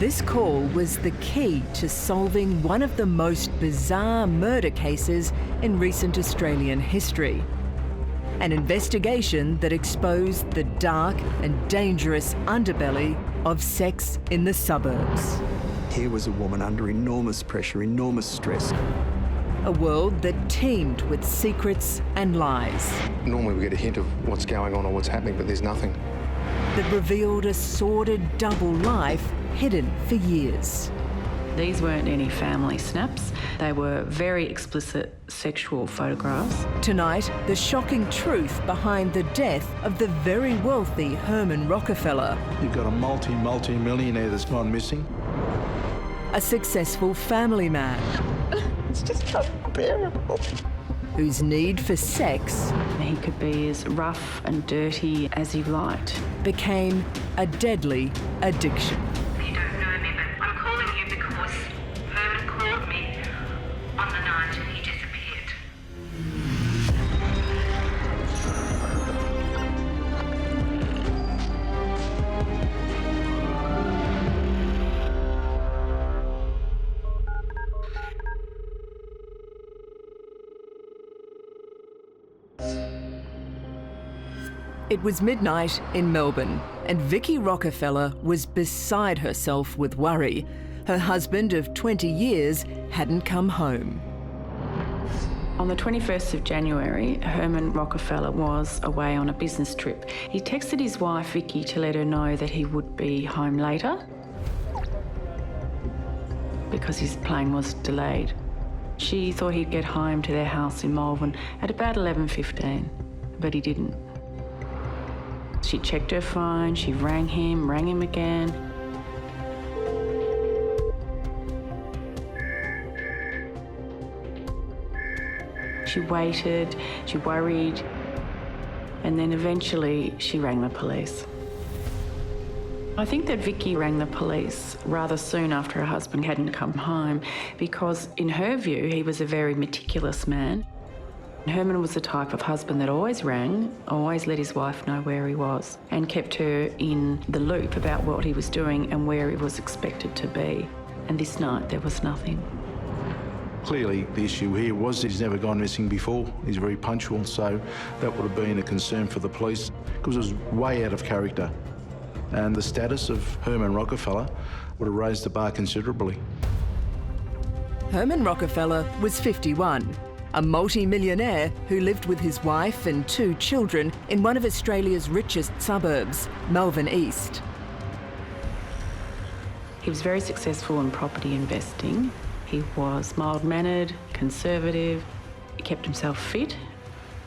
This call was the key to solving one of the most bizarre murder cases in recent Australian history. An investigation that exposed the dark and dangerous underbelly of sex in the suburbs. Here was a woman under enormous pressure, enormous stress. A world that teemed with secrets and lies. Normally we get a hint of what's going on or what's happening, but there's nothing. That revealed a sordid double life hidden for years. These weren't any family snaps. They were very explicit sexual photographs. Tonight, the shocking truth behind the death of the very wealthy Herman Rockefeller. You've got a multi-millionaire that's gone missing. A successful family man. It's just unbearable. Whose need for sex... He could be as rough and dirty as he liked. ...became a deadly addiction. You don't know me, but I'm calling you because Herman called me on the night and he disappeared. It was midnight in Melbourne, and Vicky Rockefeller was beside herself with worry. Her husband of 20 years hadn't come home. On the 21st of January, Herman Rockefeller was away on a business trip. He texted his wife, Vicky, to let her know that he would be home later because his plane was delayed. She thought he'd get home to their house in Malvern at about 11:15, but he didn't. She checked her phone, she rang him again. She waited, she worried, and then eventually she rang the police. I think that Vicky rang the police rather soon after her husband hadn't come home because, in her view, he was a very meticulous man. Herman was the type of husband that always rang, always let his wife know where he was, and kept her in the loop about what he was doing and where he was expected to be. And this night there was nothing. Clearly the issue here was that he's never gone missing before. He's very punctual, so that would have been a concern for the police because it was way out of character. And the status of Herman Rockefeller would have raised the bar considerably. Herman Rockefeller was 51. A multi-millionaire who lived with his wife and 2 children in one of Australia's richest suburbs, Melbourne East. He was very successful in property investing. He was mild-mannered, conservative. He kept himself fit,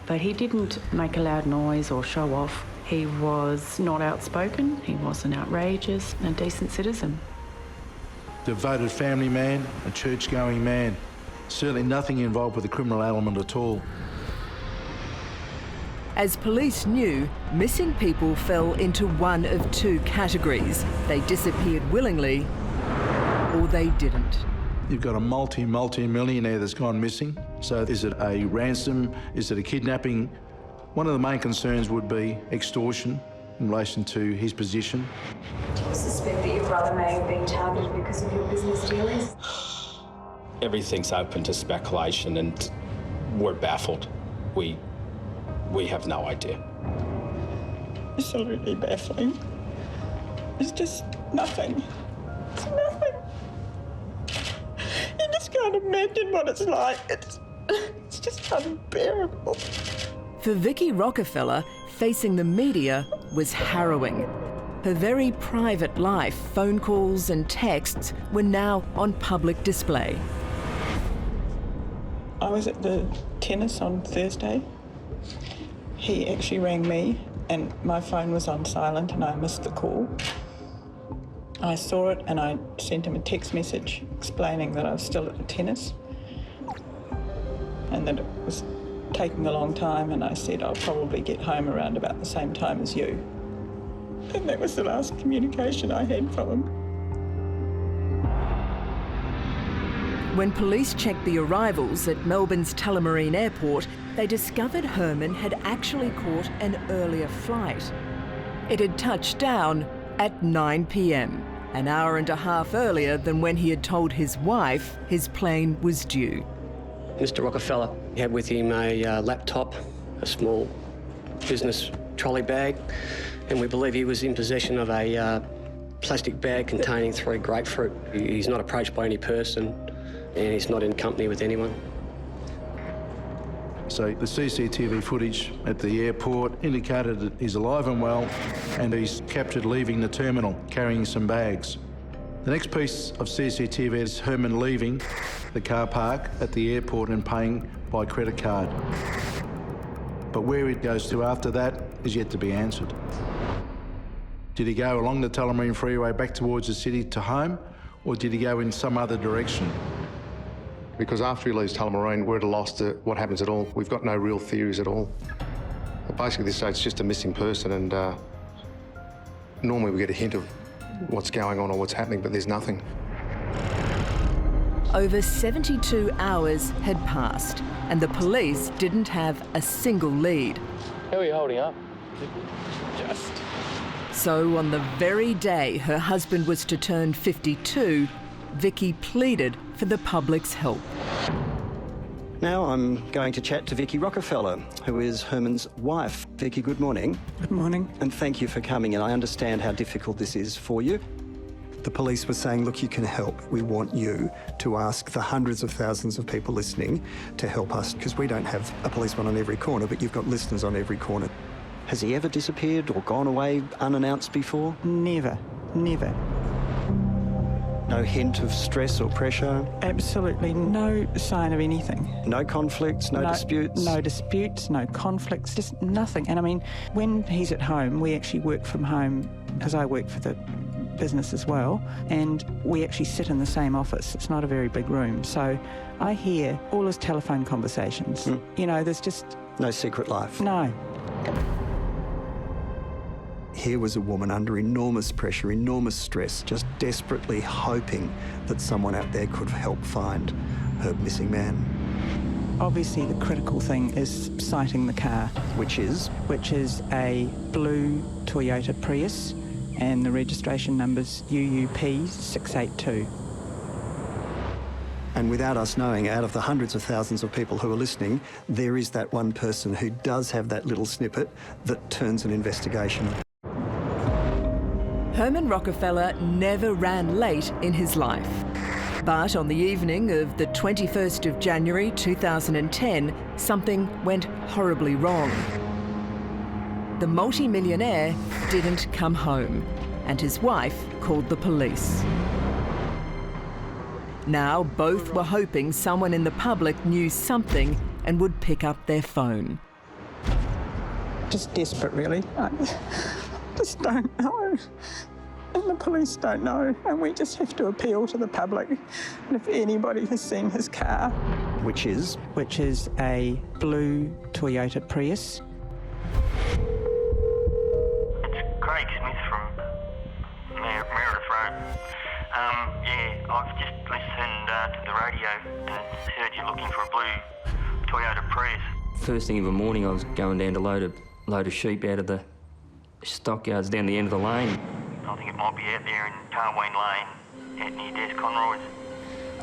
but he didn't make a loud noise or show off. He was not outspoken, he wasn't outrageous, and a decent citizen. Devoted family man, a church-going man. Certainly nothing involved with the criminal element at all. As police knew, missing people fell into one of 2 categories. They disappeared willingly, or they didn't. You've got a multi-millionaire that's gone missing. So is it a ransom? Is it a kidnapping? One of the main concerns would be extortion in relation to his position. Do you suspect that your brother may have been targeted because of your business dealings? Everything's open to speculation and we're baffled. We have no idea. Absolutely baffling. It's just nothing. It's nothing. You just can't imagine what it's like. It's just unbearable. For Vicky Rockefeller, facing the media was harrowing. Her very private life, phone calls and texts were now on public display. I was at the tennis on Thursday. He actually rang me and my phone was on silent and I missed the call. I saw it and I sent him a text message explaining that I was still at the tennis and that it was taking a long time, and I said I'll probably get home around about the same time as you. And that was the last communication I had from him. When police checked the arrivals at Melbourne's Tullamarine Airport, they discovered Herman had actually caught an earlier flight. It had touched down at 9 p.m. an hour and a half earlier than when he had told his wife his plane was due. Mr. Rockefeller had with him a laptop, a small business trolley bag, and we believe he was in possession of a plastic bag containing 3 grapefruit. He's not approached by any person, and he's not in company with anyone. So the CCTV footage at the airport indicated that he's alive and well, and he's captured leaving the terminal carrying some bags. The next piece of CCTV is Herman leaving the car park at the airport and paying by credit card. But where it goes to after that is yet to be answered. Did he go along the Tullamarine Freeway back towards the city to home, or did he go in some other direction? Because after he leaves Tullamarine, we're at a loss to what happens at all. We've got no real theories at all. But basically, this stage, it's just a missing person, and normally we get a hint of what's going on or what's happening, but there's nothing. Over 72 hours had passed, and the police didn't have a single lead. How are you holding up? Just. So on the very day her husband was to turn 52, Vicky pleaded for the public's help. Now I'm going to chat to Vicky Rockefeller, who is Herman's wife. Vicky, good morning. Good morning. And thank you for coming, and I understand how difficult this is for you. The police were saying, look, you can help. We want you to ask the hundreds of thousands of people listening to help us, because we don't have a policeman on every corner, but you've got listeners on every corner. Has he ever disappeared or gone away unannounced before? Never, never. No hint of stress or pressure? Absolutely no sign of anything. No conflicts, no disputes? No disputes, no conflicts, just nothing. And I mean, when he's at home, we actually work from home, because I work for the business as well, and we actually sit in the same office. It's not a very big room. So I hear all his telephone conversations. You know, there's just... No secret life? No. Here was a woman under enormous pressure, enormous stress, just desperately hoping that someone out there could help find her missing man. Obviously, the critical thing is sighting the car. Which is? Which is a blue Toyota Prius, and the registration number's UUP 682. And without us knowing, out of the hundreds of thousands of people who are listening, there is that one person who does have that little snippet that turns an investigation. Herman Rockefeller never ran late in his life. But on the evening of the 21st of January 2010, something went horribly wrong. The multi-millionaire didn't come home, and his wife called the police. Now both were hoping someone in the public knew something and would pick up their phone. Just desperate, really. I just don't know. And the police don't know, and we just have to appeal to the public. And if anybody has seen his car... Which is? Which is a blue Toyota Prius. It's Craig Smith from Meredith Road. I've just listened to the radio and heard you're looking for a blue Toyota Prius. First thing of the morning, I was going down to load a sheep out of the stockyards down the end of the lane. I think it might be out there in Carween Lane, out near Des Conroy's.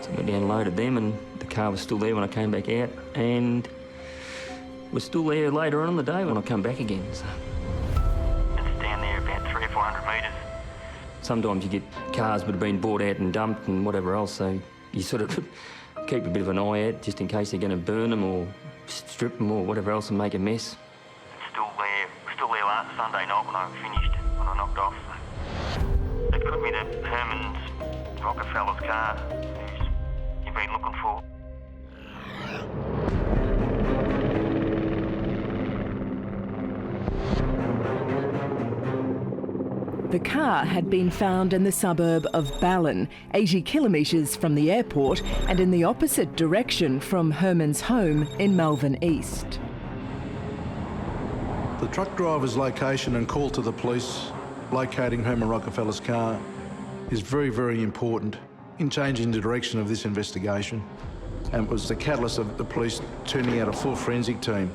So I went down and loaded them, and the car was still there when I came back out, and was still there later on in the day when I come back again. So. It's down there about 300 or 400 metres. Sometimes you get cars that have been bought out and dumped and whatever else, so you sort of keep a bit of an eye out just in case they're going to burn them or strip them or whatever else and make a mess. It's still there last Sunday night when I finished, when I knocked off. It could be the Herman's Rockefeller's car who's you've been looking for. The car had been found in the suburb of Ballin, 80 kilometres from the airport and in the opposite direction from Herman's home in Melbourne East. The truck driver's location and call to the police locating Herman Rockefeller's car is very, very important in changing the direction of this investigation, and it was the catalyst of the police turning out a full forensic team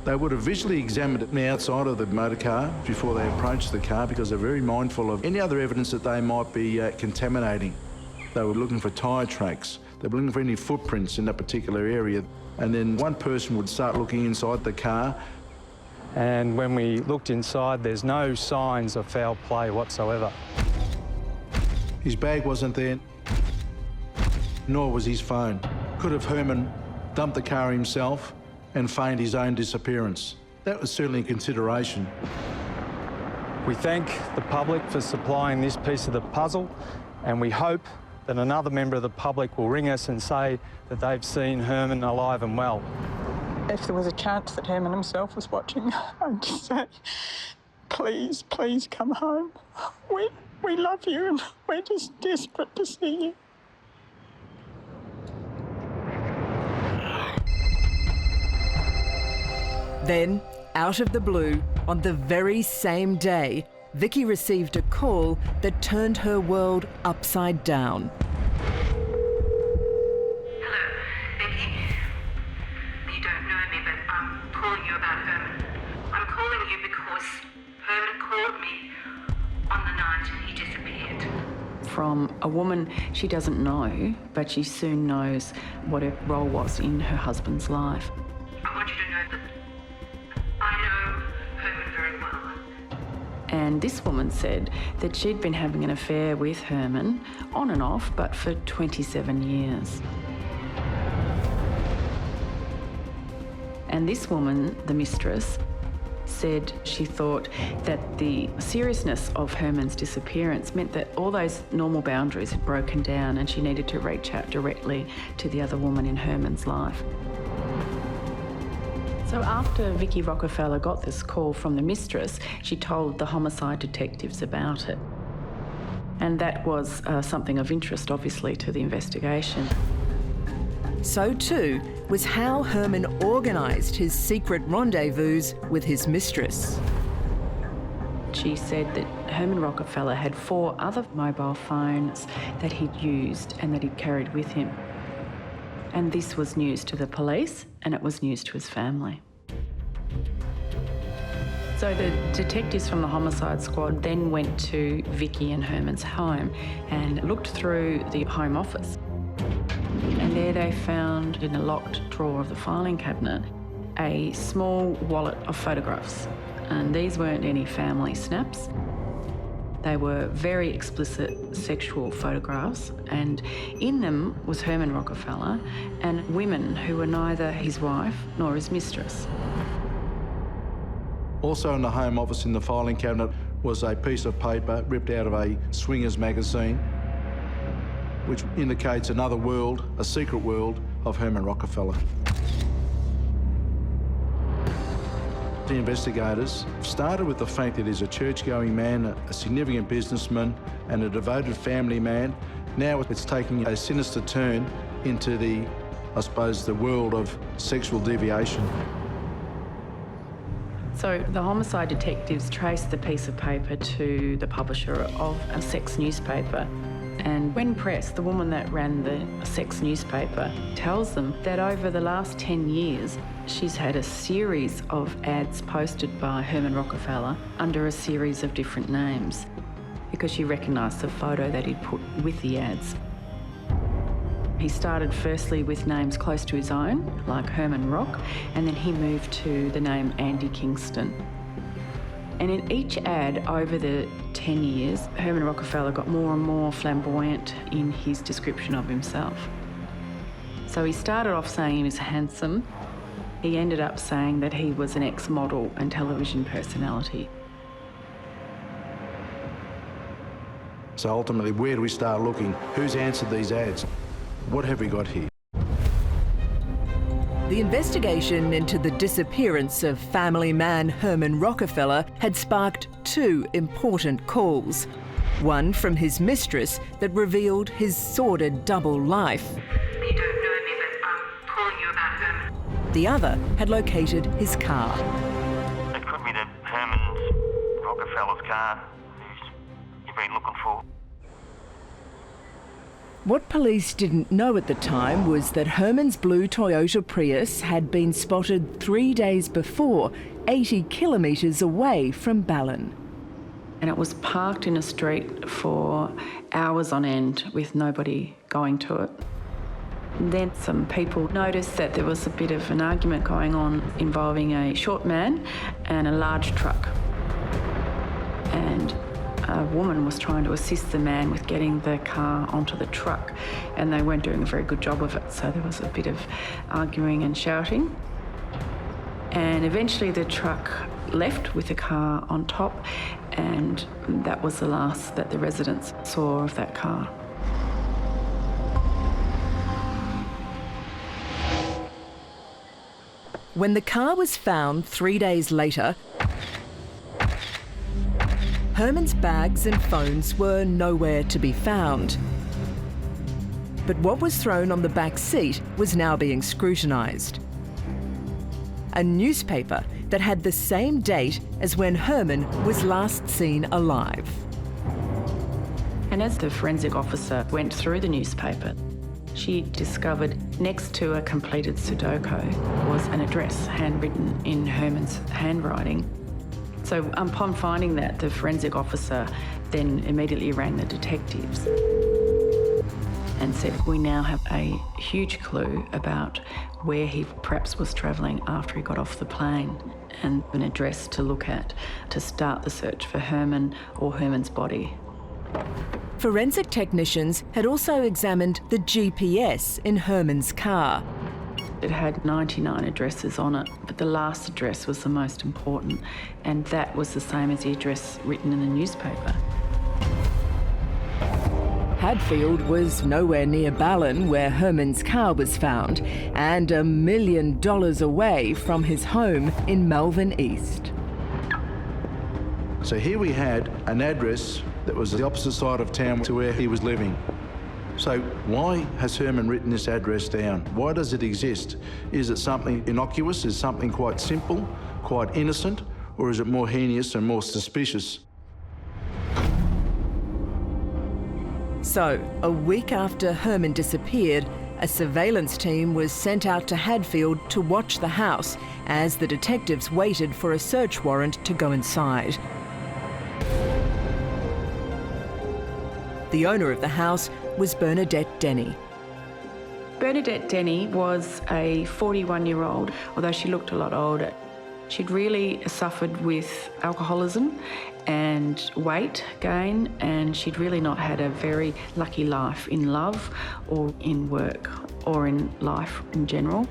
They would have visually examined it from the outside of the motor car before they approached the car because they're very mindful of any other evidence that they might be contaminating. They were looking for tyre tracks. They were looking for any footprints in that particular area. And then one person would start looking inside the car. And when we looked inside, there's no signs of foul play whatsoever. His bag wasn't there, nor was his phone. Could have Herman dumped the car himself and feigned his own disappearance? That was certainly a consideration. We thank the public for supplying this piece of the puzzle, and we hope that another member of the public will ring us and say that they've seen Herman alive and well. If there was a chance that Herman himself was watching, I'd just say, please, please come home. We love you and we're just desperate to see you. Then, out of the blue, on the very same day, Vicky received a call that turned her world upside down. Hello, Vicky. You don't know me, but I'm calling you about Herman. I'm calling you because Herman called me on the night he disappeared. From a woman she doesn't know, but she soon knows what her role was in her husband's life. I want you to know that I know Herman very well. And this woman said that she'd been having an affair with Herman, on and off, but for 27 years. And this woman, the mistress, said she thought that the seriousness of Herman's disappearance meant that all those normal boundaries had broken down and she needed to reach out directly to the other woman in Herman's life. So after Vicky Rockefeller got this call from the mistress, she told the homicide detectives about it. And that was something of interest, obviously, to the investigation. So too was how Herman organised his secret rendezvous with his mistress. She said that Herman Rockefeller had 4 other mobile phones that he'd used and that he'd carried with him. And this was news to the police, and it was news to his family. So the detectives from the homicide squad then went to Vicky and Herman's home and looked through the home office. And there they found, in a locked drawer of the filing cabinet, a small wallet of photographs. And these weren't any family snaps. They were very explicit sexual photographs, and in them was Herman Rockefeller and women who were neither his wife nor his mistress. Also in the home office in the filing cabinet was a piece of paper ripped out of a swingers magazine, which indicates another world, a secret world of Herman Rockefeller. The investigators started with the fact that he's a church-going man, a significant businessman and a devoted family man. Now it's taking a sinister turn into I suppose, the world of sexual deviation. So the homicide detectives traced the piece of paper to the publisher of a sex newspaper. And when pressed, the woman that ran the sex newspaper tells them that over the last 10 years, she's had a series of ads posted by Herman Rockefeller under a series of different names because she recognised the photo that he'd put with the ads. He started firstly with names close to his own, like Herman Rock, and then he moved to the name Andy Kingston. And in each ad over the 10 years, Herman Rockefeller got more and more flamboyant in his description of himself. So he started off saying he was handsome. He ended up saying that he was an ex-model and television personality. So ultimately, where do we start looking? Who's answered these ads? What have we got here? The investigation into the disappearance of family man Herman Rockefeller had sparked 2 important calls. One from his mistress that revealed his sordid double life. You don't know me, but I'm calling you about Herman. The other had located his car. It could be that Herman's Rockefeller's car, who's you've been looking for. What police didn't know at the time was that Herman's blue Toyota Prius had been spotted 3 days before, 80 kilometres away from Ballin. And it was parked in a street for hours on end with nobody going to it. And then some people noticed that there was a bit of an argument going on involving a short man and a large truck. And a woman was trying to assist the man with getting the car onto the truck, and they weren't doing a very good job of it, so there was a bit of arguing and shouting. And eventually the truck left with the car on top, and that was the last that the residents saw of that car. When the car was found 3 days later, Herman's bags and phones were nowhere to be found. But what was thrown on the back seat was now being scrutinised. A newspaper that had the same date as when Herman was last seen alive. And as the forensic officer went through the newspaper, she discovered next to a completed Sudoku was an address handwritten in Herman's handwriting. So upon finding that, the forensic officer then immediately rang the detectives and said, we now have a huge clue about where he perhaps was travelling after he got off the plane, and an address to look at to start the search for Herman or Herman's body. Forensic technicians had also examined the GPS in Herman's car. It had 99 addresses on it, but the last address was the most important, and that was the same as the address written in the newspaper. Hadfield was nowhere near Ballin, where Herman's car was found, and $1 million away from his home in Melbourne East. So here we had an address that was the opposite side of town to where he was living. So why has Herman written this address down? Why does it exist? Is it something innocuous? Is it something quite simple, quite innocent? Or is it more heinous and more suspicious? So, a week after Herman disappeared, a surveillance team was sent out to Hadfield to watch the house as the detectives waited for a search warrant to go inside. The owner of the house was Bernadette Denny. Bernadette Denny was a 41-year-old, although she looked a lot older. She'd really suffered with alcoholism and weight gain, and she'd really not had a very lucky life in love or in work or in life in general.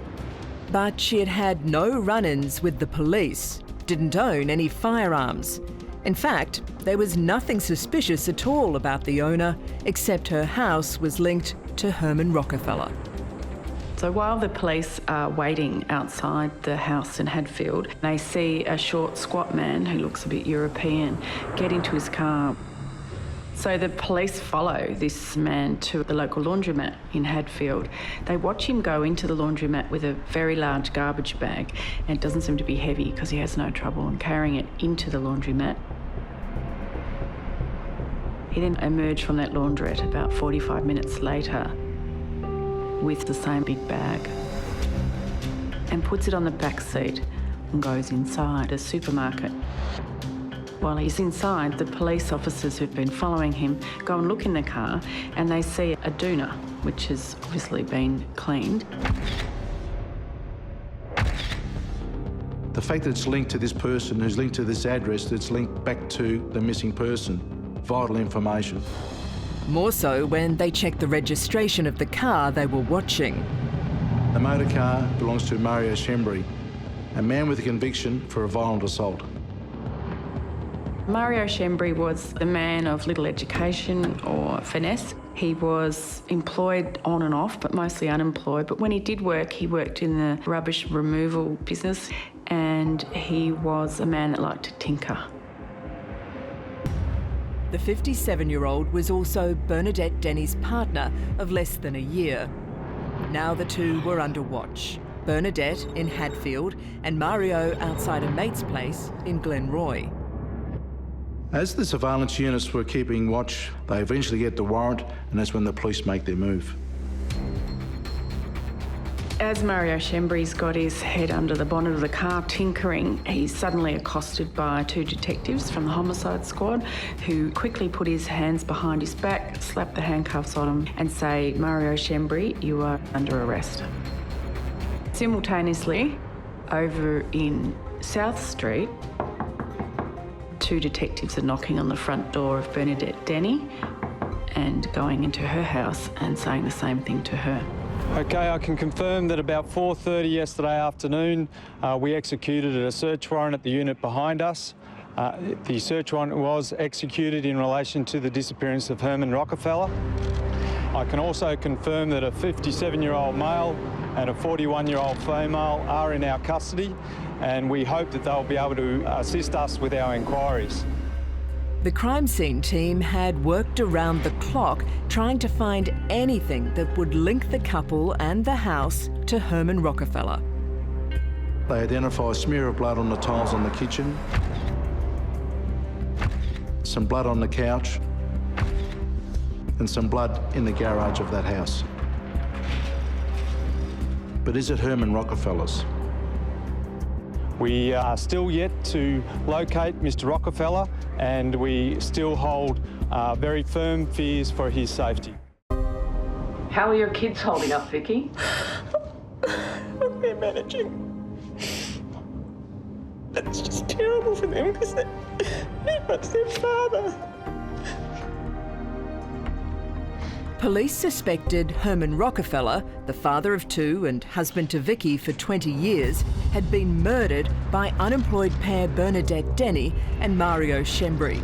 But she had had no run-ins with the police, didn't own any firearms. In fact, there was nothing suspicious at all about the owner, except her house was linked to Herman Rockefeller. So while the police are waiting outside the house in Hadfield, they see a short, squat man who looks a bit European get into his car. So the police follow this man to the local laundromat in Hadfield. They watch him go into the laundromat with a very large garbage bag, and it doesn't seem to be heavy because he has no trouble in carrying it into the laundromat. He then emerged from that laundrette about 45 minutes later with the same big bag and puts it on the back seat and goes inside a supermarket. While he's inside, the police officers who've been following him go and look in the car, and they see a doona, which has obviously been cleaned. The fact that it's linked to this person, who's linked to this address, that's linked back to the missing person, vital information. More so when they checked the registration of the car they were watching. The motor car belongs to Mario Schembri, a man with a conviction for a violent assault. Mario Schembri was a man of little education or finesse. He was employed on and off, but mostly unemployed. But when he did work, he worked in the rubbish removal business, and he was a man that liked to tinker. The 57-year-old was also Bernadette Denny's partner of less than a year. Now the two were under watch. Bernadette in Hadfield and Mario outside a mate's place in Glenroy. As the surveillance units were keeping watch, they eventually get the warrant, and that's when the police make their move. As Mario Schembry's got his head under the bonnet of the car tinkering, he's suddenly accosted by two detectives from the homicide squad who quickly put his hands behind his back, slap the handcuffs on him and say, "Mario Schembry, you are under arrest." Simultaneously, over in South Street, two detectives are knocking on the front door of Bernadette Denny and going into her house and saying the same thing to her. Okay, I can confirm that about 4:30 yesterday afternoon, we executed a search warrant at the unit behind us. The search warrant was executed in relation to the disappearance of Herman Rockefeller. I can also confirm that a 57-year-old male and a 41-year-old female are in our custody, and we hope that they'll be able to assist us with our inquiries. The crime scene team had worked around the clock trying to find anything that would link the couple and the house to Herman Rockefeller. They identify a smear of blood on the tiles on the kitchen, some blood on the couch, and some blood in the garage of that house. But is it Herman Rockefeller's? We are still yet to locate Mr. Rockefeller, and we still hold very firm fears for his safety. How are your kids holding up, Vicky? They're managing. It's just terrible for them because they lost their father. Police suspected Herman Rockefeller, the father of two and husband to Vicky for 20 years, had been murdered by unemployed pair Bernadette Denny and Mario Schembry.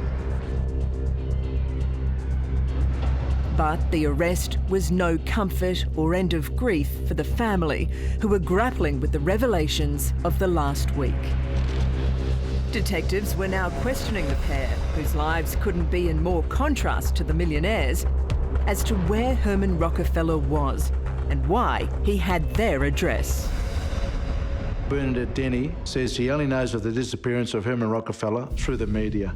But the arrest was no comfort or end of grief for the family, who were grappling with the revelations of the last week. Detectives were now questioning the pair, whose lives couldn't be in more contrast to the millionaires, as to where Herman Rockefeller was and why he had their address. Bernadette Denny says she only knows of the disappearance of Herman Rockefeller through the media.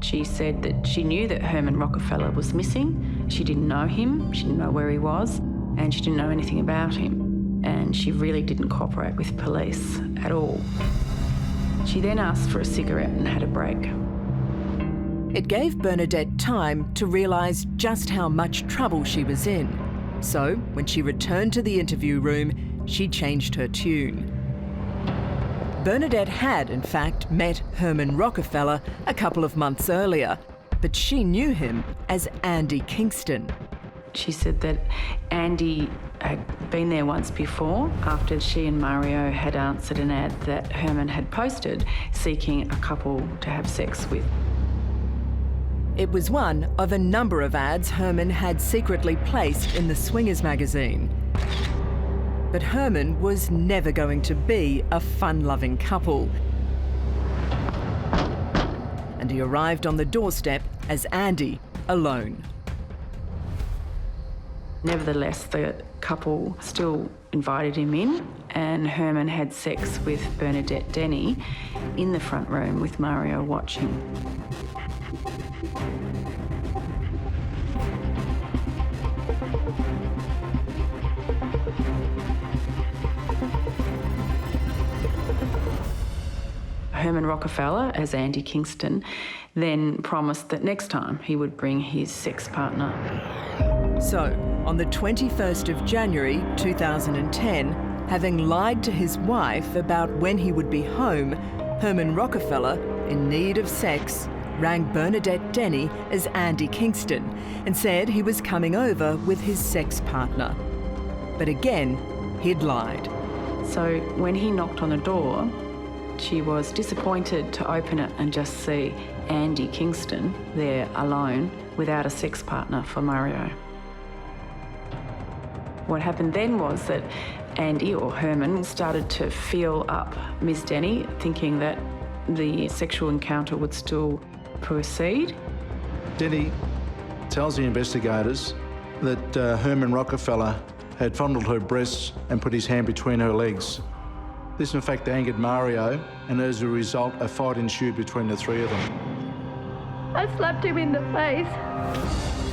She said that she knew that Herman Rockefeller was missing. She didn't know him, she didn't know where he was, and she didn't know anything about him. And she really didn't cooperate with police at all. She then asked for a cigarette and had a break. It gave Bernadette time to realise just how much trouble she was in. So, when she returned to the interview room, she changed her tune. Bernadette had, in fact, met Herman Rockefeller a couple of months earlier, but she knew him as Andy Kingston. She said that Andy had been there once before after she and Mario had answered an ad that Herman had posted seeking a couple to have sex with. It was one of a number of ads Herman had secretly placed in the Swingers magazine. But Herman was never going to be a fun-loving couple. And he arrived on the doorstep as Andy, alone. Nevertheless, the couple still invited him in, and Herman had sex with Bernadette Denny in the front room with Mario watching. Herman Rockefeller, as Andy Kingston, then promised that next time he would bring his sex partner. So, on the 21st of January 2010, having lied to his wife about when he would be home, Herman Rockefeller, in need of sex, rang Bernadette Denny as Andy Kingston and said he was coming over with his sex partner. But again, he'd lied. So when he knocked on the door, she was disappointed to open it and just see Andy Kingston there alone without a sex partner for Mario. What happened then was that Andy, or Herman, started to feel up Ms. Denny, thinking that the sexual encounter would still proceed. Denny tells the investigators that Herman Rockefeller had fondled her breasts and put his hand between her legs. This in fact angered Mario, and as a result a fight ensued between the three of them. I slapped him in the face.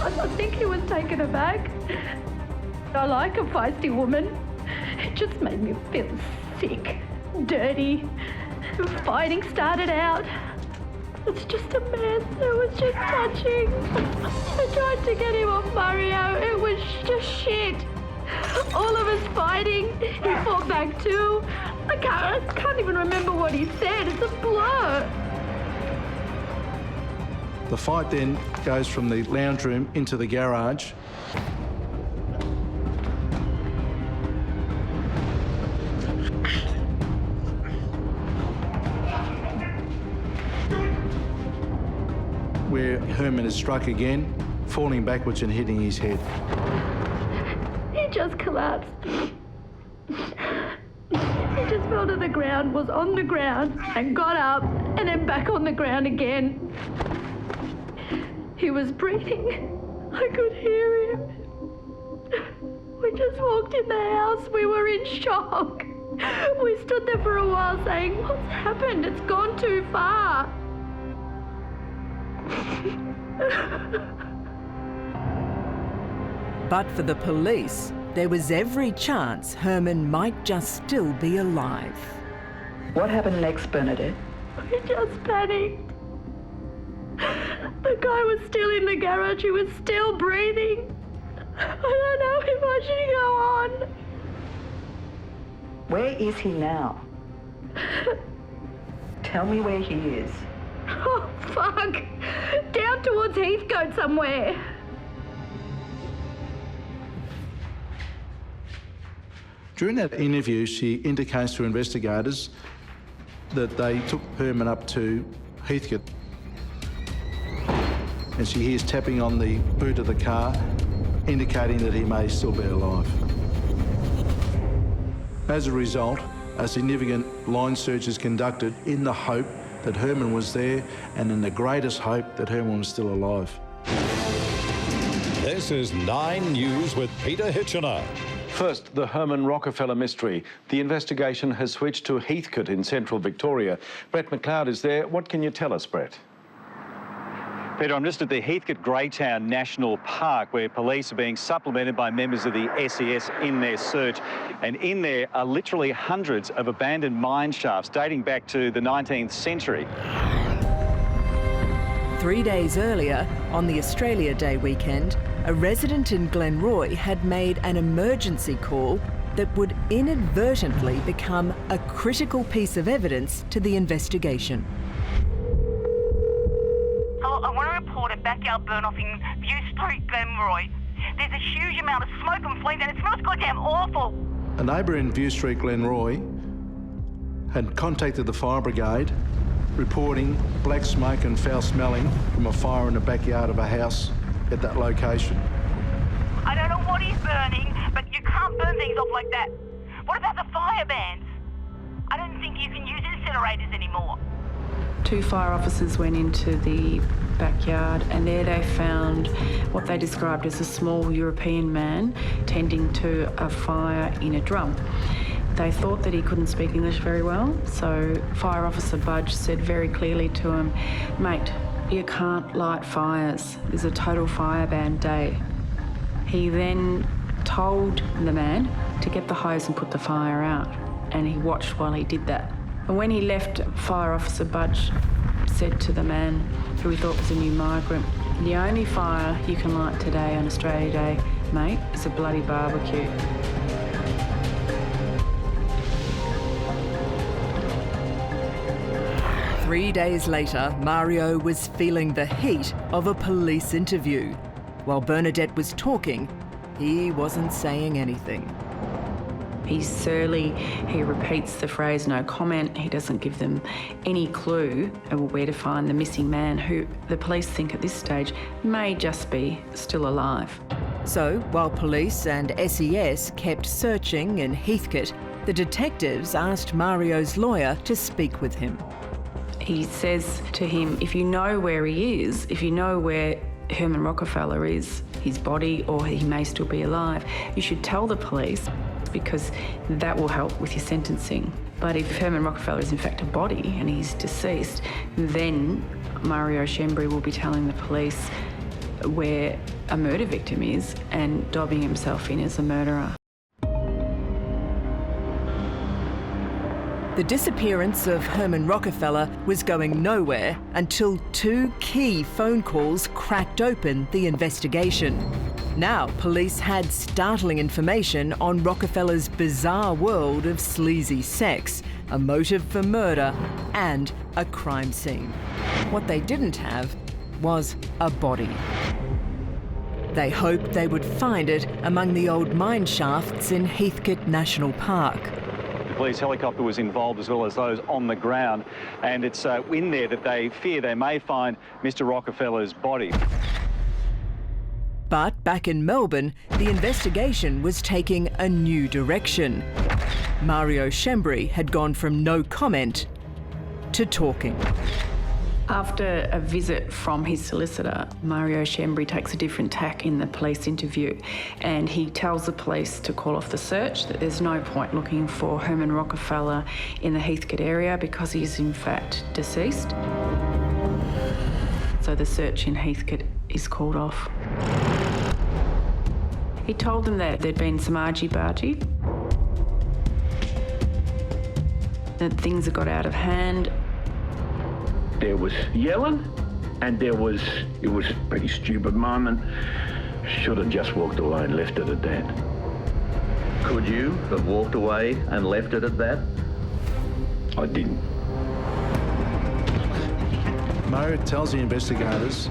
I think he was taken aback. I like a feisty woman. It just made me feel sick, dirty. Fighting started out. It's just a mess. It was just touching. I tried to get him off Mario. It was just shit. All of us fighting. He fought back too. I can't even remember what he said. It's a blur. The fight then goes from the lounge room into the garage. Where Herman is struck again, falling backwards and hitting his head. He just collapsed. He just fell to the ground, was on the ground, and got up, and then back on the ground again. He was breathing. I could hear him. We just walked in the house. We were in shock. We stood there for a while saying, "What's happened? It's gone too far." But for the police, there was every chance Herman might just still be alive. What happened next, Bernadette? We just panicked. The guy was still in the garage. He was still breathing. I don't know if I should go on. Where is he now? Tell me where he is. Oh, fuck. Down towards Heathcote somewhere. During that interview, she indicates to investigators that they took Herman up to Heathcote, and she hears tapping on the boot of the car, indicating that he may still be alive. As a result, a significant line search is conducted in the hope that Herman was there, and in the greatest hope that Herman was still alive. This is 9 News with Peter Hitchener. First, the Herman Rockefeller mystery. The investigation has switched to Heathcote in central Victoria. Brett McLeod is there. What can you tell us, Brett? Peter, I'm just at the Heathcote Greytown National Park, where police are being supplemented by members of the SES in their search. And in there are literally hundreds of abandoned mine shafts dating back to the 19th century. 3 days earlier, on the Australia Day weekend, a resident in Glenroy had made an emergency call that would inadvertently become a critical piece of evidence to the investigation. I want to report a backyard burn-off in View Street, Glenroy. There's a huge amount of smoke and flames, and it smells goddamn awful. A neighbour in View Street, Glenroy, had contacted the fire brigade, reporting black smoke and foul smelling from a fire in the backyard of a house at that location. I don't know what is burning, but you can't burn things off like that. What about the fire bans? I don't think you can use incinerators anymore. 2 fire officers went into the backyard, and there they found what they described as a small European man tending to a fire in a drum. They thought that he couldn't speak English very well, so Fire Officer Budge said very clearly to him, "Mate, you can't light fires. There's a total fire ban day." He then told the man to get the hose and put the fire out, and he watched while he did that. And when he left, Fire Officer Budge said to the man, who he thought was a new migrant, "The only fire you can light today on Australia Day, mate, is a bloody barbecue." Three days later, Mario was feeling the heat of a police interview. While Bernadette was talking, he wasn't saying anything. He's surly, he repeats the phrase no comment, he doesn't give them any clue of where to find the missing man, who the police think at this stage may just be still alive. So, while police and SES kept searching in Heathcote, the detectives asked Mario's lawyer to speak with him. He says to him, if you know where he is, if you know where Herman Rockefeller is, his body or he may still be alive, you should tell the police because that will help with your sentencing. But if Herman Rockefeller is in fact a body and he's deceased, then Mario Schembri will be telling the police where a murder victim is and dobbing himself in as a murderer. The disappearance of Herman Rockefeller was going nowhere until 2 key phone calls cracked open the investigation. Now, police had startling information on Rockefeller's bizarre world of sleazy sex, a motive for murder, and a crime scene. What they didn't have was a body. They hoped they would find it among the old mine shafts in Heathcote National Park. The police helicopter was involved as well as those on the ground, and it's in there that they fear they may find Mr. Rockefeller's body. But back in Melbourne, the investigation was taking a new direction. Mario Schembri had gone from no comment to talking. After a visit from his solicitor, Mario Schembri takes a different tack in the police interview, and he tells the police to call off the search, that there's no point looking for Herman Rockefeller in the Heathcote area because he's in fact deceased. So the search in Heathcote is called off. He told them that there'd been some argy-bargy, that things had got out of hand. There was yelling, and it was a pretty stupid moment. Should have just walked away and left it at that. Could you have walked away and left it at that? I didn't. Mario tells the investigators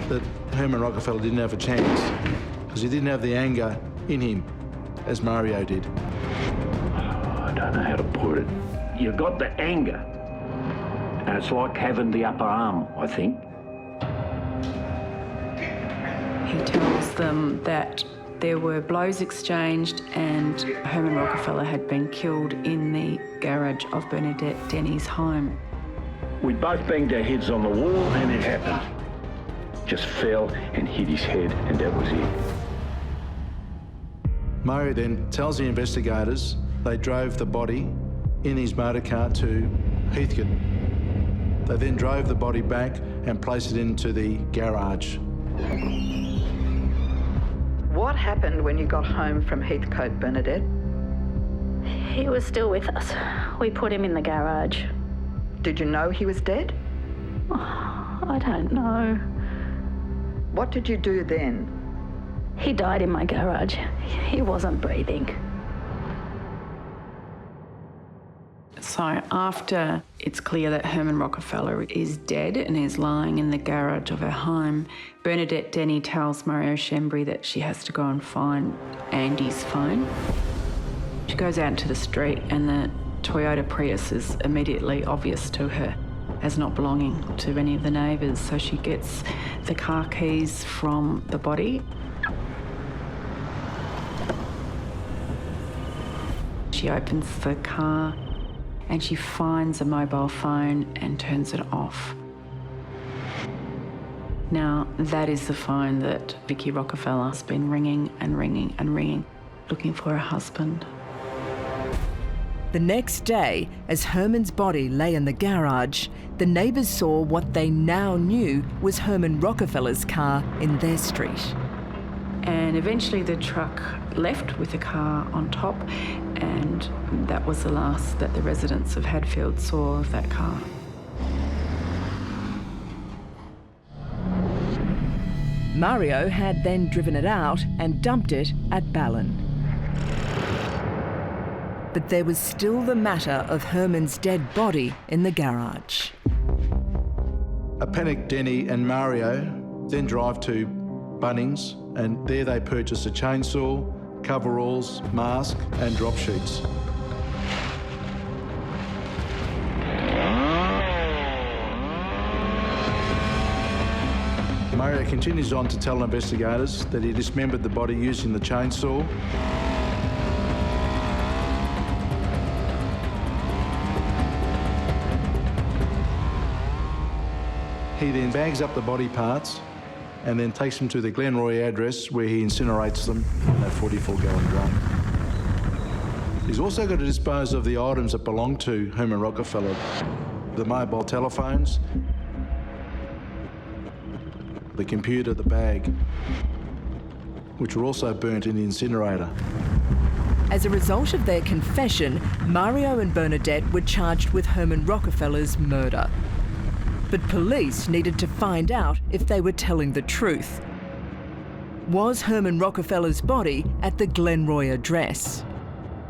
that Herman Rockefeller didn't have a chance because he didn't have the anger in him as Mario did. I don't know how to put it. You got the anger. And it's like having the upper arm, I think. He tells them that there were blows exchanged and Herman Rockefeller had been killed in the garage of Bernadette Denny's home. We both banged our heads on the wall and it happened. Just fell and hit his head, and that was it. Mario then tells the investigators they drove the body in his motorcar to Heathcote. They then drove the body back and placed it into the garage. What happened when you got home from Heathcote, Bernadette? He was still with us. We put him in the garage. Did you know he was dead? I don't know. What did you do then? He died in my garage. He wasn't breathing. So after it's clear that Herman Rockefeller is dead and is lying in the garage of her home, Bernadette Denny tells Mario Schembri that she has to go and find Andy's phone. She goes out into the street and the Toyota Prius is immediately obvious to her as not belonging to any of the neighbours, so she gets the car keys from the body. She opens the car and she finds a mobile phone and turns it off. Now, that is the phone that Vicky Rockefeller's been ringing and ringing and ringing, looking for her husband. The next day, as Herman's body lay in the garage, the neighbours saw what they now knew was Herman Rockefeller's car in their street. And eventually the truck left with the car on top, and that was the last that the residents of Hadfield saw of that car. Mario had then driven it out and dumped it at Ballon. But there was still the matter of Herman's dead body in the garage. A panicked Denny and Mario then drive to Bunnings, and there they purchase a chainsaw, coveralls, mask and drop sheets. Mario continues on to tell investigators that he dismembered the body using the chainsaw. He then bags up the body parts and then takes them to the Glenroy address where he incinerates them in that 44-gallon drum. He's also got to dispose of the items that belong to Herman Rockefeller, the mobile telephones, the computer, the bag, which were also burnt in the incinerator. As a result of their confession, Mario and Bernadette were charged with Herman Rockefeller's murder. But police needed to find out if they were telling the truth. Was Herman Rockefeller's body at the Glenroy address?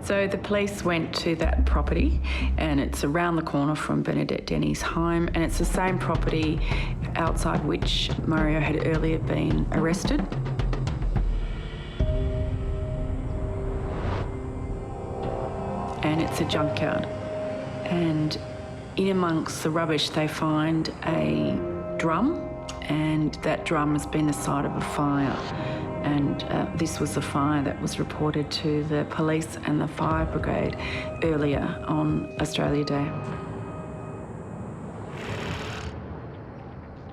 So the police went to that property, and it's around the corner from Bernadette Denny's home, and it's the same property outside which Mario had earlier been arrested. And it's a junkyard. And in amongst the rubbish they find a drum, and that drum has been the site of a fire. And this was the fire that was reported to the police and the fire brigade earlier on Australia Day.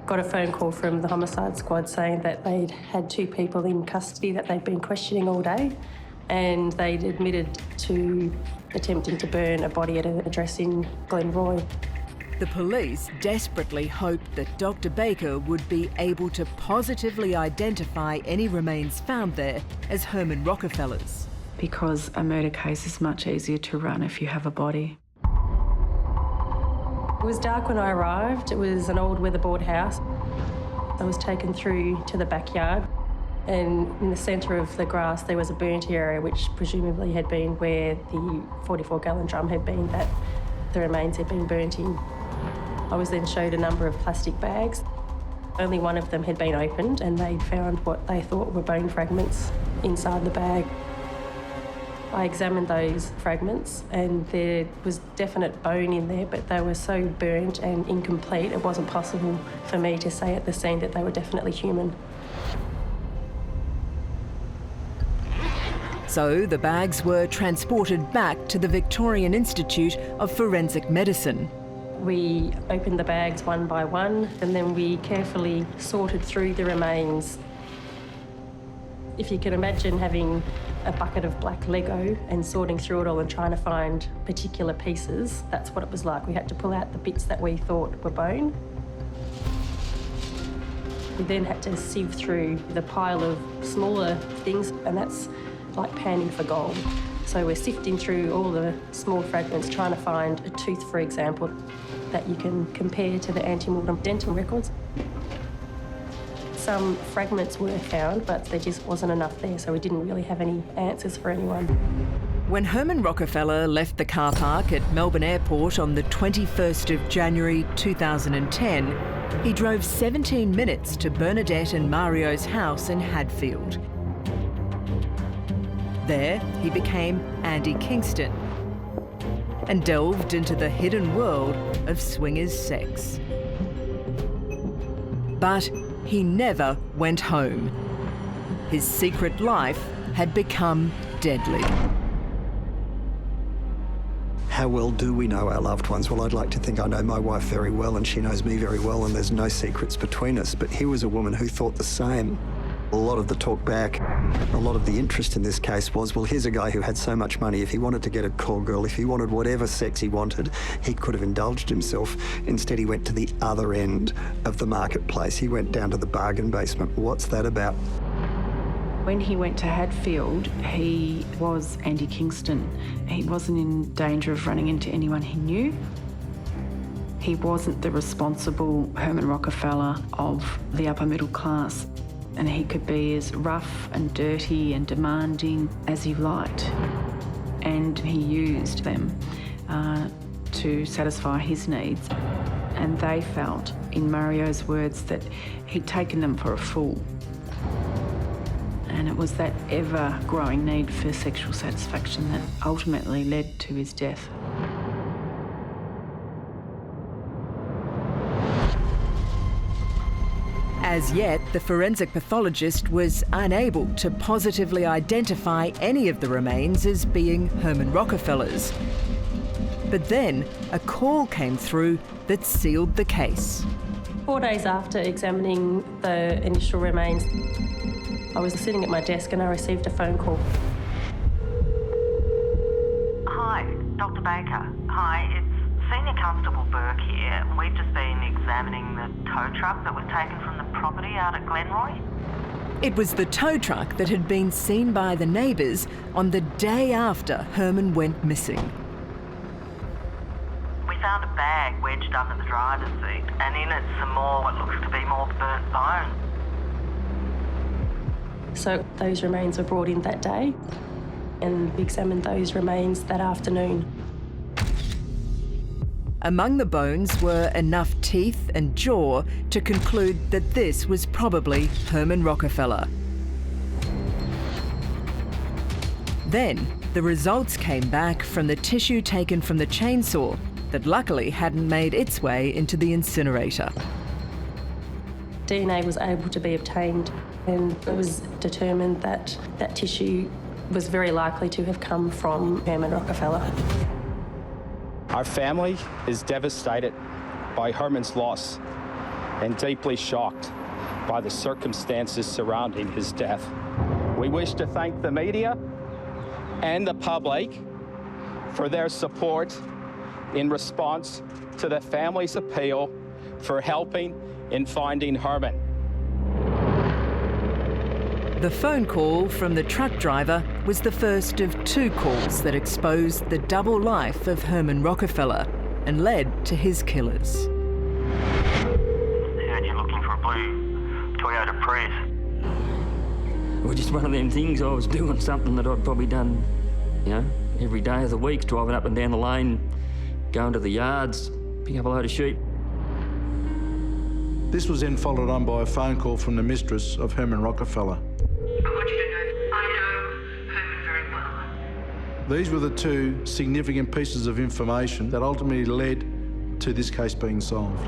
Got a phone call from the homicide squad saying that they'd had 2 people in custody that they'd been questioning all day, and they'd admitted to attempting to burn a body at an address in Glenroy. The police desperately hoped that Dr. Baker would be able to positively identify any remains found there as Herman Rockefeller's. Because a murder case is much easier to run if you have a body. It was dark when I arrived. It was an old weatherboard house. I was taken through to the backyard, and in the centre of the grass there was a burnt area which presumably had been where the 44-gallon drum had been that the remains had been burnt in. I was then showed a number of plastic bags. Only one of them had been opened, and they'd found what they thought were bone fragments inside the bag. I examined those fragments, and there was definite bone in there, but they were so burnt and incomplete it wasn't possible for me to say at the scene that they were definitely human. So the bags were transported back to the Victorian Institute of Forensic Medicine. We opened the bags one by one, and then we carefully sorted through the remains. If you can imagine having a bucket of black Lego and sorting through it all and trying to find particular pieces, that's what it was like. We had to pull out the bits that we thought were bone. We then had to sieve through the pile of smaller things, and that's like panning for gold. So we're sifting through all the small fragments, trying to find a tooth, for example, that you can compare to the ante-mortem dental records. Some fragments were found, but there just wasn't enough there, so we didn't really have any answers for anyone. When Herman Rockefeller left the car park at Melbourne Airport on the 21st of January 2010, he drove 17 minutes to Bernadette and Mario's house in Hadfield. There, he became Andy Kingston and delved into the hidden world of swingers sex. But he never went home. His secret life had become deadly. How well do we know our loved ones? Well, I'd like to think I know my wife very well and she knows me very well, and there's no secrets between us. But here was a woman who thought the same. A lot of the talk back, a lot of the interest in this case was, well, here's a guy who had so much money. If he wanted to get a call girl, if he wanted whatever sex he wanted, he could have indulged himself. Instead, he went to the other end of the marketplace. He went down to the bargain basement. What's that about? When he went to Hadfield, he was Andy Kingston. He wasn't in danger of running into anyone he knew. He wasn't the responsible Herman Rockefeller of the upper middle class. And he could be as rough and dirty and demanding as he liked. And he used them to satisfy his needs. And they felt, in Mario's words, that he'd taken them for a fool. And it was that ever-growing need for sexual satisfaction that ultimately led to his death. As yet, the forensic pathologist was unable to positively identify any of the remains as being Herman Rockefeller's. But then a call came through that sealed the case. 4 days after examining the initial remains, I was sitting at my desk and I received a phone call. Hi, Dr. Baker. Hi, it's Senior Constable Burke here. We've just been examining the tow truck that was taken from the property out at Glenroy. It was the tow truck that had been seen by the neighbours on the day after Herman went missing. We found a bag wedged under the driver's seat, and in it some more what looks to be more burnt bone. So those remains were brought in that day, and we examined those remains that afternoon. Among the bones were enough teeth and jaw to conclude that this was probably Herman Rockefeller. Then, the results came back from the tissue taken from the chainsaw that luckily hadn't made its way into the incinerator. DNA was able to be obtained, and it was determined that that tissue was very likely to have come from Herman Rockefeller. Our family is devastated by Herman's loss and deeply shocked by the circumstances surrounding his death. We wish to thank the media and the public for their support in response to the family's appeal for helping in finding Herman. The phone call from the truck driver was the first of 2 calls that exposed the double life of Herman Rockefeller and led to his killers. Heard you looking for a blue Toyota Prius. Well, just one of them things. I was doing something that I'd probably done, you know, every day of the week, driving up and down the lane, going to the yards, picking up a load of sheep. This was then followed on by a phone call from the mistress of Herman Rockefeller. These were the 2 significant pieces of information that ultimately led to this case being solved.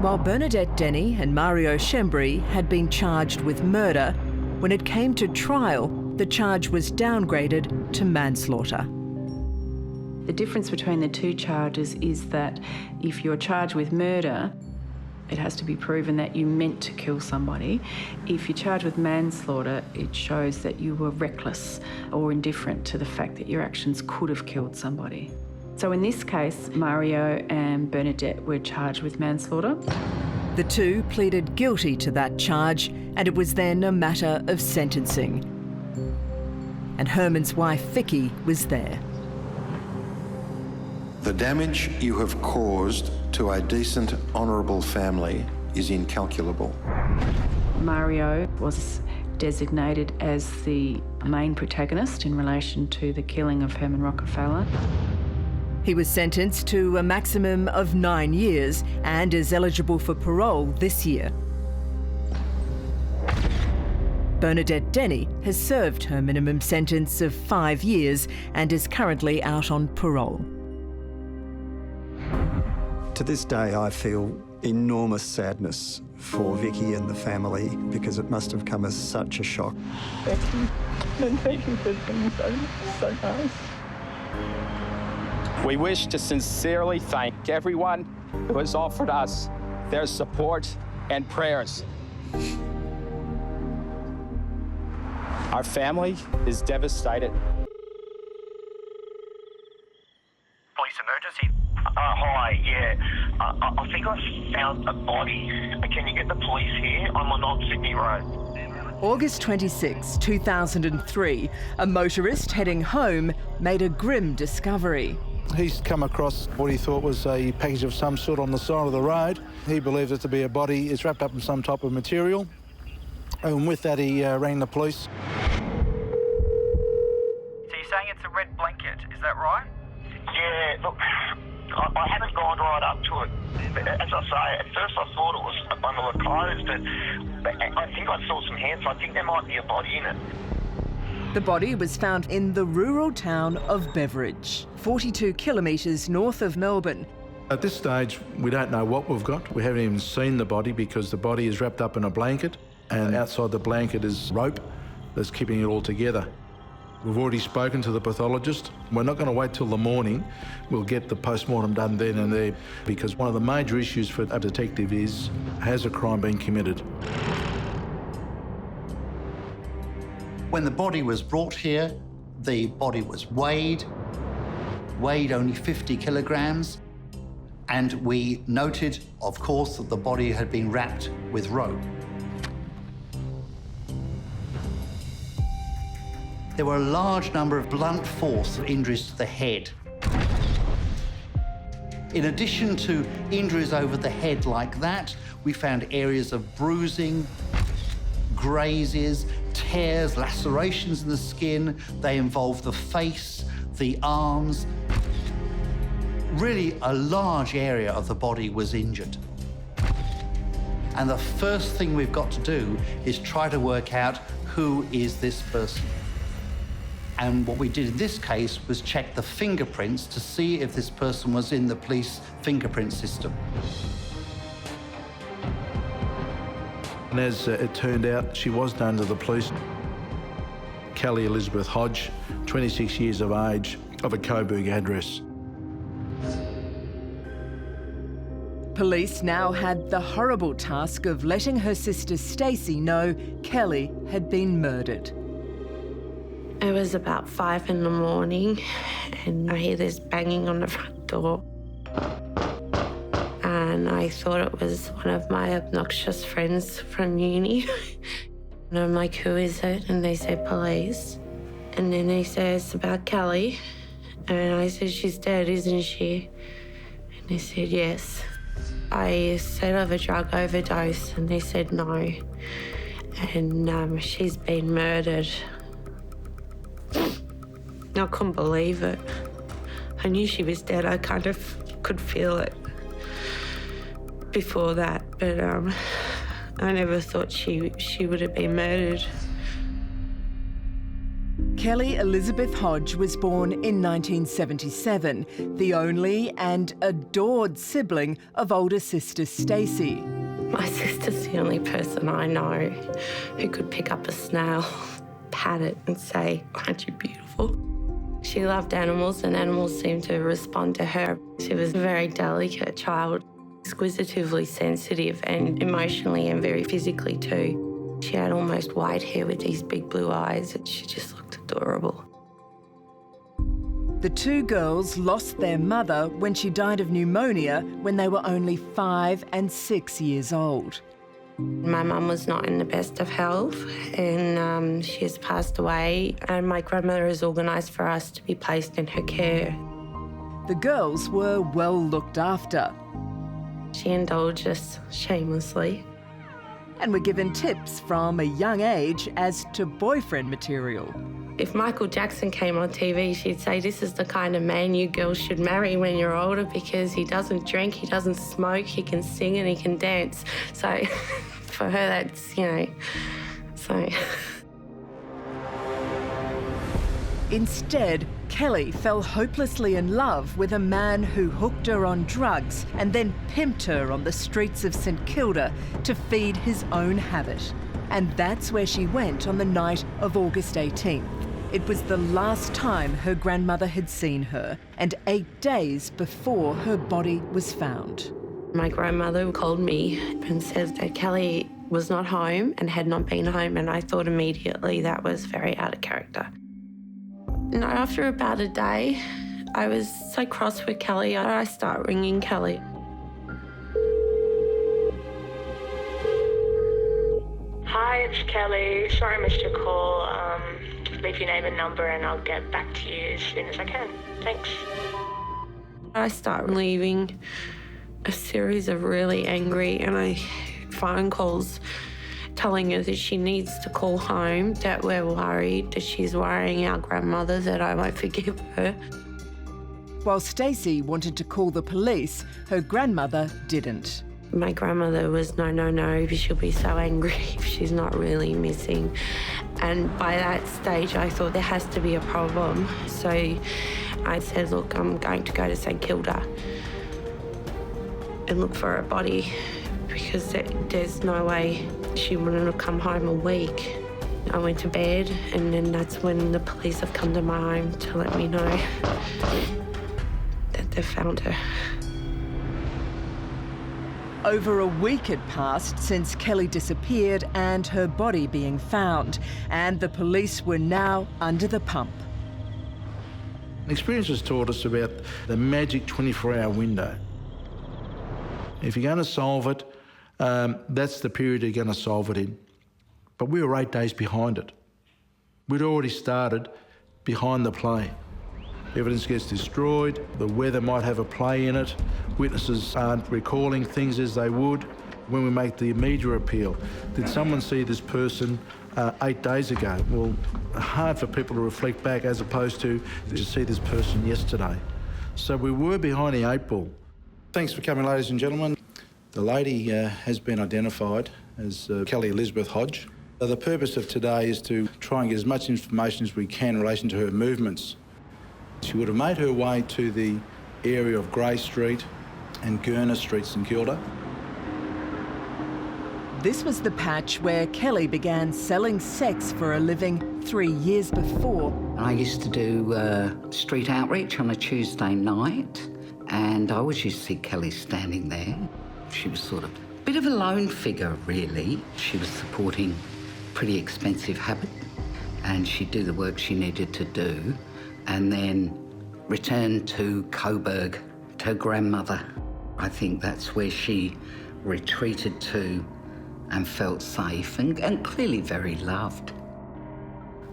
While Bernadette Denny and Mario Schembri had been charged with murder, when it came to trial, the charge was downgraded to manslaughter. The difference between the 2 charges is that if you're charged with murder, it has to be proven that you meant to kill somebody. If you're charged with manslaughter, it shows that you were reckless or indifferent to the fact that your actions could have killed somebody. So in this case, Mario and Bernadette were charged with manslaughter. The 2 pleaded guilty to that charge, and it was then a matter of sentencing. And Herman's wife, Vicky, was there. The damage you have caused to a decent, honourable family is incalculable. Mario was designated as the main protagonist in relation to the killing of Herman Rockefeller. He was sentenced to a maximum of 9 years and is eligible for parole this year. Bernadette Denny has served her minimum sentence of 5 years and is currently out on parole. To this day, I feel enormous sadness for Vicky and the family because it must have come as such a shock. Thank you. And thank you for being so nice. We wish to sincerely thank everyone who has offered us their support and prayers. Our family is devastated. Police emergency. Hi, yeah. I think I found a body. Can you get the police here? I'm on Old Sydney Road. August 26, 2003, a motorist heading home made a grim discovery. He's come across what he thought was a package of some sort on the side of the road. He believed it to be a body. It's wrapped up in some type of material. And with that, he rang the police. So you're saying it's a red blanket, is that right? Yeah, look, I haven't gone right up to it. But as I say, at first I thought it was a bundle of clothes, but I think I saw some hands, so I think there might be a body in it. The body was found in the rural town of Beveridge, 42 kilometres north of Melbourne. At this stage, we don't know what we've got. We haven't even seen the body because the body is wrapped up in a blanket, and outside the blanket is rope that's keeping it all together. We've already spoken to the pathologist. We're not going to wait till the morning. We'll get the post-mortem done then and there, because one of the major issues for a detective is, has a crime been committed? When the body was brought here, the body was weighed only 50 kilograms, and we noted, of course, that the body had been wrapped with rope. There were a large number of blunt force injuries to the head. In addition to injuries over the head like that, we found areas of bruising, grazes, tears, lacerations in the skin. They involved the face, the arms. Really, a large area of the body was injured. And the first thing we've got to do is try to work out who is this person. And what we did in this case was check the fingerprints to see if this person was in the police fingerprint system. And as it turned out, she was known to the police. Kelly Elizabeth Hodge, 26 years of age, of a Coburg address. Police now had the horrible task of letting her sister Stacey know Kelly had been murdered. It was about 5 in the morning and I hear this banging on the front door. And I thought it was one of my obnoxious friends from uni. And I'm like, who is it? And they said, police. And then they said, it's about Kelly. And I said, she's dead, isn't she? And they said, yes. I said of a drug overdose and they said no. And she's been murdered. I couldn't believe it. I knew she was dead. I kind of could feel it before that, but I never thought she would have been murdered. Kelly Elizabeth Hodge was born in 1977, the only and adored sibling of older sister Stacey. My sister's the only person I know who could pick up a snail, pat it and say, aren't you beautiful? She loved animals and animals seemed to respond to her. She was a very delicate child, exquisitively sensitive and emotionally and very physically too. She had almost white hair with these big blue eyes and she just looked adorable. The two girls lost their mother when she died of pneumonia when they were only 5 and 6 years old. My mum was not in the best of health and she has passed away, and my grandmother has organised for us to be placed in her care. The girls were well looked after. She indulged us shamelessly. And were given tips from a young age as to boyfriend material. If Michael Jackson came on TV, she'd say, this is the kind of man you girls should marry when you're older because he doesn't drink, he doesn't smoke, he can sing and he can dance. So for her, that's, so. Instead, Kelly fell hopelessly in love with a man who hooked her on drugs and then pimped her on the streets of St Kilda to feed his own habit. And that's where she went on the night of August 18th. It was the last time her grandmother had seen her, and 8 days before her body was found. My grandmother called me and said that Kelly was not home and had not been home, and I thought immediately that was very out of character. And after about a day, I was so cross with Kelly, I start ringing Kelly. Hi, it's Kelly. Sorry I missed your call. Leave your name and number and I'll get back to you as soon as I can. Thanks. I start leaving a series of really angry phone calls telling her that she needs to call home, that we're worried, that she's worrying our grandmother, that I won't forgive her. While Stacey wanted to call the police, her grandmother didn't. My grandmother was, no, she'll be so angry if she's not really missing. And by that stage, I thought there has to be a problem. So I said, look, I'm going to go to St Kilda and look for a body because there's no way she wouldn't have come home a week. I went to bed, and then that's when the police have come to my home to let me know that they found her. Over a week had passed since Kelly disappeared and her body being found, and the police were now under the pump. Experience has taught us about the magic 24-hour window. If you're going to solve it, that's the period you're going to solve it in. But we were 8 days behind it. We'd already started behind the play. Evidence gets destroyed, the weather might have a play in it, witnesses aren't recalling things as they would. When we make the media appeal, did someone see this person 8 days ago? Well, hard for people to reflect back as opposed to see this person yesterday. So we were behind the 8 ball. Thanks for coming, ladies and gentlemen. The lady has been identified as Kelly Elizabeth Hodge. The purpose of today is to try and get as much information as we can in relation to her movements. She would have made her way to the area of Grey Street and Gurner Street, St Kilda. This was the patch where Kelly began selling sex for a living 3 years before. I used to do street outreach on a Tuesday night, and I always used to see Kelly standing there. She was sort of a bit of a lone figure, really. She was supporting a pretty expensive habit, and she'd do the work she needed to do, and then return to Coburg, to her grandmother. I think that's where she retreated to and felt safe and clearly very loved.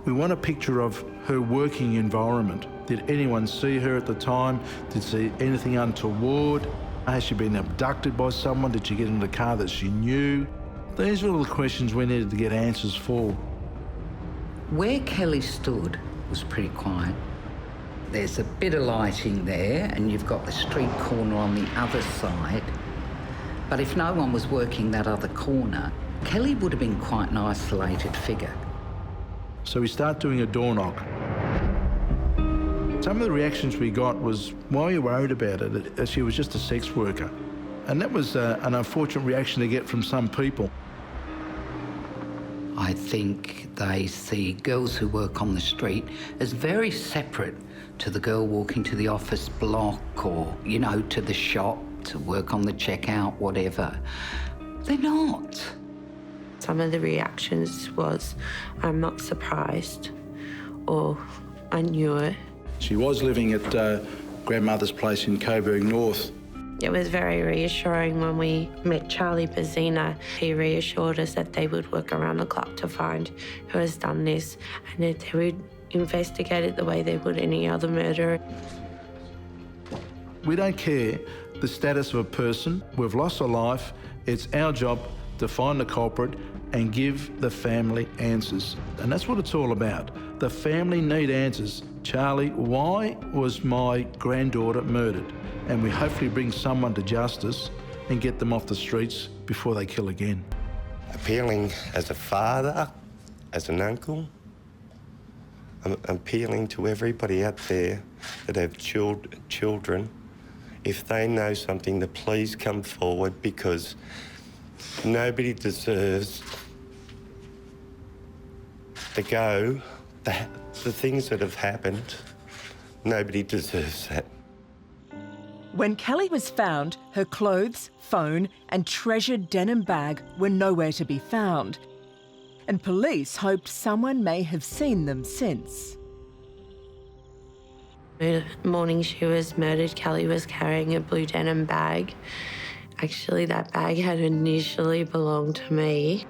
We want a picture of her working environment. Did anyone see her at the time? Did she see anything untoward? Has she been abducted by someone? Did she get in the car that she knew? These are all the questions we needed to get answers for. Where Kelly stood was pretty quiet. There's a bit of lighting there, and you've got the street corner on the other side. But if no one was working that other corner, Kelly would have been quite an isolated figure. So we start doing a door knock. Some of the reactions we got was, why are you worried about it? She was just a sex worker. And that was an unfortunate reaction to get from some people. I think they see girls who work on the street as very separate to the girl walking to the office block or, you know, to the shop, to work on the checkout, whatever. They're not. Some of the reactions was, I'm not surprised, or I knew it. She was living at grandmother's place in Coburg North. It was very reassuring when we met Charlie Bazzina. He reassured us that they would work around the clock to find who has done this and that they would investigate it the way they would any other murder. We don't care the status of a person. We've lost a life. It's our job to find the culprit and give the family answers. And that's what it's all about. The family need answers. Charlie, why was my granddaughter murdered? And we hopefully bring someone to justice and get them off the streets before they kill again. Appealing as a father, as an uncle, I'm appealing to everybody out there that have children. If they know something, to please come forward, because nobody deserves to go. The things that have happened, nobody deserves that. When Kelly was found, her clothes, phone and treasured denim bag were nowhere to be found. And police hoped someone may have seen them since. The morning she was murdered, Kelly was carrying a blue denim bag. Actually, that bag had initially belonged to me,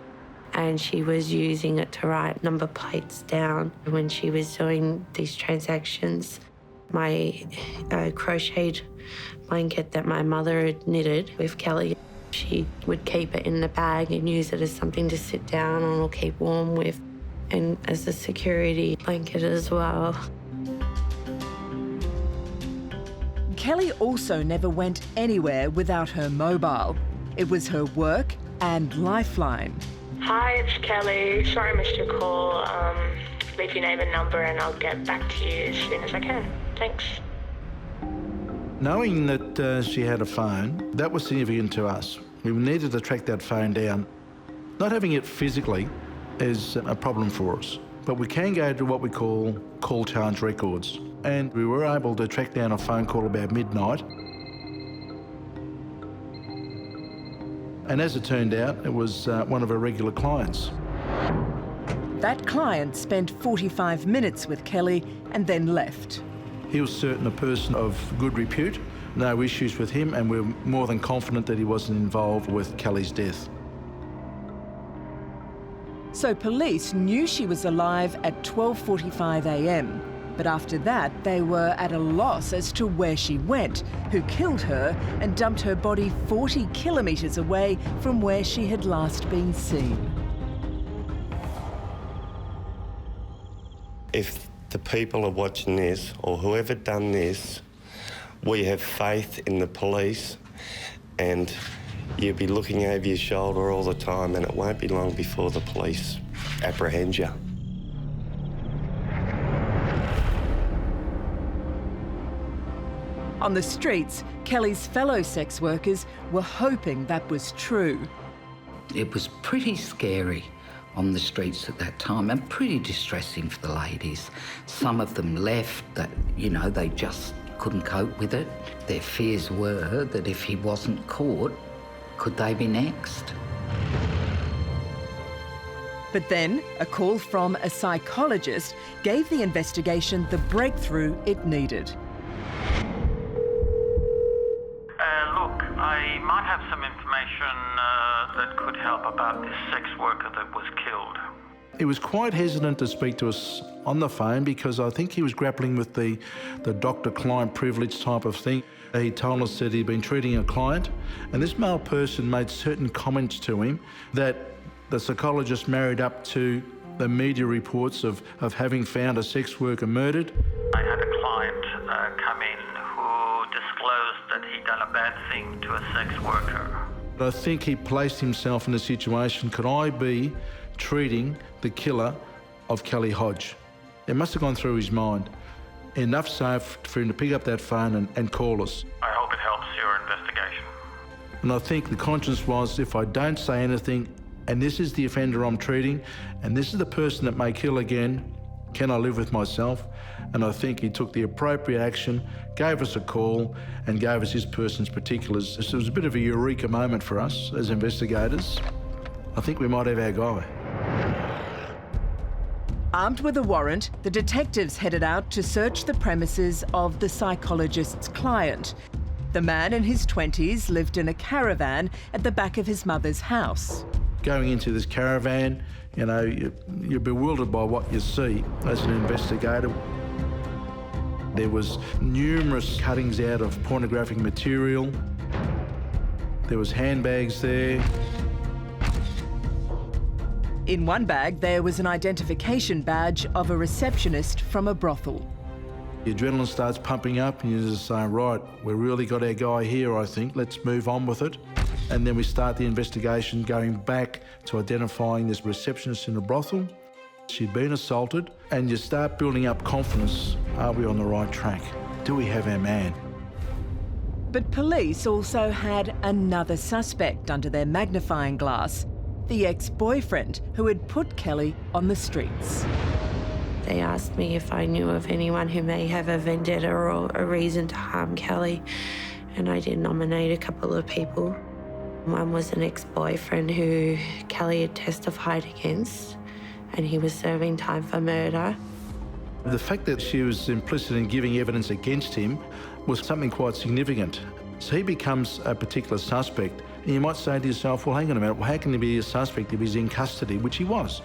and she was using it to write number plates down when she was doing these transactions. My crocheted blanket that my mother had knitted with Kelly, she would keep it in the bag and use it as something to sit down on or keep warm with, and as a security blanket as well. Kelly also never went anywhere without her mobile. It was her work and lifeline. Hi, it's Kelly. Sorry I missed your call. Leave your name and number and I'll get back to you as soon as I can. Thanks. Knowing that she had a phone, that was significant to us. We needed to track that phone down. Not having it physically is a problem for us. But we can go to what we call call charge records. And we were able to track down a phone call about midnight. And as it turned out, it was one of our regular clients. That client spent 45 minutes with Kelly and then left. He was certain a person of good repute, no issues with him, and we're more than confident that he wasn't involved with Kelly's death. So police knew she was alive at 12:45 a.m. But after that, they were at a loss as to where she went, who killed her and dumped her body 40 kilometres away from where she had last been seen. If the people are watching this, or whoever done this, we have faith in the police, and you'll be looking over your shoulder all the time, and it won't be long before the police apprehend you. On the streets, Kelly's fellow sex workers were hoping that was true. It was pretty scary on the streets at that time, and pretty distressing for the ladies. Some of them left that, you know, they just couldn't cope with it. Their fears were that if he wasn't caught, could they be next? But then, a call from a psychologist gave the investigation the breakthrough it needed. Look, I might have some information that could help about this sex worker that was killed. He was quite hesitant to speak to us on the phone because I think he was grappling with the doctor-client privilege type of thing. He told us that he'd been treating a client, and this male person made certain comments to him that the psychologist married up to the media reports of having found a sex worker murdered. I had a client come in who disclosed that he'd done a bad thing to a sex worker. I think he placed himself in a situation, could I be treating the killer of Kelly Hodge? It must have gone through his mind. Enough so for him to pick up that phone and call us. I hope it helps your investigation. And I think the conscience was, if I don't say anything, and this is the offender I'm treating, and this is the person that may kill again, can I live with myself? And I think he took the appropriate action, gave us a call, and gave us his person's particulars. So it was a bit of a eureka moment for us as investigators. I think we might have our guy. Armed with a warrant, the detectives headed out to search the premises of the psychologist's client. The man in his 20s lived in a caravan at the back of his mother's house. Going into this caravan, you know, you're bewildered by what you see as an investigator. There was numerous cuttings out of pornographic material. There was handbags there. In one bag, there was an identification badge of a receptionist from a brothel. The adrenaline starts pumping up and you're just saying, right, we've really got our guy here, I think. Let's move on with it. And then we start the investigation going back to identifying this receptionist in the brothel. She'd been assaulted, and you start building up confidence. Are we on the right track? Do we have our man? But police also had another suspect under their magnifying glass, the ex-boyfriend who had put Kelly on the streets. They asked me if I knew of anyone who may have a vendetta or a reason to harm Kelly, and I did nominate a couple of people. One was an ex-boyfriend who Kelly had testified against, and he was serving time for murder. The fact that she was implicit in giving evidence against him was something quite significant. So he becomes a particular suspect, and you might say to yourself, well, hang on a minute, well, how can he be a suspect if he's in custody, which he was?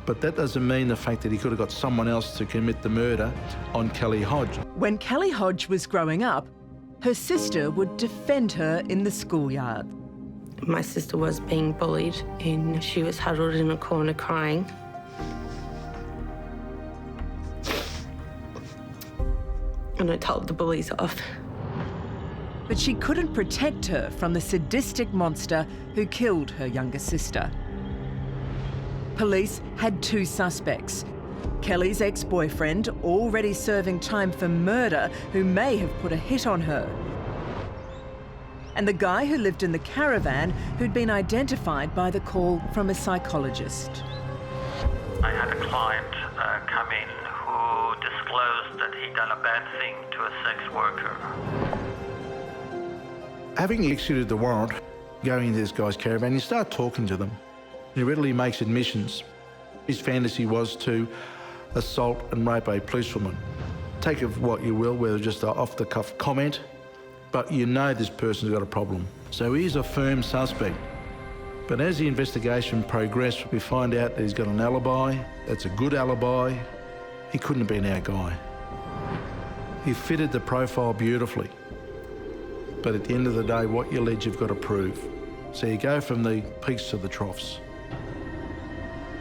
But that doesn't mean the fact that he could have got someone else to commit the murder on Kelly Hodge. When Kelly Hodge was growing up, her sister would defend her in the schoolyard. My sister was being bullied, and she was huddled in a corner crying. And I told the bullies off. But she couldn't protect her from the sadistic monster who killed her younger sister. Police had two suspects. Kelly's ex-boyfriend, already serving time for murder, who may have put a hit on her. And the guy who lived in the caravan who'd been identified by the call from a psychologist. I had a client come in who disclosed that he'd done a bad thing to a sex worker. Having executed the warrant, going into this guy's caravan, you start talking to them. He readily makes admissions. His fantasy was to assault and rape a policewoman. Take of what you will, whether just an off-the-cuff comment, but you know this person's got a problem. So he's a firm suspect. But as the investigation progressed, we find out that he's got an alibi. That's a good alibi. He couldn't have been our guy. He fitted the profile beautifully. But at the end of the day, what you allege, you've got to prove. So you go from the peaks to the troughs.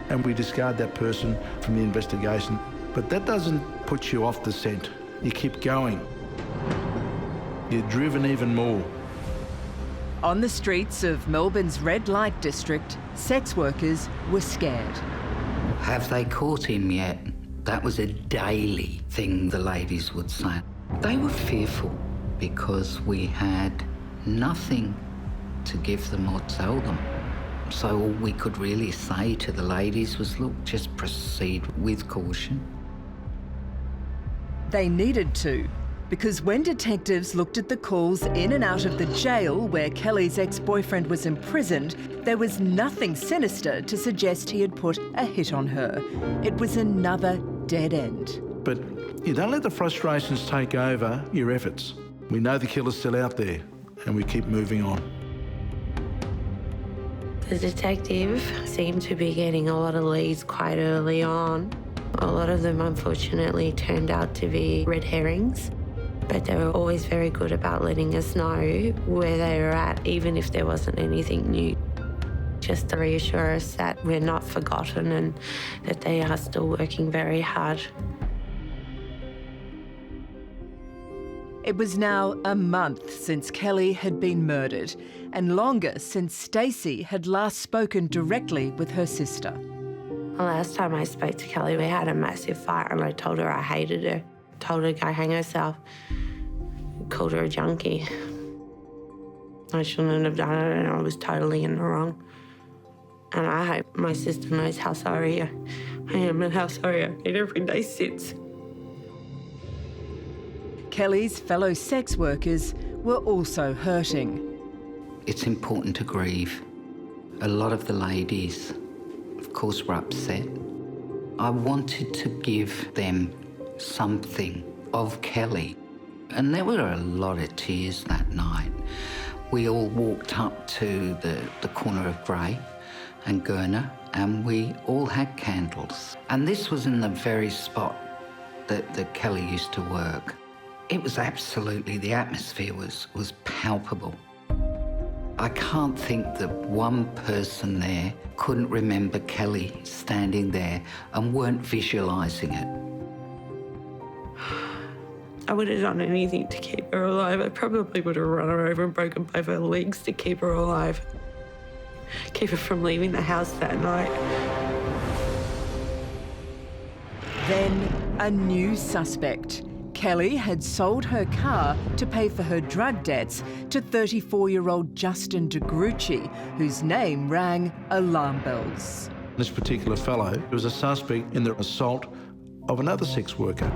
And we discard that person from the investigation. But that doesn't put you off the scent. You keep going. You're driven even more. On the streets of Melbourne's red light district, sex workers were scared. Have they caught him yet? That was a daily thing the ladies would say. They were fearful because we had nothing to give them or tell them. So all we could really say to the ladies was, look, just proceed with caution. They needed to, because when detectives looked at the calls in and out of the jail where Kelly's ex-boyfriend was imprisoned, there was nothing sinister to suggest he had put a hit on her. It was another dead end. But you don't let the frustrations take over your efforts. We know the killer's still out there, and we keep moving on. The detective seemed to be getting a lot of leads quite early on. A lot of them, unfortunately, turned out to be red herrings, but they were always very good about letting us know where they were at, even if there wasn't anything new. Just to reassure us that we're not forgotten and that they are still working very hard. It was now a month since Kelly had been murdered, and longer since Stacey had last spoken directly with her sister. The last time I spoke to Kelly, we had a massive fight and I told her I hated her. Told her to go hang herself. Called her a junkie. I shouldn't have done it and I was totally in the wrong. And I hope my sister knows how sorry I am and how sorry I get every day since. Kelly's fellow sex workers were also hurting. It's important to grieve. A lot of the ladies, of course, were upset. I wanted to give them something of Kelly. And there were a lot of tears that night. We all walked up to the corner of Grey and Gurner, and we all had candles. And this was in the very spot that Kelly used to work. It was absolutely, the atmosphere was palpable. I can't think that one person there couldn't remember Kelly standing there and weren't visualising it. I would have done anything to keep her alive. I probably would have run her over and broken both her legs to keep her alive. Keep her from leaving the house that night. Then a new suspect. Kelly had sold her car to pay for her drug debts to 34-year-old Justin DeGrucci, whose name rang alarm bells. This particular fellow was a suspect in the assault of another sex worker.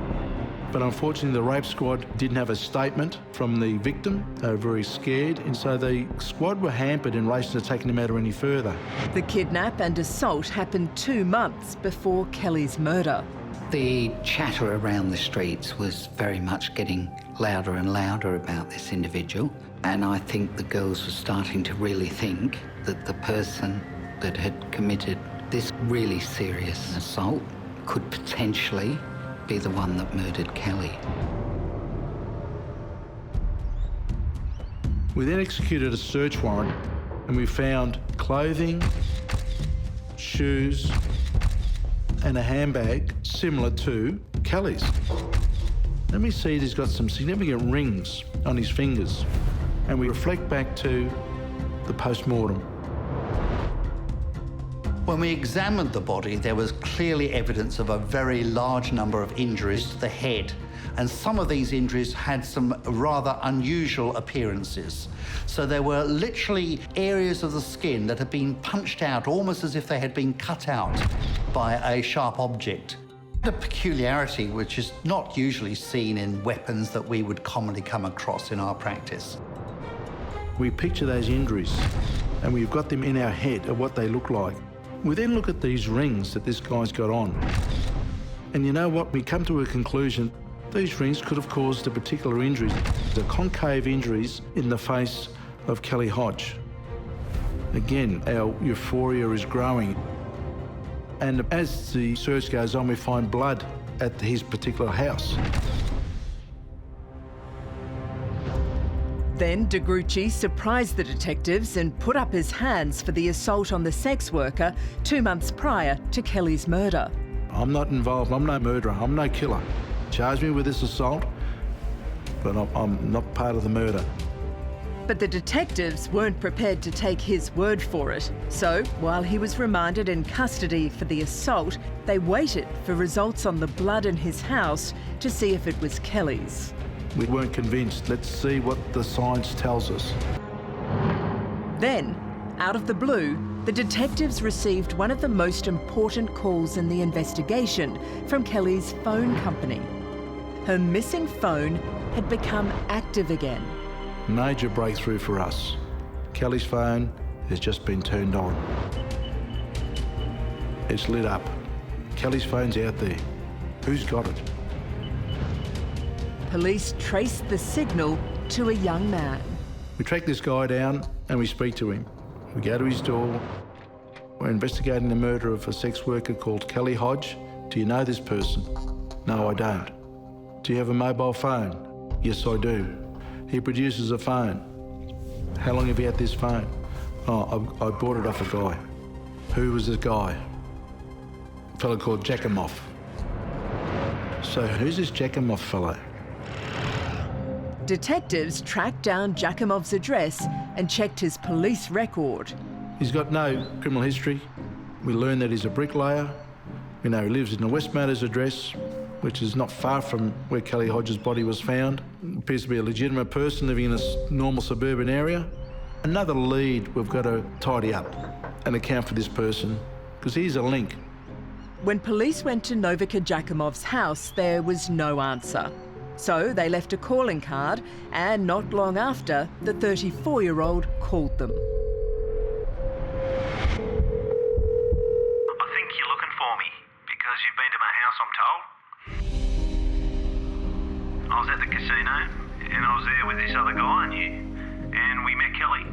But unfortunately, the rape squad didn't have a statement from the victim. They were very scared, and so the squad were hampered in relation to taking the matter any further. The kidnap and assault happened 2 months before Kelly's murder. The chatter around the streets was very much getting louder and louder about this individual, and I think the girls were starting to really think that the person that had committed this really serious assault could potentially be the one that murdered Kelly. We then executed a search warrant and we found clothing, shoes, and a handbag similar to Kelly's. Let me see, he's got some significant rings on his fingers, and we reflect back to the post-mortem. When we examined the body, there was clearly evidence of a very large number of injuries to the head, and some of these injuries had some rather unusual appearances. So there were literally areas of the skin that had been punched out, almost as if they had been cut out. by a sharp object. A peculiarity which is not usually seen in weapons that we would commonly come across in our practice. We picture those injuries and we've got them in our head of what they look like. We then look at these rings that this guy's got on. And you know what? We come to a conclusion. These rings could have caused the particular injuries, the concave injuries in the face of Kelly Hodge. Again, our euphoria is growing. And as the search goes on, we find blood at his particular house. Then De Grucci surprised the detectives and put up his hands for the assault on the sex worker 2 months prior to Kelly's murder. I'm not involved, I'm no murderer, I'm no killer. Charge me with this assault, but I'm not part of the murder. But the detectives weren't prepared to take his word for it. So, while he was remanded in custody for the assault, they waited for results on the blood in his house to see if it was Kelly's. We weren't convinced. Let's see what the science tells us. Then, out of the blue, the detectives received one of the most important calls in the investigation from Kelly's phone company. Her missing phone had become active again. Major breakthrough for us. Kelly's phone has just been turned on. It's lit up. Kelly's phone's out there. Who's got it? Police traced the signal to a young man. We track this guy down and we speak to him. We go to his door. We're investigating the murder of a sex worker called Kelly Hodge. Do you know this person? No, I don't. Do you have a mobile phone? Yes, I do. He produces a phone. How long have you had this phone? Oh, I bought it off a guy. Who was this guy? A fellow called Giacomo. So who's this Giacomo fellow? Detectives tracked down Giacomo's address and checked his police record. He's got no criminal history. We learn that he's a bricklayer. We know he lives in the West Meadows address, which is not far from where Kelly Hodge's body was found. Appears to be a legitimate person living in a normal suburban area. Another lead we've got to tidy up and account for this person, because he's a link. When police went to Novika Giacomo's house, there was no answer. So they left a calling card, and not long after, the 34-year-old called them. I think you're looking for me because you've been to my house, I'm told. I was at the casino and I was there with this other guy and we met Kelly.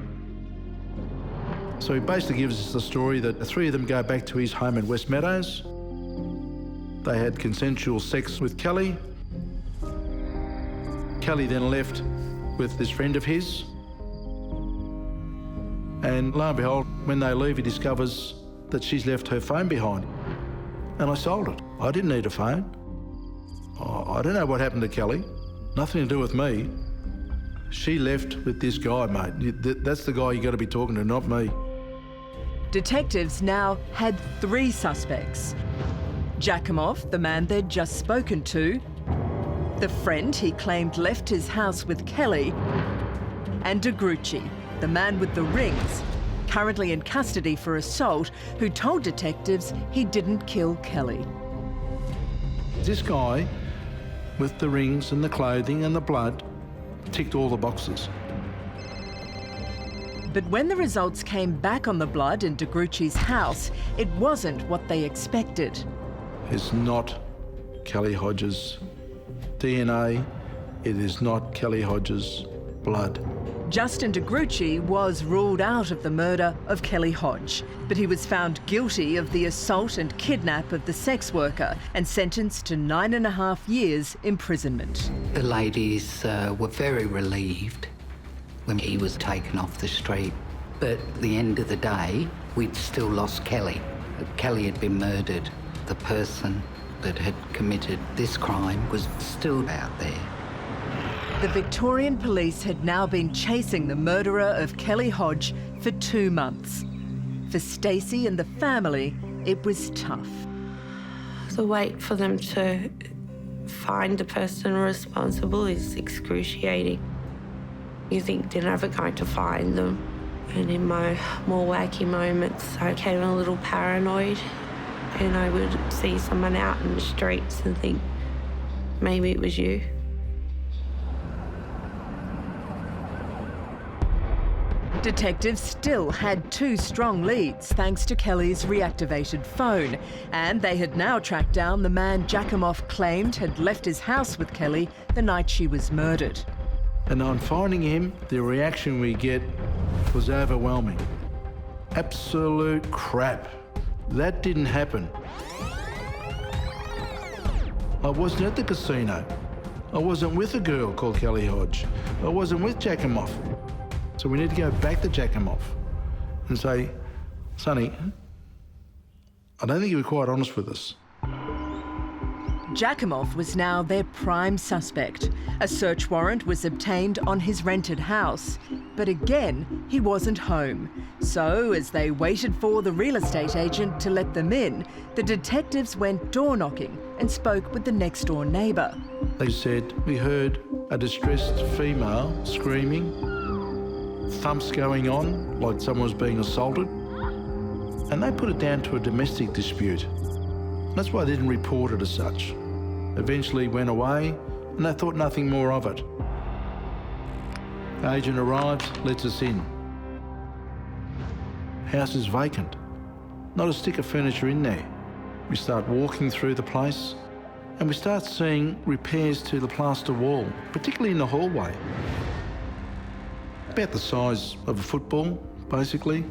So he basically gives us the story that the three of them go back to his home in West Meadows. They had consensual sex with Kelly. Kelly then left with this friend of his. And lo and behold, when they leave, he discovers that she's left her phone behind. And I sold it. I didn't need a phone. I don't know what happened to Kelly. Nothing to do with me. She left with this guy, mate. That's the guy you got to be talking to, not me. Detectives now had 3 suspects. Giacomo, the man they'd just spoken to, the friend he claimed left his house with Kelly, and De Grucci, the man with the rings, currently in custody for assault, who told detectives he didn't kill Kelly. This guy, with the rings and the clothing and the blood, ticked all the boxes. But when the results came back on the blood in De Grucci's house, it wasn't what they expected. It's not Kelly Hodge's DNA. It is not Kelly Hodge's blood. Justin De Grucci was ruled out of the murder of Kelly Hodge, but he was found guilty of the assault and kidnap of the sex worker and sentenced to 9.5 years imprisonment. The ladies were very relieved when he was taken off the street. But at the end of the day, we'd still lost Kelly. Kelly had been murdered. The person that had committed this crime was still out there. The Victorian police had now been chasing the murderer of Kelly Hodge for 2 months. For Stacey and the family, it was tough. The wait for them to find the person responsible is excruciating. You think they're never going to find them. And in my more wacky moments, I became a little paranoid. and I would see someone out in the streets and think, maybe it was you. Detectives still had 2 strong leads thanks to Kelly's reactivated phone, and they had now tracked down the man Giacomoff claimed had left his house with Kelly the night she was murdered. And on finding him, the reaction we get was overwhelming. Absolute crap. That didn't happen. I wasn't at the casino. I wasn't with a girl called Kelly Hodge. I wasn't with Giacomoff. So we need to go back to Giacomoff and say, Sonny, I don't think you were quite honest with us. Giacomoff was now their prime suspect. A search warrant was obtained on his rented house. But again, he wasn't home. So as they waited for the real estate agent to let them in, the detectives went door knocking and spoke with the next door neighbour. They said, we heard a distressed female screaming, thumps going on like someone was being assaulted, and they put it down to a domestic dispute. That's why they didn't report it as such. Eventually went away and they thought nothing more of it. The agent arrives, lets us in. House is vacant. Not a stick of furniture in there. We start walking through the place and we start seeing repairs to the plaster wall, particularly in the hallway. About the size of a football, basically.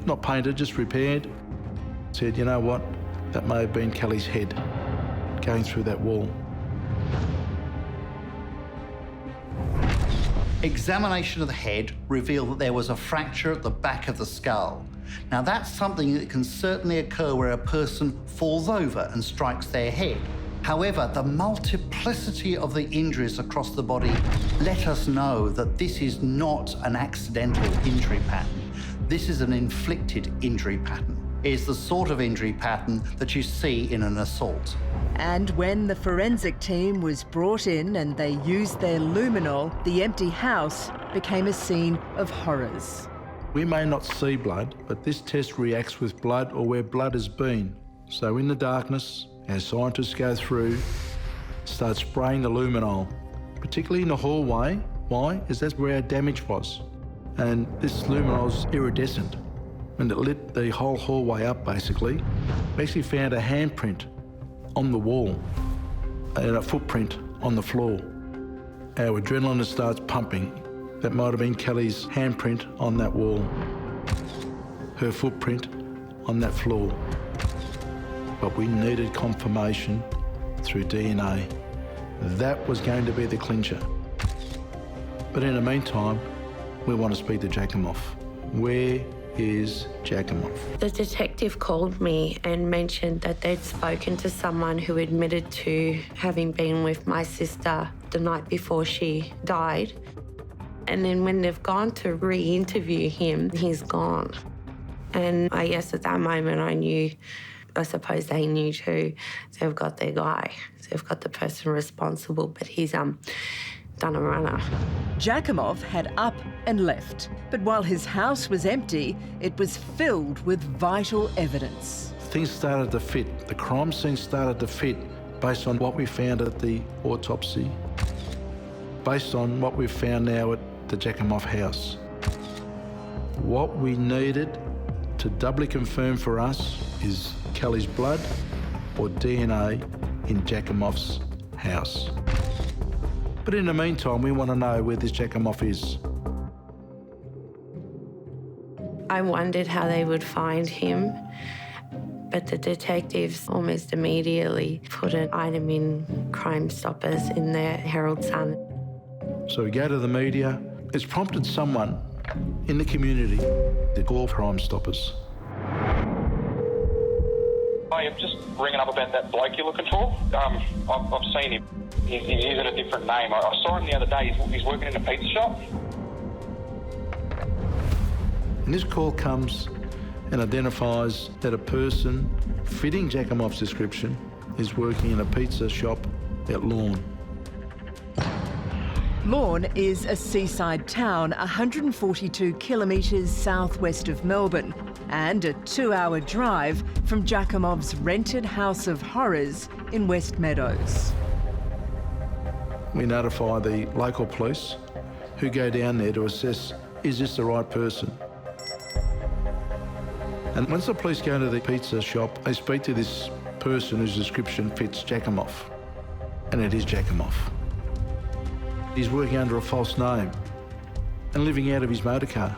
Not painted, just repaired. Said, you know what? That may have been Kelly's head going through that wall. Examination of the head revealed that there was a fracture at the back of the skull. Now that's something that can certainly occur where a person falls over and strikes their head. However, the multiplicity of the injuries across the body let us know that this is not an accidental injury pattern. This is an inflicted injury pattern. It is the sort of injury pattern that you see in an assault. And when the forensic team was brought in and they used their luminol, the empty house became a scene of horrors. We may not see blood, but this test reacts with blood or where blood has been. So in the darkness, our scientists go through, start spraying the luminol, particularly in the hallway. Why? Is that's where our damage was. And this luminol's iridescent. And it lit the whole hallway up, basically. We actually found a handprint on the wall and a footprint on the floor. Our adrenaline starts pumping. That might have been Kelly's handprint on that wall, her footprint on that floor. But we needed confirmation through DNA. That was going to be the clincher. But in the meantime, we want to speak to Giacomoff. Where is Giacomoff? The detective called me and mentioned that they'd spoken to someone who admitted to having been with my sister the night before she died. And then when they've gone to re-interview him, he's gone. And I guess at that moment I knew, I suppose they knew too, they've got their guy. They've got the person responsible, but he's done a runner. Giacomoff had up and left, but while his house was empty, it was filled with vital evidence. Things started to fit. The crime scene started to fit based on what we found at the autopsy, based on what we've found now at the Giacomoff house. What we needed to doubly confirm for us is Kelly's blood or DNA in Giacomoff's house. But in the meantime, we want to know where this Giacomoff is. I wondered how they would find him, but the detectives almost immediately put an item in Crime Stoppers in the Herald Sun. So we go to the media. It's prompted someone in the community to call Crime Stoppers. Hi, I'm just ringing up about that bloke you're looking for. I've seen him. He's using a different name. I saw him the other day. He's working in a pizza shop. And this call comes and identifies that a person fitting Giacomoff's description is working in a pizza shop at Lorne. Lorne is a seaside town 142 kilometres southwest of Melbourne and a 2-hour drive from Jakimov's rented house of horrors in West Meadows. We notify the local police who go down there to assess, is this the right person? And once the police go to the pizza shop, they speak to this person whose description fits Jakimov, and it is Jakimov. He's working under a false name and living out of his motor car.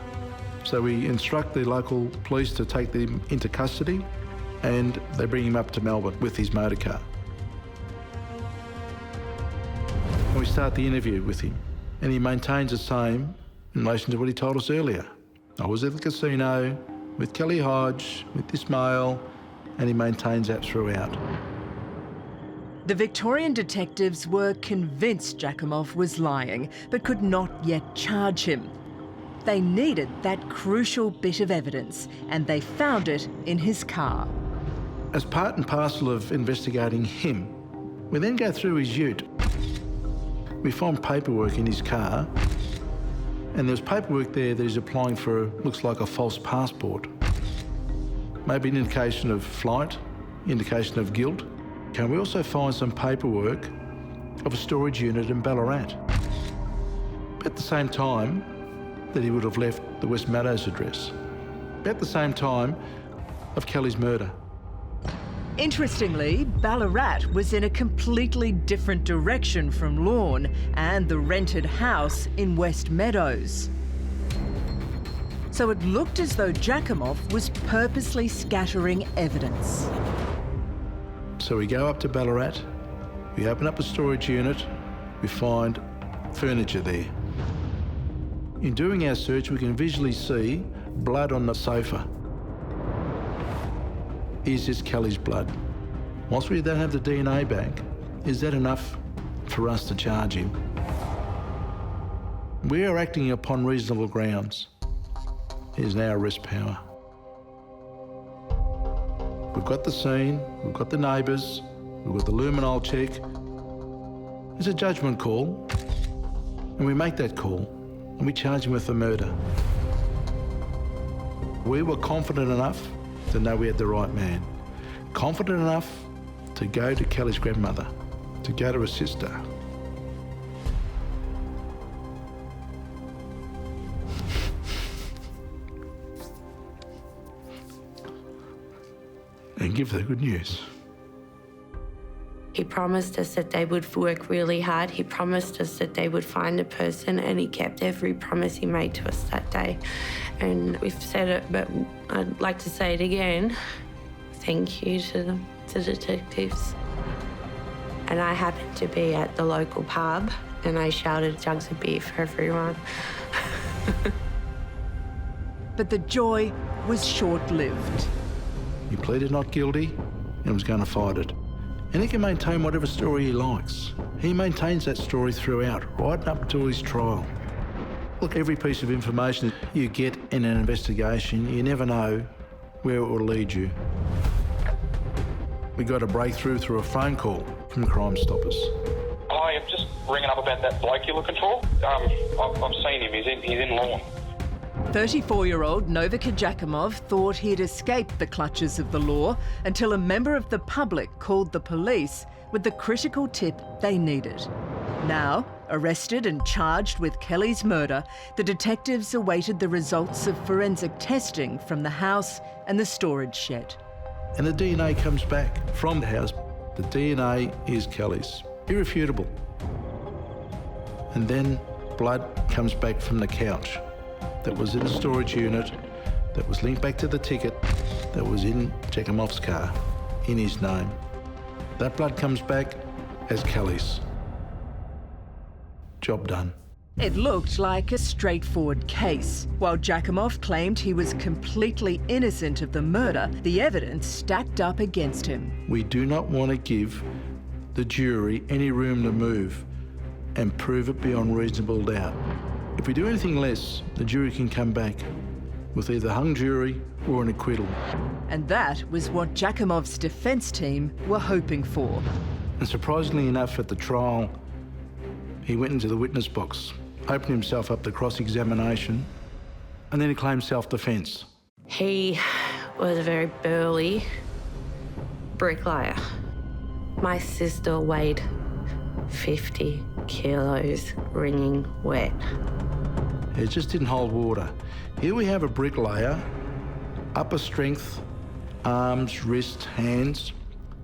So we instruct the local police to take them into custody, and they bring him up to Melbourne with his motor car. And we start the interview with him, and he maintains the same in relation to what he told us earlier. I was at the casino with Kelly Hodge, with this male, and he maintains that throughout. The Victorian detectives were convinced Jakimov was lying, but could not yet charge him. They needed that crucial bit of evidence, and they found it in his car. As part and parcel of investigating him, we then go through his ute. We find paperwork in his car, and there's paperwork there that he's applying for, looks like a false passport. Maybe an indication of flight, indication of guilt. And we also find some paperwork of a storage unit in Ballarat. At the same time that he would have left the West Meadows address. At the same time of Kelly's murder. Interestingly, Ballarat was in a completely different direction from Lorne and the rented house in West Meadows. So it looked as though Jakimov was purposely scattering evidence. So we go up to Ballarat, we open up the storage unit, we find furniture there. In doing our search, we can visually see blood on the sofa. Is this Kelly's blood? Whilst we don't have the DNA back, is that enough for us to charge him? We are acting upon reasonable grounds. It is now arrest power. We've got the scene, we've got the neighbours, we've got the luminol check. It's a judgment call, and we make that call, and we charge him with the murder. We were confident enough to know we had the right man. Confident enough to go to Kelly's grandmother, to go to her sister. And give her good news. He promised us that they would work really hard. He promised us that they would find a person, and he kept every promise he made to us that day. And we've said it, but I'd like to say it again. Thank you to the detectives. And I happened to be at the local pub, and I shouted jugs of beer for everyone. But the joy was short-lived. He pleaded not guilty and was going to fight it. And he can maintain whatever story he likes. He maintains that story throughout, right up until his trial. Look, every piece of information you get in an investigation, you never know where it will lead you. We got a breakthrough through a phone call from Crime Stoppers. Hi, I'm just ringing up about that bloke you're looking for. I've seen him. He's in Lorne. 34-year-old Novika Jakimov thought he'd escaped the clutches of the law until a member of the public called the police with the critical tip they needed. Now, arrested and charged with Kelly's murder, the detectives awaited the results of forensic testing from the house and the storage shed. And the DNA comes back from the house. The DNA is Kelly's, irrefutable. And then blood comes back from the couch that was in the storage unit, that was linked back to the ticket, that was in Jakimov's car, in his name. That blood comes back as Kelly's. Job done. It looked like a straightforward case. While Jakimov claimed he was completely innocent of the murder, the evidence stacked up against him. We do not want to give the jury any room to move and prove it beyond reasonable doubt. If we do anything less, the jury can come back with either hung jury or an acquittal. And that was what Jakimov's defence team were hoping for. And surprisingly enough, at the trial, he went into the witness box, opened himself up to cross-examination, and then he claimed self-defence. He was very burly, bricklayer. My sister weighed 50 kilos, wringing wet. It just didn't hold water. Here we have a bricklayer, upper strength, arms, wrists, hands,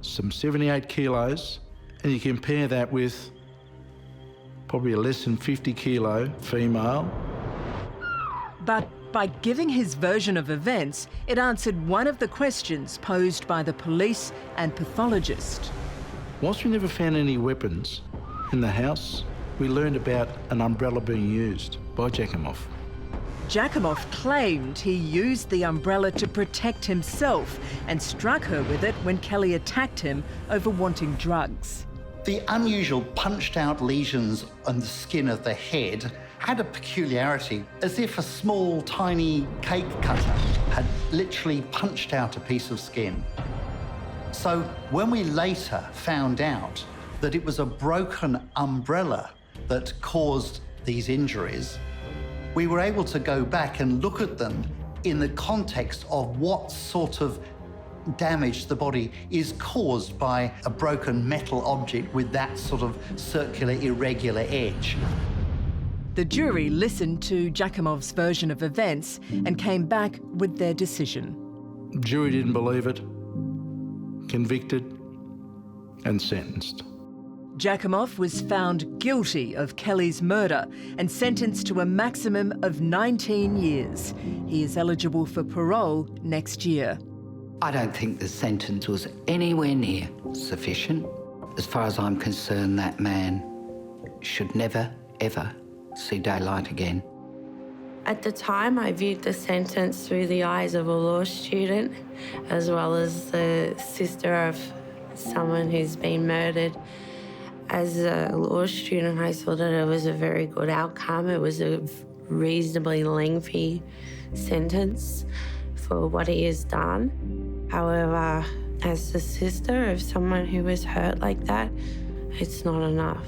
some 78 kilos, and you compare that with probably a less than 50 kilo female. But by giving his version of events, it answered one of the questions posed by the police and pathologist. Whilst we never found any weapons in the house, we learned about an umbrella being used by Jakimov. Jakimov claimed he used the umbrella to protect himself and struck her with it when Kelly attacked him over wanting drugs. The unusual punched-out lesions on the skin of the head had a peculiarity, as if a small, tiny cake cutter had literally punched out a piece of skin. So when we later found out that it was a broken umbrella that caused these injuries, we were able to go back and look at them in the context of what sort of damage the body is caused by a broken metal object with that sort of circular, irregular edge. The jury listened to Jakimov's version of events and came back with their decision. The jury didn't believe it, convicted and sentenced. Jakimov was found guilty of Kelly's murder and sentenced to a maximum of 19 years. He is eligible for parole next year. I don't think the sentence was anywhere near sufficient. As far as I'm concerned, that man should never, ever see daylight again. At the time, I viewed the sentence through the eyes of a law student, as well as the sister of someone who's been murdered. As a law student, I thought that it was a very good outcome. It was a reasonably lengthy sentence for what he has done. However, as the sister of someone who was hurt like that, it's not enough.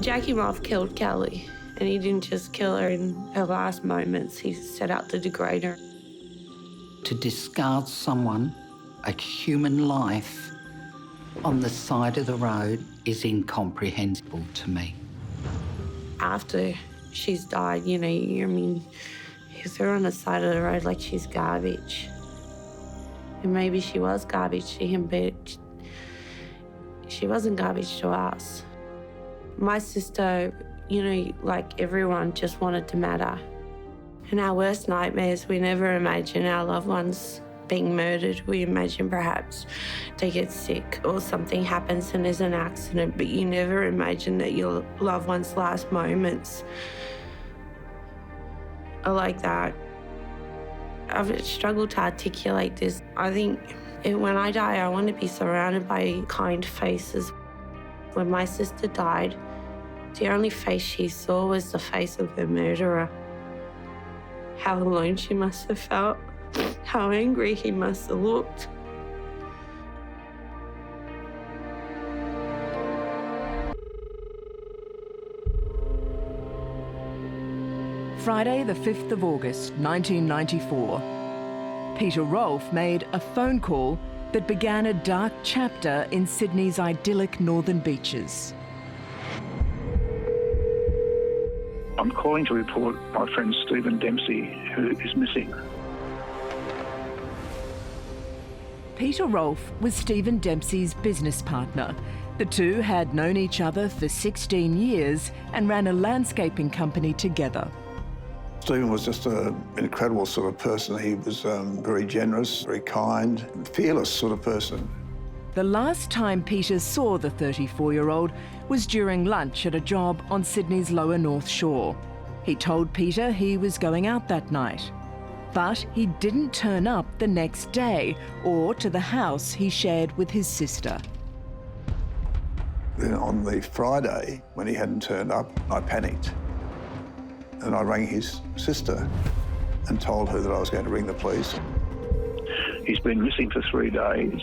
Jakimov killed Kelly, and he didn't just kill her in her last moments. He set out to degrade her. To discard someone, a human life, on the side of the road is incomprehensible to me. After she's died, you know, I mean, you threw her on the side of the road like she's garbage. And maybe she was garbage to him, but she wasn't garbage to us. My sister, you know, like everyone, just wanted to matter. In our worst nightmares, we never imagine our loved ones being murdered. We imagine perhaps they get sick or something happens and there's an accident, but you never imagine that your loved one's last moments are like that. I've struggled to articulate this. I think when I die, I want to be surrounded by kind faces. When my sister died, the only face she saw was the face of her murderer. How alone she must have felt. How angry he must have looked. Friday, the 5th of August, 1994. Peter Rolfe made a phone call that began a dark chapter in Sydney's idyllic northern beaches. I'm calling to report my friend Stephen Dempsey, who is missing. Peter Rolfe was Stephen Dempsey's business partner. The two had known each other for 16 years and ran a landscaping company together. Stephen was just an incredible sort of person. He was very generous, very kind, fearless sort of person. The last time Peter saw the 34-year-old was during lunch at a job on Sydney's lower North Shore. He told Peter he was going out that night. But he didn't turn up the next day or to the house he shared with his sister. Then on the Friday, when he hadn't turned up, I panicked. And I rang his sister and told her that I was going to ring the police. He's been missing for 3 days.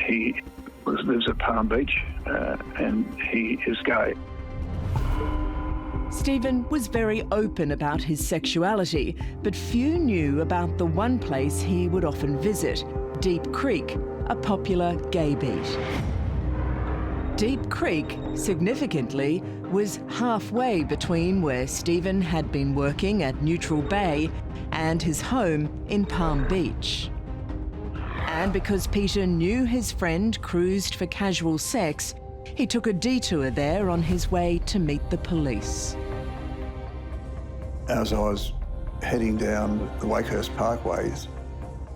He lives at Palm Beach and he is gay. Stephen was very open about his sexuality, but few knew about the one place he would often visit, Deep Creek, a popular gay beat. Deep Creek, significantly, was halfway between where Stephen had been working at Neutral Bay and his home in Palm Beach. And because Peter knew his friend cruised for casual sex, he took a detour there on his way to meet the police. As I was heading down the Wakehurst Parkways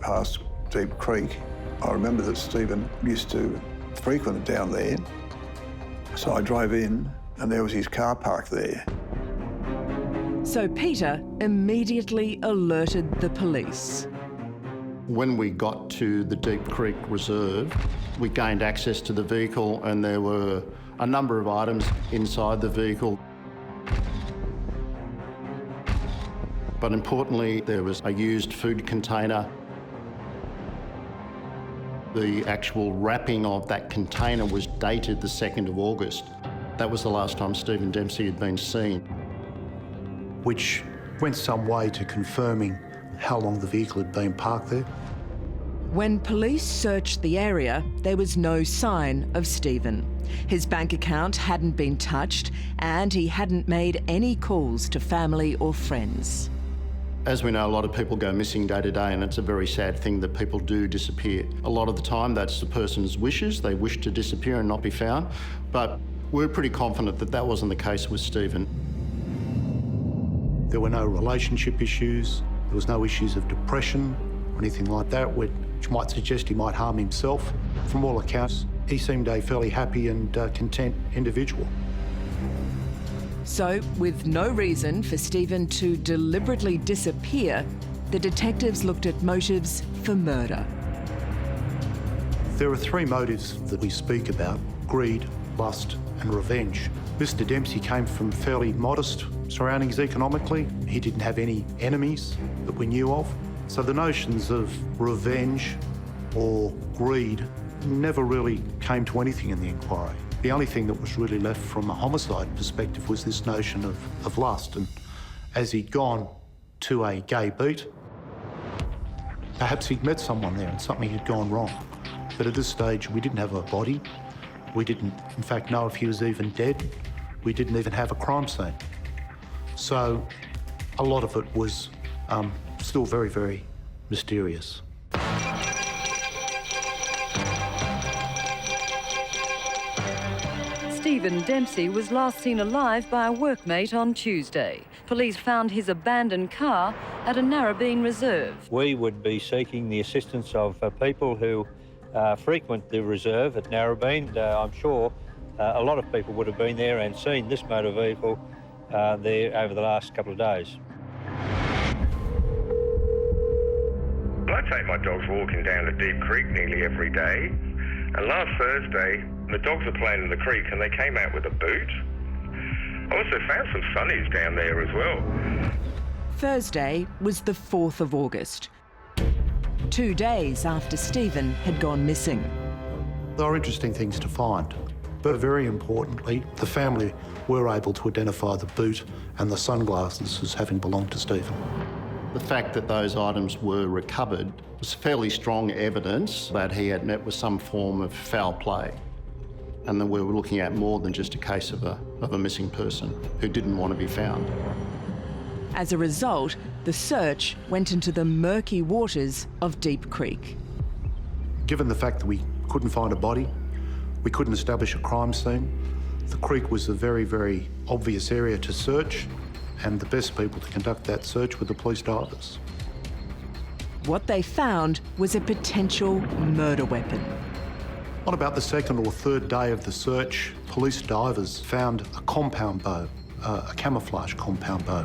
past Deep Creek, I remember that Stephen used to frequent it down there. So I drove in and there was his car parked there. So Peter immediately alerted the police. When we got to the Deep Creek Reserve, we gained access to the vehicle and there were a number of items inside the vehicle. But importantly, there was a used food container. The actual wrapping of that container was dated the 2nd of August. That was the last time Stephen Dempsey had been seen. Which went some way to confirming how long the vehicle had been parked there. When police searched the area, there was no sign of Stephen. His bank account hadn't been touched and he hadn't made any calls to family or friends. As we know, a lot of people go missing day to day, and it's a very sad thing that people do disappear. A lot of the time, that's the person's wishes. They wish to disappear and not be found. But we're pretty confident that that wasn't the case with Stephen. There were no relationship issues. There was no issues of depression or anything like that, which might suggest he might harm himself. From all accounts, he seemed a fairly happy and content individual. So, with no reason for Stephen to deliberately disappear, the detectives looked at motives for murder. There are 3 motives that we speak about: greed, lust and revenge. Mr. Dempsey came from fairly modest surroundings economically. He didn't have any enemies that we knew of. So the notions of revenge or greed never really came to anything in the inquiry. The only thing that was really left from a homicide perspective was this notion of lust. And as he'd gone to a gay beat, perhaps he'd met someone there and something had gone wrong. But at this stage, we didn't have a body. We didn't, in fact, know if he was even dead. We didn't even have a crime scene. So a lot of it was still very, very mysterious. Stephen Dempsey was last seen alive by a workmate on Tuesday. Police found his abandoned car at a Narrabeen reserve. We would be seeking the assistance of people who frequent the reserve at Narrabeen. I'm sure a lot of people would have been there and seen this motor vehicle there over the last couple of days. I take my dogs walking down the Deep Creek nearly every day, and last Thursday the dogs were playing in the creek and they came out with a boot. I also found some sunnies down there as well. Thursday was the 4th of August, 2 days after Stephen had gone missing. There are interesting things to find, but very importantly, the family were able to identify the boot and the sunglasses as having belonged to Stephen. The fact that those items were recovered was fairly strong evidence that he had met with some form of foul play, and that we were looking at more than just a case of a missing person who didn't want to be found. As a result, the search went into the murky waters of Deep Creek. Given the fact that we couldn't find a body, we couldn't establish a crime scene, the creek was a very, very obvious area to search, and the best people to conduct that search were the police divers. What they found was a potential murder weapon. On about the 2nd or 3rd day of the search, police divers found a compound bow, a camouflage compound bow,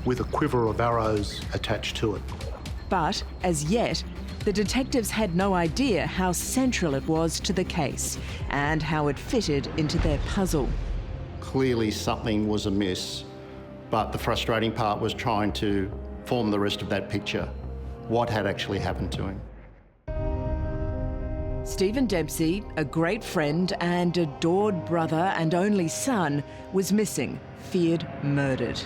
with a quiver of arrows attached to it. But, as yet, the detectives had no idea how central it was to the case and how it fitted into their puzzle. Clearly something was amiss, but the frustrating part was trying to form the rest of that picture. What had actually happened to him? Stephen Dempsey, a great friend and adored brother and only son, was missing feared murdered.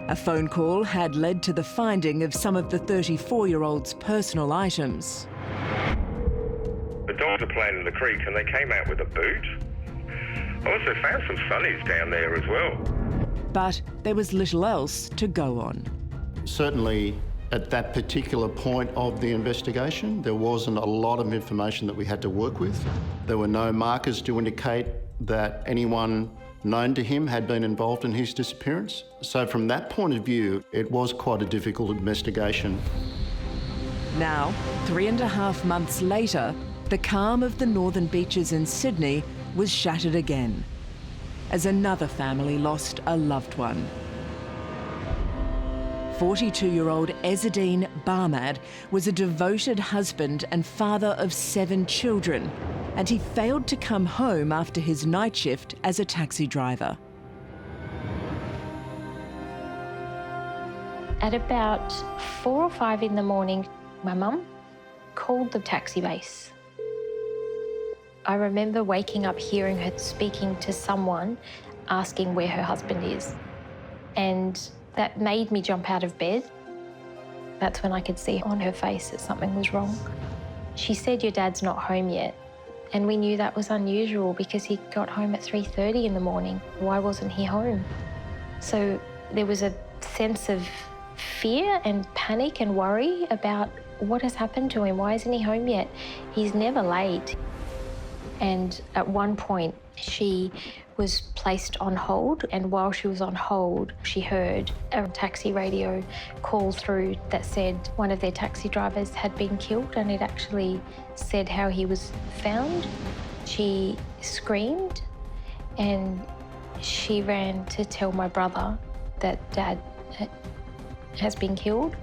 A phone call had led to the finding of some of the 34-year-old's personal items. The dogs are playing in the creek and they came out with a boot. I also found some sunnies down there as well. But there was little else to go on. Certainly, at that particular point of the investigation, there wasn't a lot of information that we had to work with. There were no markers to indicate that anyone known to him had been involved in his disappearance. So from that point of view, it was quite a difficult investigation. Now, 3.5 months later, the calm of the northern beaches in Sydney was shattered again, as another family lost a loved one. 42-year-old Ezzeddine Barmad was a devoted husband and father of 7 children, and he failed to come home after his night shift as a taxi driver. At about 4 or 5 in the morning, my mum called the taxi base. I remember waking up hearing her speaking to someone, asking where her husband is. And that made me jump out of bed. That's when I could see on her face that something was wrong. She said, "Your dad's not home yet." And we knew that was unusual because he got home at 3:30 in the morning. Why wasn't he home? So there was a sense of fear and panic and worry about what has happened to him. Why isn't he home yet? He's never late. And at one point, she was placed on hold, and while she was on hold, she heard a taxi radio call through that said one of their taxi drivers had been killed, and it actually said how he was found. She screamed, and she ran to tell my brother that Dad has been killed.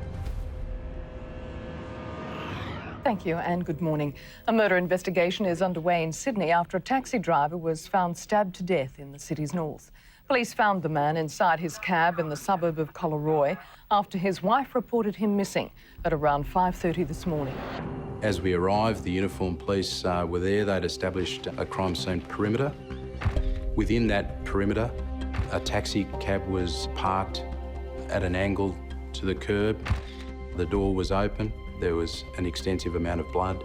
Thank you and good morning. A murder investigation is underway in Sydney after a taxi driver was found stabbed to death in the city's north. Police found the man inside his cab in the suburb of Collaroy after his wife reported him missing at around 5:30 this morning. As we arrived, the uniformed police were there. They'd established a crime scene perimeter. Within that perimeter, a taxi cab was parked at an angle to the curb. The door was open. There was an extensive amount of blood.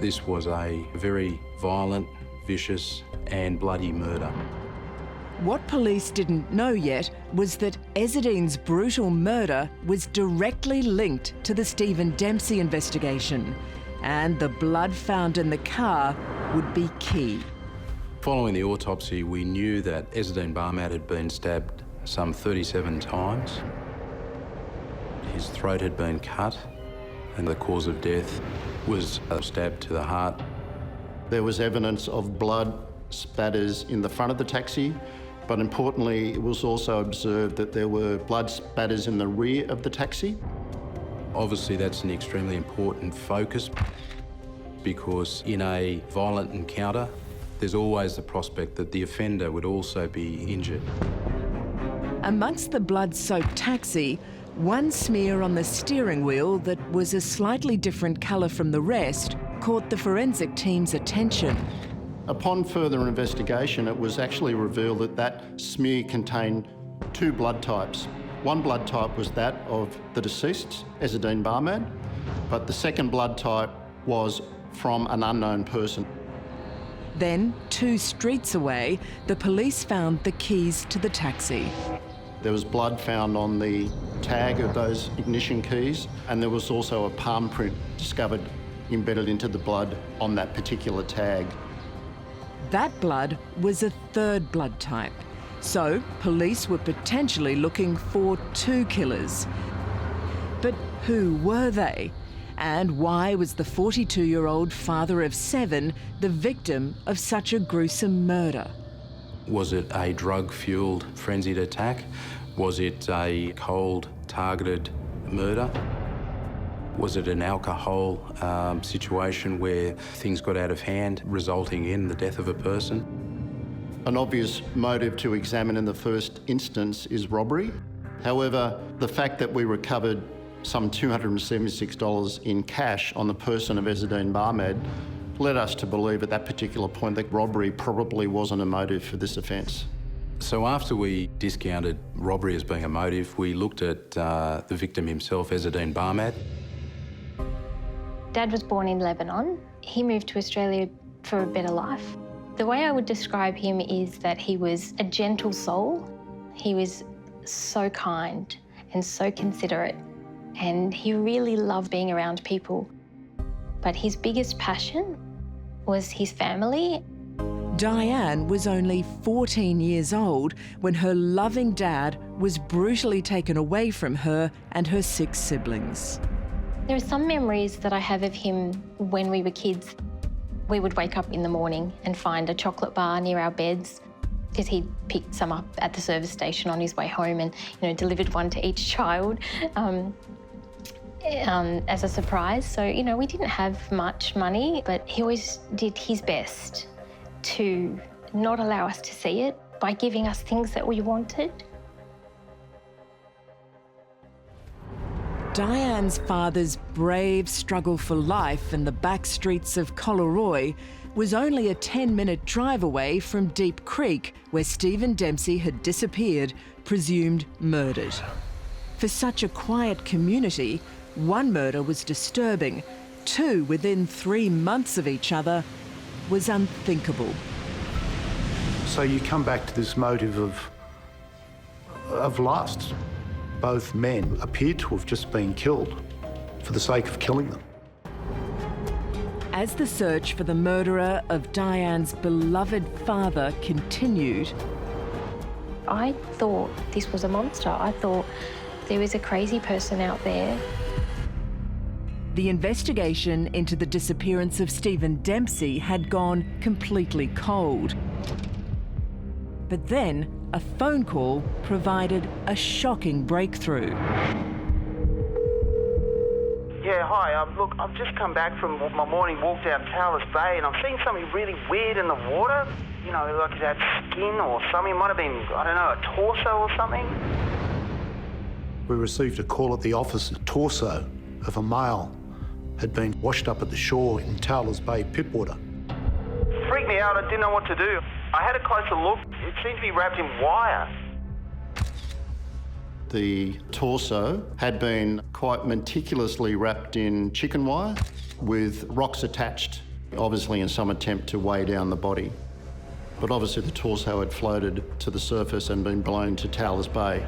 This was a very violent, vicious and bloody murder. What police didn't know yet was that Ezzedine's brutal murder was directly linked to the Stephen Dempsey investigation, and the blood found in the car would be key. Following the autopsy, we knew that Ezzeddine Barmad had been stabbed some 37 times. His throat had been cut, and the cause of death was a stab to the heart. There was evidence of blood spatters in the front of the taxi, but importantly, it was also observed that there were blood spatters in the rear of the taxi. Obviously, that's an extremely important focus because in a violent encounter, there's always the prospect that the offender would also be injured. Amongst the blood-soaked taxi, one smear on the steering wheel that was a slightly different colour from the rest caught the forensic team's attention. Upon further investigation, it was actually revealed that that smear contained 2 blood types. One blood type was that of the deceased, Ezzeddine Barmad, but the second blood type was from an unknown person. Then, 2 streets away, the police found the keys to the taxi. There was blood found on the tag of those ignition keys, and there was also a palm print discovered embedded into the blood on that particular tag. That blood was a 3rd blood type, so police were potentially looking for 2 killers. But who were they? And why was the 42-year-old father of 7 the victim of such a gruesome murder? Was it a drug-fueled frenzied attack? Was it a cold, targeted murder? Was it an alcohol situation where things got out of hand, resulting in the death of a person? An obvious motive to examine in the first instance is robbery. However, the fact that we recovered some $276 in cash on the person of Ezzeddine Barmad led us to believe at that particular point that robbery probably wasn't a motive for this offence. So after we discounted robbery as being a motive, we looked at the victim himself, Ezzedine Barmad. Dad was born in Lebanon. He moved to Australia for a better life. The way I would describe him is that he was a gentle soul. He was so kind and so considerate, and he really loved being around people. But his biggest passion was his family. Diane was only 14 years old when her loving dad was brutally taken away from her and her 6 siblings. There are some memories that I have of him when we were kids. We would wake up in the morning and find a chocolate bar near our beds because he'd picked some up at the service station on his way home and, delivered one to each child as a surprise. So, we didn't have much money, but he always did his best to not allow us to see it by giving us things that we wanted. Diane's father's brave struggle for life in the back streets of Collaroy was only a 10-minute drive away from Deep Creek, where Stephen Dempsey had disappeared, presumed murdered. For such a quiet community, one murder was disturbing, 2 within 3 months of each other was unthinkable. So you come back to this motive of lust. Both men appeared to have just been killed for the sake of killing them. As the search for the murderer of Diane's beloved father continued, I thought this was a monster. I thought there was a crazy person out there. the investigation into the disappearance of Stephen Dempsey had gone completely cold. But then a phone call provided a shocking breakthrough. Yeah, hi. Look, I've just come back from my morning walk down Towers Bay and I'm seeing something really weird in the water. You know, like that skin or something. It might have been, I don't know, a torso or something. We received a call at the office. The torso of a male had been washed up at the shore in Towers Bay Pittwater. Freaked me out. I didn't know what to do. I had a closer look. It seemed to be wrapped in wire. The torso had been quite meticulously wrapped in chicken wire with rocks attached, obviously in some attempt to weigh down the body. But obviously the torso had floated to the surface and been blown to Towers Bay.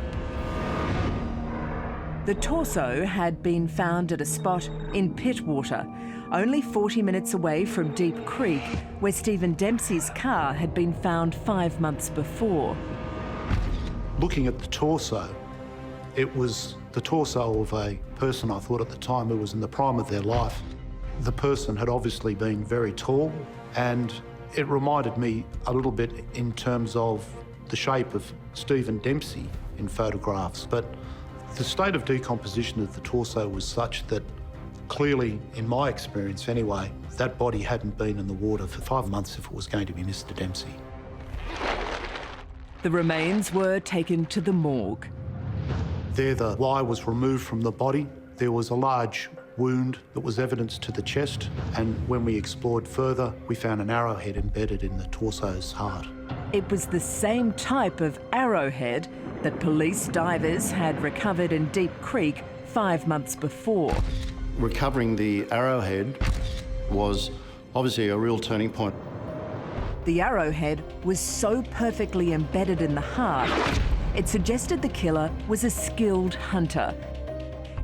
The torso had been found at a spot in Pittwater, only 40 minutes away from Deep Creek, where Stephen Dempsey's car had been found 5 months before. Looking at the torso, it was the torso of a person, I thought at the time, who was in the prime of their life. The person had obviously been very tall, and it reminded me a little bit in terms of the shape of Stephen Dempsey in photographs, but the state of decomposition of the torso was such that clearly, in my experience anyway, that body hadn't been in the water for 5 months if it was going to be Mr. Dempsey. The remains were taken to the morgue. There, the wire was removed from the body. There was a large wound that was evidence to the chest, and when we explored further, we found an arrowhead embedded in the torso's heart. It was the same type of arrowhead that police divers had recovered in Deep Creek 5 months before. Recovering the arrowhead was obviously a real turning point. The arrowhead was so perfectly embedded in the heart, it suggested the killer was a skilled hunter.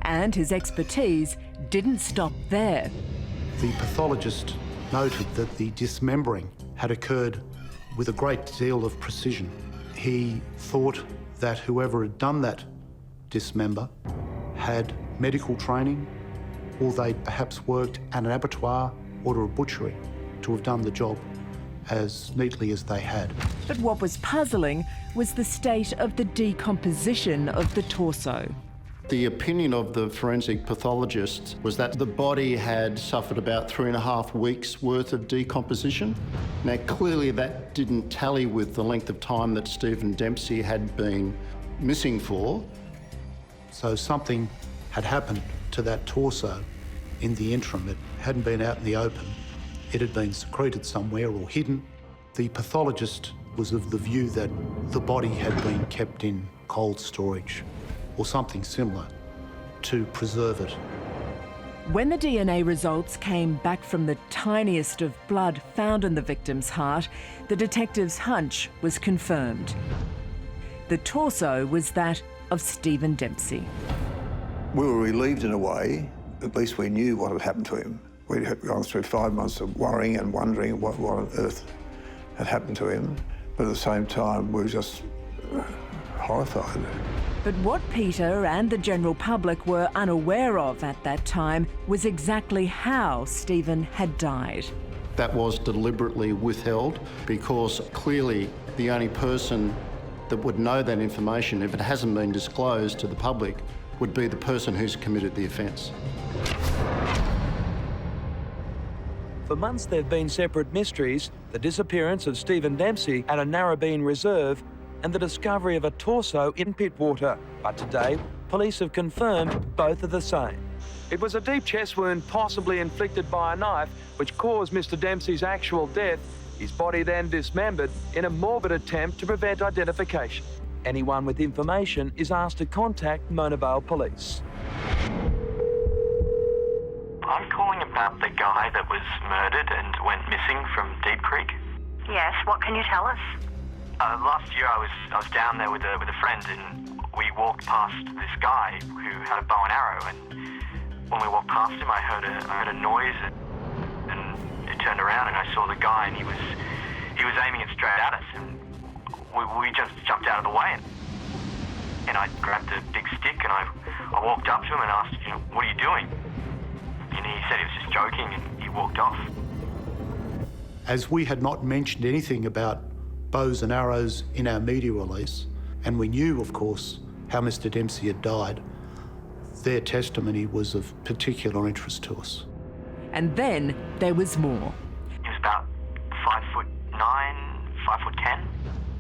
And his expertise didn't stop there. The pathologist noted that the dismembering had occurred with a great deal of precision. He thought that whoever had done that dismember had medical training, or they'd perhaps worked at an abattoir or a butchery to have done the job as neatly as they had. But what was puzzling was the state of the decomposition of the torso. The opinion of the forensic pathologist was that the body had suffered about 3.5 weeks worth of decomposition. Now, clearly that didn't tally with the length of time that Stephen Dempsey had been missing for. So something had happened to that torso in the interim. It hadn't been out in the open. It had been secreted somewhere or hidden. The pathologist was of the view that the body had been kept in cold storage or something similar to preserve it. When the DNA results came back from the tiniest of blood found in the victim's heart, the detective's hunch was confirmed. The torso was that of Stephen Dempsey. We were relieved in a way. At least we knew what had happened to him. We'd gone through 5 months of worrying and wondering what on earth had happened to him. But at the same time, we were just horrified. But what Peter and the general public were unaware of at that time was exactly how Stephen had died. That was deliberately withheld because clearly the only person that would know that information, if it hasn't been disclosed to the public, would be the person who's committed the offence. For months there have been separate mysteries, the disappearance of Stephen Dempsey at a Narrabeen reserve and the discovery of a torso in Pittwater. But today, police have confirmed both are the same. It was a deep chest wound possibly inflicted by a knife which caused Mr Dempsey's actual death, his body then dismembered in a morbid attempt to prevent identification. Anyone with information is asked to contact Mona Vale Police. I'm calling about the guy that was murdered and went missing from Deep Creek. Yes, what can you tell us? Last year I was down there with a friend and we walked past this guy who had a bow and arrow, and when we walked past him I heard a noise and it turned around and I saw the guy and he was aiming it straight at us, and we just jumped out of the way and I grabbed a big stick and I walked up to him and asked, what are you doing? And he said he was just joking and he walked off. As we had not mentioned anything about bows and arrows in our media release, and we knew, of course, how Mr Dempsey had died, their testimony was of particular interest to us. And then there was more. He was about 5'9", 5'10".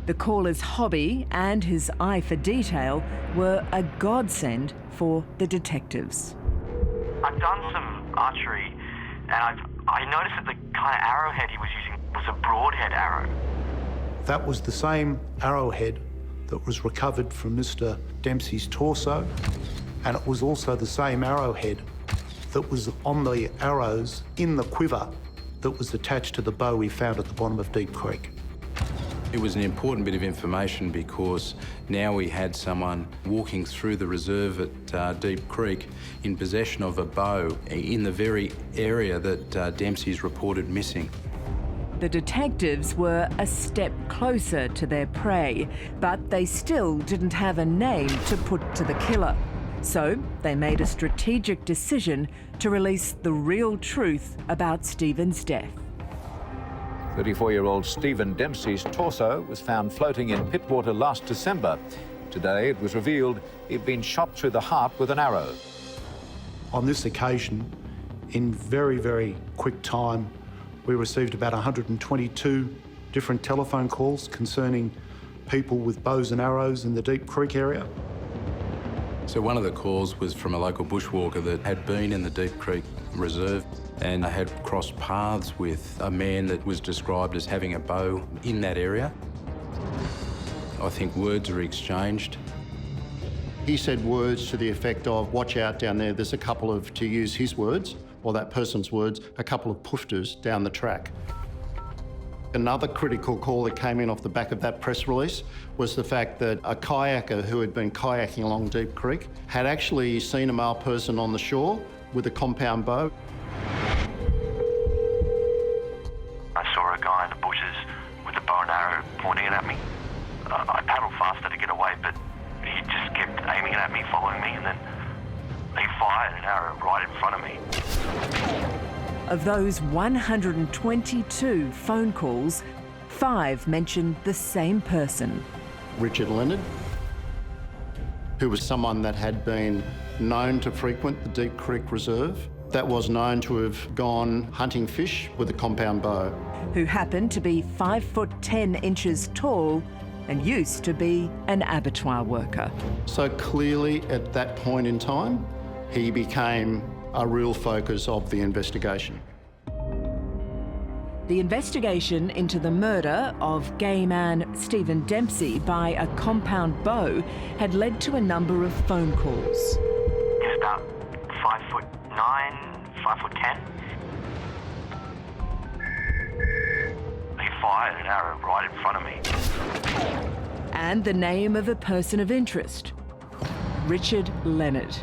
The caller's hobby and his eye for detail were a godsend for the detectives. I've done some archery and I noticed that the kind of arrowhead he was using was a broadhead arrow. That was the same arrowhead that was recovered from Mr Dempsey's torso, and it was also the same arrowhead that was on the arrows in the quiver that was attached to the bow we found at the bottom of Deep Creek. It was an important bit of information because now we had someone walking through the reserve at Deep Creek in possession of a bow in the very area that Dempsey's reported missing. The detectives were a step closer to their prey, but they still didn't have a name to put to the killer. So they made a strategic decision to release the real truth about Stephen's death. 34-year-old Stephen Dempsey's torso was found floating in Pittwater last December. Today it was revealed he'd been shot through the heart with an arrow. On this occasion, in very, very quick time, we received about 122 different telephone calls concerning people with bows and arrows in the Deep Creek area. So one of the calls was from a local bushwalker that had been in the Deep Creek Reserve and had crossed paths with a man that was described as having a bow in that area. I think words were exchanged. He said words to the effect of, watch out down there, there's a couple of, to use his words, or that person's words, a couple of poofters down the track. Another critical call that came in off the back of that press release was the fact that a kayaker who had been kayaking along Deep Creek had actually seen a male person on the shore with a compound bow. I saw a guy in the bushes with a bow and arrow pointing it at me. I paddled faster to get away, but he just kept aiming it at me, following me, and then he fired an arrow right in front of me. Of those 122 phone calls, 5 mentioned the same person. Richard Leonard, who was someone that had been known to frequent the Deep Creek Reserve, that was known to have gone hunting fish with a compound bow. Who happened to be 5 foot 10 inches tall and used to be an abattoir worker. So clearly at that point in time, he became a real focus of the investigation. The The investigation into the murder of gay man Stephen Dempsey by a compound bow had led to a number of phone calls. He was about 5'9", 5'10". He fired an arrow right in front of me. And the name of a person of interest, Richard Leonard.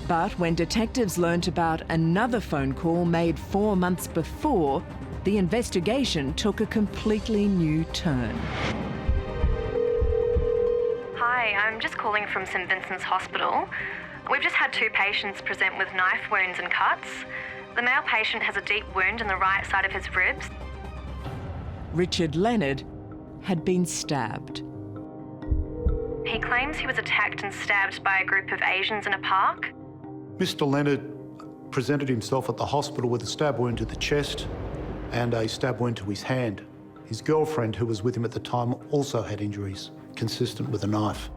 But when detectives learnt about another phone call made 4 months before, the investigation took a completely new turn. Hi, I'm just calling from St Vincent's Hospital. We've just had 2 patients present with knife wounds and cuts. The male patient has a deep wound in the right side of his ribs. Richard Leonard had been stabbed. He claims he was attacked and stabbed by a group of Asians in a park. Mr. Leonard presented himself at the hospital with a stab wound to the chest and a stab wound to his hand. His girlfriend, who was with him at the time, also had injuries consistent with a knife.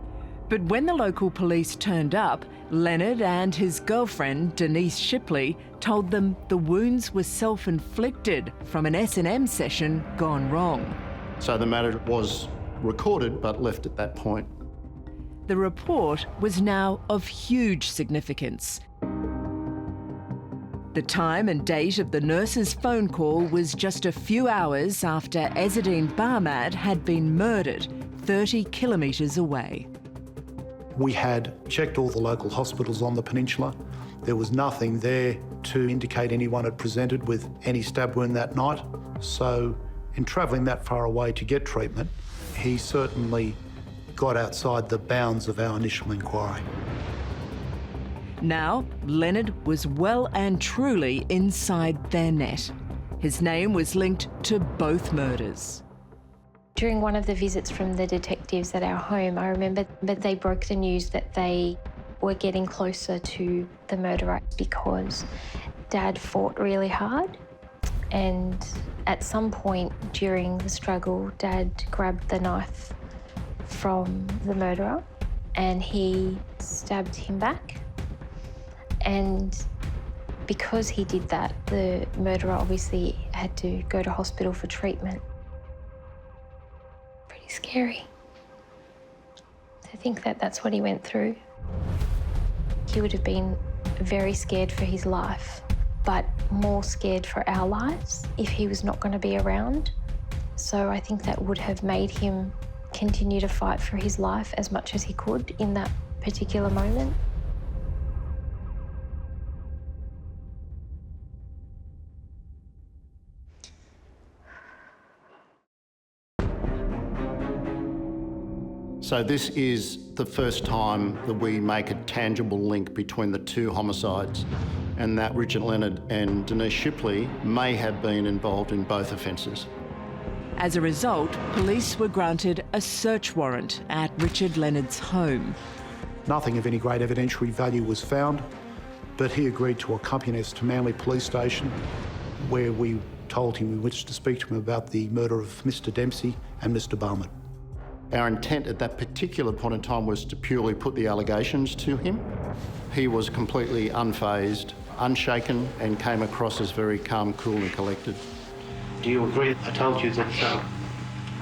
But when the local police turned up, Leonard and his girlfriend, Denise Shipley, told them the wounds were self-inflicted from an S&M session gone wrong. So the matter was recorded but left at that point. The report was now of huge significance. The time and date of the nurse's phone call was just a few hours after Ezzedine Barmad had been murdered 30 kilometres away. We had checked all the local hospitals on the peninsula. There was nothing there to indicate anyone had presented with any stab wound that night. So in travelling that far away to get treatment, he certainly got outside the bounds of our initial inquiry. Now, Leonard was well and truly inside their net. His name was linked to both murders. During one of the visits from the detectives at our home, I remember that they broke the news that they were getting closer to the murderer because Dad fought really hard. And at some point during the struggle, Dad grabbed the knife from the murderer and he stabbed him back. And because he did that, the murderer obviously had to go to hospital for treatment. Pretty scary to think that that's what he went through. He would have been very scared for his life, but more scared for our lives if he was not going to be around. So I think that would have made him continue to fight for his life as much as he could in that particular moment. So this is the first time that we make a tangible link between the 2 homicides, and that Richard Leonard and Denise Shipley may have been involved in both offences. As a result, police were granted a search warrant at Richard Leonard's home. Nothing of any great evidentiary value was found, but he agreed to accompany us to Manly Police Station, where we told him we wished to speak to him about the murder of Mr. Dempsey and Mr. Barmad. Our intent at that particular point in time was to purely put the allegations to him. He was completely unfazed, unshaken, and came across as very calm, cool and collected. Do you agree I told you that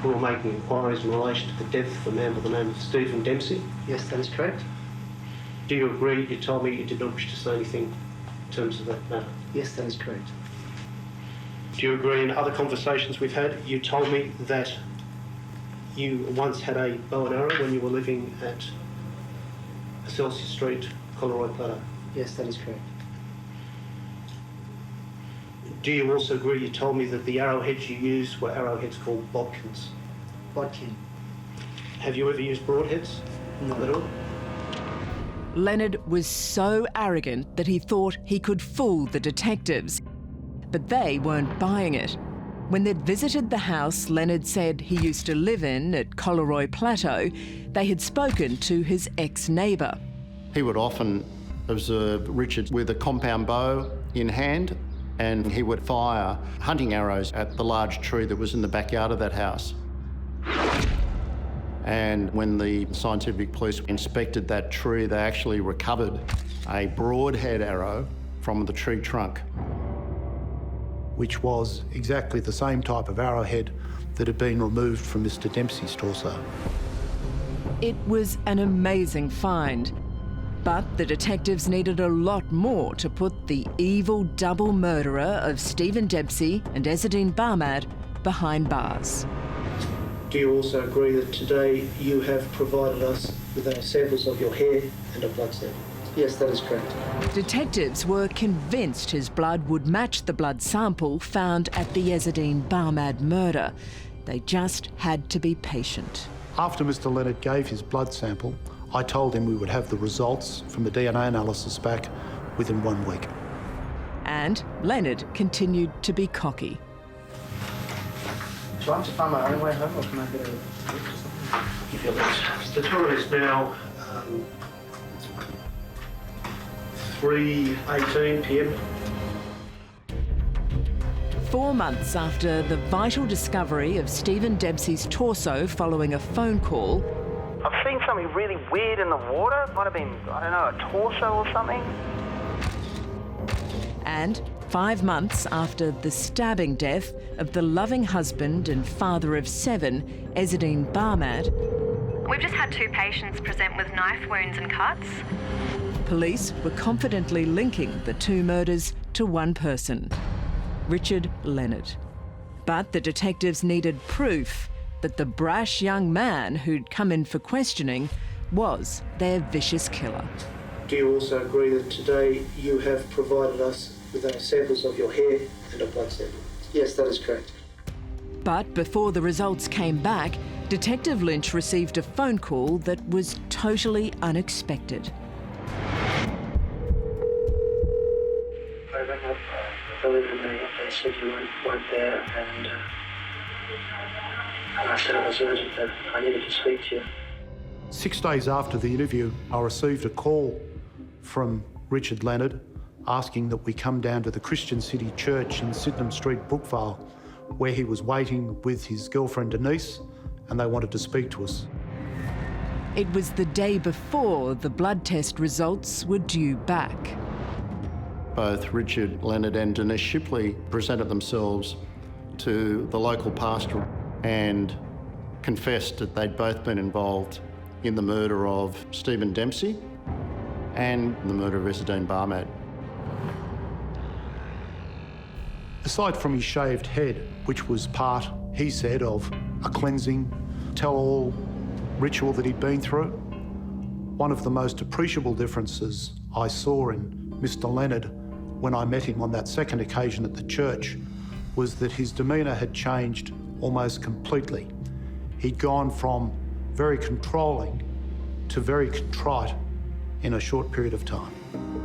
we were making inquiries in relation to the death of a man by the name of Stephen Dempsey? Yes, that is correct. Do you agree you told me you did not wish to say anything in terms of that matter? Yes, that is correct. Do you agree in other conversations we've had, you told me that you once had a bow and arrow when you were living at Celsius Street, Coleroy Plateau? Yes, that is correct. Do you also agree you told me that the arrowheads you used were arrowheads called bodkins? Bodkin. Have you ever used broadheads? Not at all. Leonard was so arrogant that he thought he could fool the detectives, but they weren't buying it. When they'd visited the house Leonard said he used to live in at Coleroy Plateau, they had spoken to his ex-neighbour. He would often observe Richard with a compound bow in hand, and he would fire hunting arrows at the large tree that was in the backyard of that house. And when the scientific police inspected that tree, they actually recovered a broadhead arrow from the tree trunk. which was exactly the same type of arrowhead that had been removed from Mr. Dempsey's torso. It was an amazing find, but the detectives needed a lot more to put the evil double murderer of Stephen Dempsey and Ezzedine Barmad behind bars. Do you also agree that today you have provided us with samples of your hair and a blood sample? Yes, that is correct. Detectives were convinced his blood would match the blood sample found at the Ezzedine Barmad murder. They just had to be patient. After Mr. Leonard gave his blood sample, I told him we would have the results from the DNA analysis back within 1 week. And Leonard continued to be cocky. Do I have to find my own way home, or can I get a give you a list? The tour is now 3:18 p.m. 4 months after the vital discovery of Stephen Dempsey's torso following a phone call, I've seen something really weird in the water. Might have been, I don't know, a torso or something. and 5 months after the stabbing death of the loving husband and father of 7, Ezzedine Barmad, We've just had 2 patients present with knife wounds and cuts. police were confidently linking the 2 murders to one person, Richard Leonard. But the detectives needed proof that the brash young man who'd come in for questioning was their vicious killer. Do you also agree that today you have provided us with samples of your hair and a blood sample? Yes, that is correct. But before the results came back, Detective Lynch received a phone call that was totally unexpected. I rang up earlier today. They said you weren't there, and I said it was urgent that I needed to speak to you. 6 days after the interview, I received a call from Richard Leonard asking that we come down to the Christian City Church in Sydenham Street, Brookvale, where he was waiting with his girlfriend Denise, and they wanted to speak to us. It was the day before the blood test results were due back. Both Richard Leonard and Denise Shipley presented themselves to the local pastor and confessed that they'd both been involved in the murder of Stephen Dempsey and the murder of Ezzedine Barmad. Aside from his shaved head, which was part, he said, of a cleansing, tell-all ritual that he'd been through, one of the most appreciable differences I saw in Mr. Leonard when I met him on that second occasion at the church was that his demeanour had changed almost completely. He'd gone from very controlling to very contrite in a short period of time.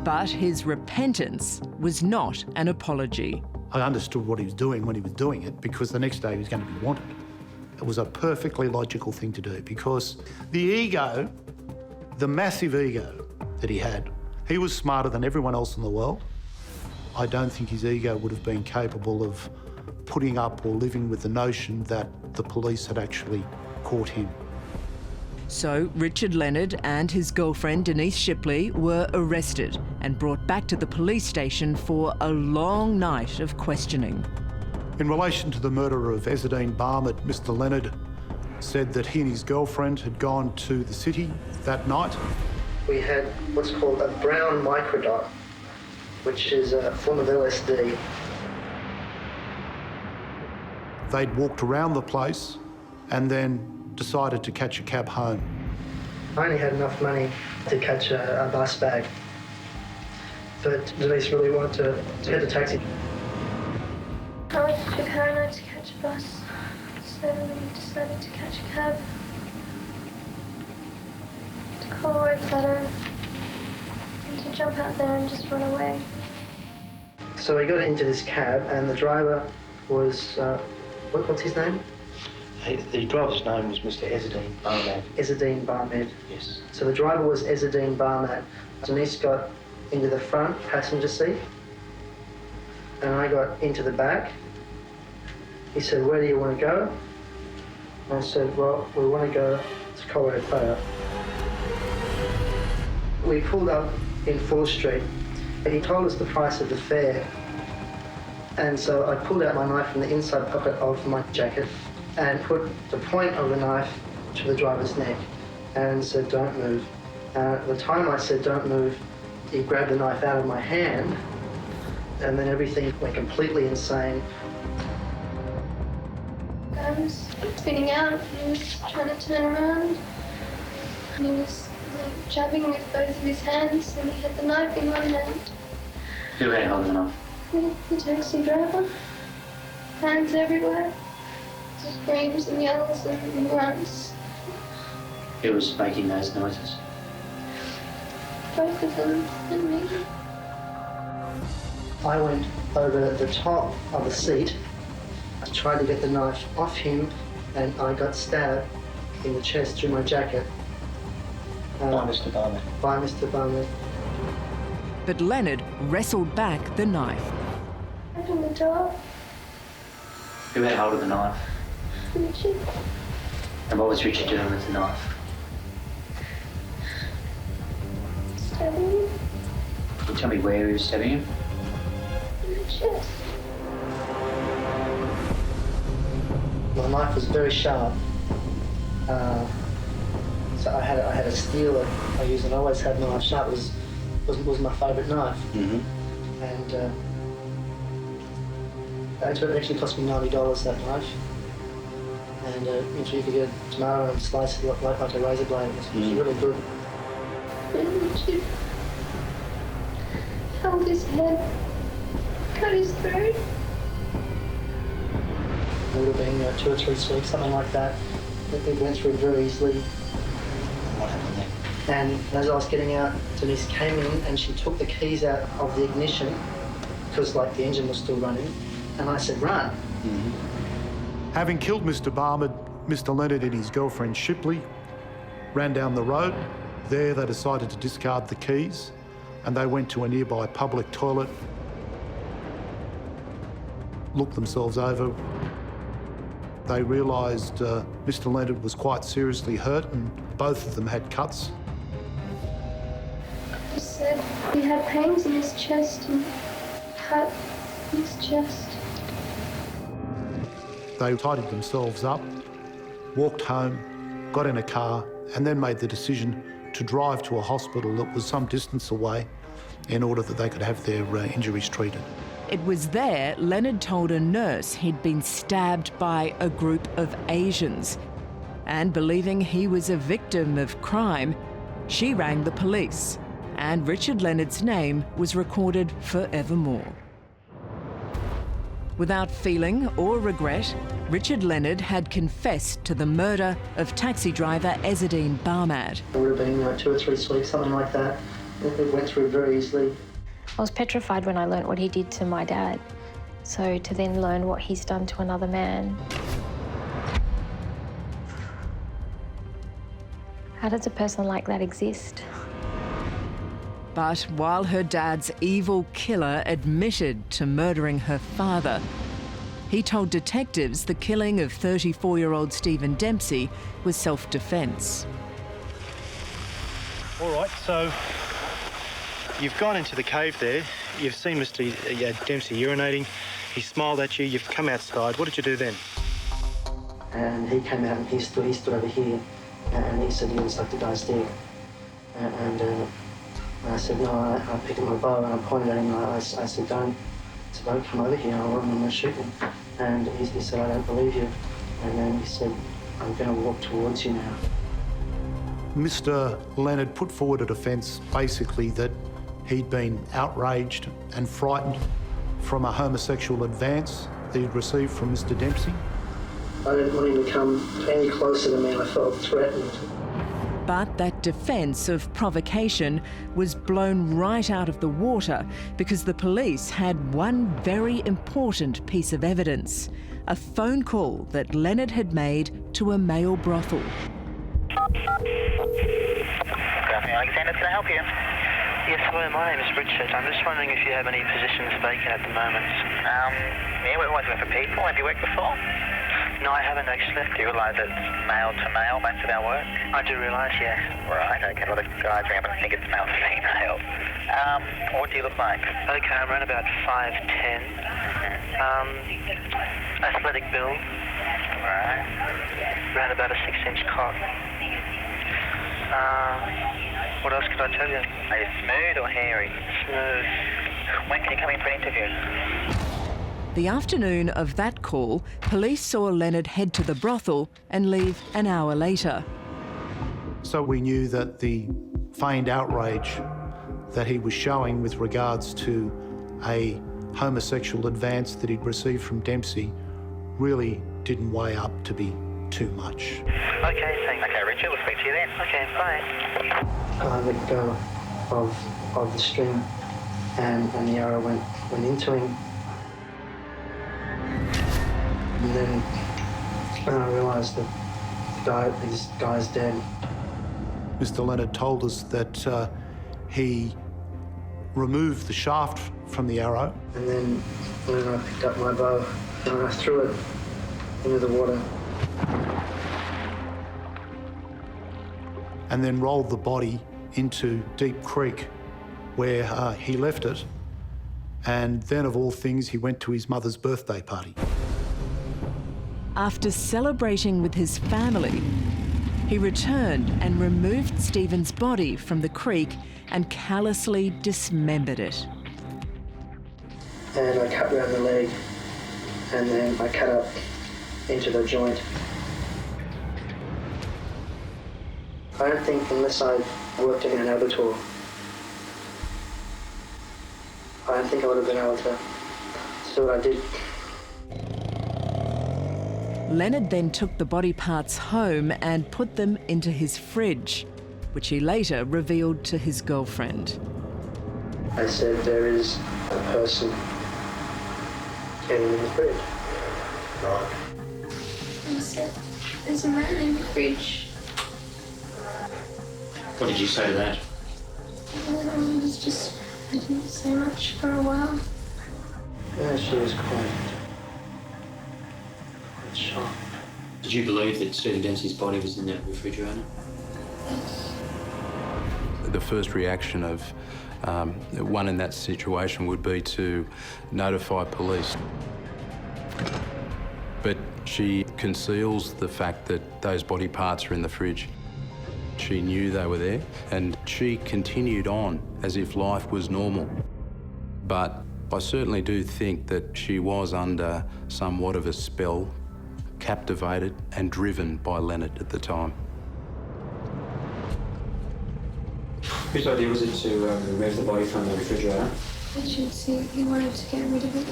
But his repentance was not an apology. I understood what he was doing when he was doing it, because the next day he was going to be wanted. It was a perfectly logical thing to do, because the ego, the massive ego that he had, he was smarter than everyone else in the world. I don't think his ego would have been capable of putting up or living with the notion that the police had actually caught him. So Richard Leonard and his girlfriend Denise Shipley were arrested and brought back to the police station for a long night of questioning. In relation to the murder of Ezzedine Barmad, Mr. Leonard said that he and his girlfriend had gone to the city that night. We had what's called a brown microdot, which is a form of LSD. They'd walked around the place and then decided to catch a cab home. I only had enough money to catch a bus bag, but Denise really wanted to get a taxi. I went to Jakarta to catch a bus, so we decided to catch a cab to call Roadcutter and to jump out there and just run away. So we got into this cab, and the driver was, what's his name? The driver's name was Mr. Ezzedine Barmad. Ezzedine Barmad? Yes. So the driver was Ezzedine Barmad. Denise got into the front passenger seat, and I got into the back. He said, "Where do you want to go?" And I said, "Well, we want to go to Colorado Player." We pulled up in Fuller Street, and he told us the price of the fare. And so I pulled out my knife from the inside pocket of my jacket and put the point of the knife to the driver's neck and said, "Don't move." At the time I said, "Don't move," he grabbed the knife out of my hand, and then everything went completely insane. I was spinning out and he was trying to turn around. And he was jabbing with both of his hands and he had the knife in one hand. Who had hold of the knife? The taxi driver. Hands everywhere. Screams and yells and grunts. Who was making those noises? Both of them and me. I went over the top of the seat. I tried to get the knife off him and I got stabbed in the chest through my jacket. By Mr. Barnett? By Mr. Barnett. But Leonard wrestled back the knife. Open the door. Who had hold of the knife? Richard. And what was Richard doing with the knife? Stabbing him Can you tell me where he was stabbing him? in the chest. My knife was very sharp. So I had a steel I used, and I always had knife sharp. Was my favourite knife. Mm-hmm. And it actually cost me $90, that knife. And you could get a tomato and slice it like a razor blade. It was really good. And Richard held his head, cut his throat. It would have been 2 or 3 weeks, something like that. It went through very easily. What happened then? And as I was getting out, Denise came in and she took the keys out of the ignition because the engine was still running. And I said, "Run." Mm-hmm. Having killed Mr. Barnett, Mr. Leonard and his girlfriend Shipley ran down the road. There they decided to discard the keys and they went to a nearby public toilet, looked themselves over. They realised Mr. Leonard was quite seriously hurt and both of them had cuts. He said he had pains in his chest and cut in his chest. They tidied themselves up, walked home, got in a car and then made the decision to drive to a hospital that was some distance away in order that they could have their injuries treated. It was there Leonard told a nurse he'd been stabbed by a group of Asians. And believing he was a victim of crime, she rang the police. And Richard Leonard's name was recorded forevermore. Without feeling or regret, Richard Leonard had confessed to the murder of taxi driver Ezzedine Barnett. It would have been 2 or 3 weeks, something like that. It went through very easily. I was petrified when I learnt what he did to my dad. So to then learn what he's done to another man. How does a person like that exist? But while her dad's evil killer admitted to murdering her father, he told detectives the killing of 34-year-old Stephen Dempsey was self-defence. All right, so you've gone into the cave there. You've seen Mr. Dempsey urinating. He smiled at you. You've come outside. What did you do then? And he came out and he stood over here and he said he was like the guy's dick. And I said, no, I picked up my bow and I pointed at him and I said, don't come over here, I'm going to shoot him. And he said, I don't believe you. And then he said, I'm going to walk towards you now. Mr. Leonard put forward a defence basically that he'd been outraged and frightened from a homosexual advance that he'd received from Mr. Dempsey. I didn't want him to come any closer to me. I felt threatened. But that defence of provocation was blown right out of the water because the police had one very important piece of evidence, a phone call that Leonard had made to a male brothel. Alexander, can I help you? Yes, hello, my name is Richard. I'm just wondering if you have any positions vacant at the moment. Yeah, we're always looking for people. Have you worked before? No, I haven't actually. Do you realise it's male to male, most of our work? I do realise, yes. Right, okay. Well, the guys ring up and think it's male to female. What do you look like? Okay, I'm around about 5'10". Athletic build. Right. Around about a 6-inch cot. What else could I tell you? Are you smooth or hairy? Smooth. When can you come in for an interview? The afternoon of that call, police saw Leonard head to the brothel and leave an hour later. So we knew that the feigned outrage that he was showing with regards to a homosexual advance that he'd received from Dempsey really didn't weigh up to be too much. Okay, thanks. Okay, Richard, we'll speak to you then. Okay, bye. I let go of the string and the arrow went into him. And then I realised that this guy's dead. Mr. Leonard told us that he removed the shaft from the arrow. And then I picked up my bow and I threw it into the water. And then rolled the body into Deep Creek where he left it. And then, of all things, he went to his mother's birthday party. After celebrating with his family, he returned and removed Stephen's body from the creek and callously dismembered it. And I cut around the leg and then I cut up into the joint. I don't think, unless I worked in an abattoir, I don't think I would have been able to do what I did. Leonard then took the body parts home and put them into his fridge, which he later revealed to his girlfriend. I said, there is a person getting in the fridge. I said, there's a man in the fridge. What did you say to that? I didn't say much for a while. Yeah, she was quite shocked. Did you believe that Stephen Dempsey's body was in that refrigerator? The first reaction of one in that situation would be to notify police. But she conceals the fact that those body parts are in the fridge. She knew they were there and she continued on as if life was normal. But I certainly do think that she was under somewhat of a spell, captivated and driven by Leonard at the time. Whose idea was it to remove the body from the refrigerator? I should see he wanted to get rid of it.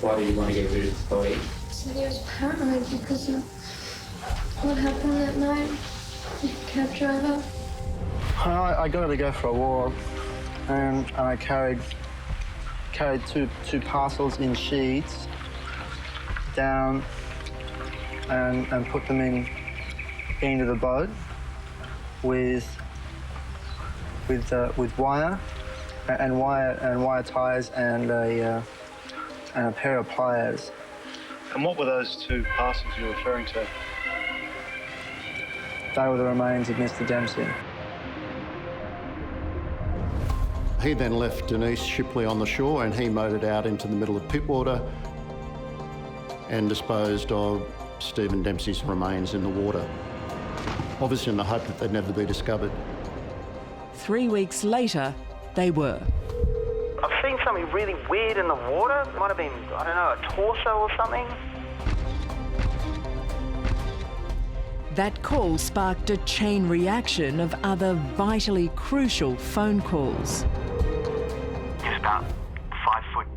Why did he want to get rid of the body? He said he was paranoid because of what happened that night with the cab driver. I got to go for a walk and I carried two parcels in sheets down and put them into the boat with wire ties and a pair of pliers. And what were those two parcels you were referring to? They were the remains of Mr. Dempsey. He then left Denise Shipley on the shore and he motored out into the middle of Pittwater and disposed of Stephen Dempsey's remains in the water, obviously in the hope that they'd never be discovered. 3 weeks later, they were. I've seen something really weird in the water. It might have been, I don't know, a torso or something. That call sparked a chain reaction of other vitally crucial phone calls. He was about 5'9",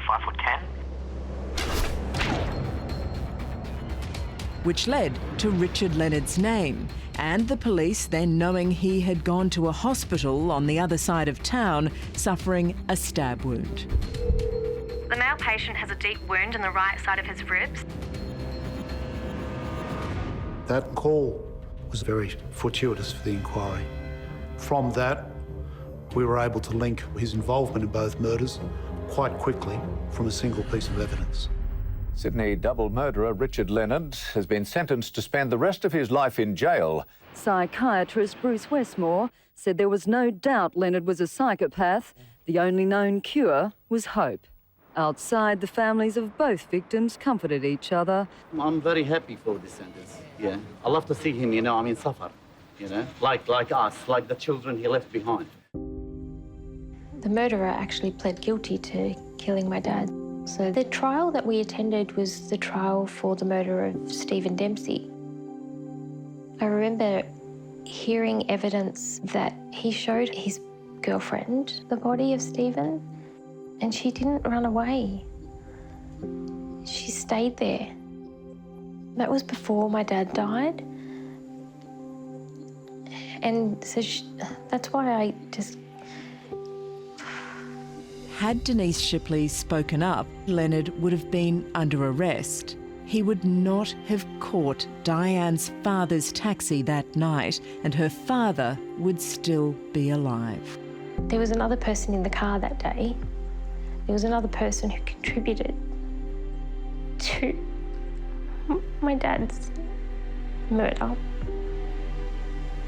5'10". Which led to Richard Leonard's name, and the police then knowing he had gone to a hospital on the other side of town suffering a stab wound. The male patient has a deep wound in the right side of his ribs. That call was very fortuitous for the inquiry. From that, we were able to link his involvement in both murders quite quickly from a single piece of evidence. Sydney double murderer Richard Leonard has been sentenced to spend the rest of his life in jail. Psychiatrist Bruce Westmore said there was no doubt Leonard was a psychopath. The only known cure was hope. Outside, the families of both victims comforted each other. I'm very happy for this sentence, yeah. I love to see him, suffer, like us, like the children he left behind. The murderer actually pled guilty to killing my dad. So the trial that we attended was the trial for the murder of Stephen Dempsey. I remember hearing evidence that he showed his girlfriend the body of Stephen, and she didn't run away. She stayed there. That was before my dad died. And so that's why I just... Had Denise Shipley spoken up, Leonard would have been under arrest. He would not have caught Diane's father's taxi that night, and her father would still be alive. There was another person in the car that day. There was another person who contributed to my dad's murder.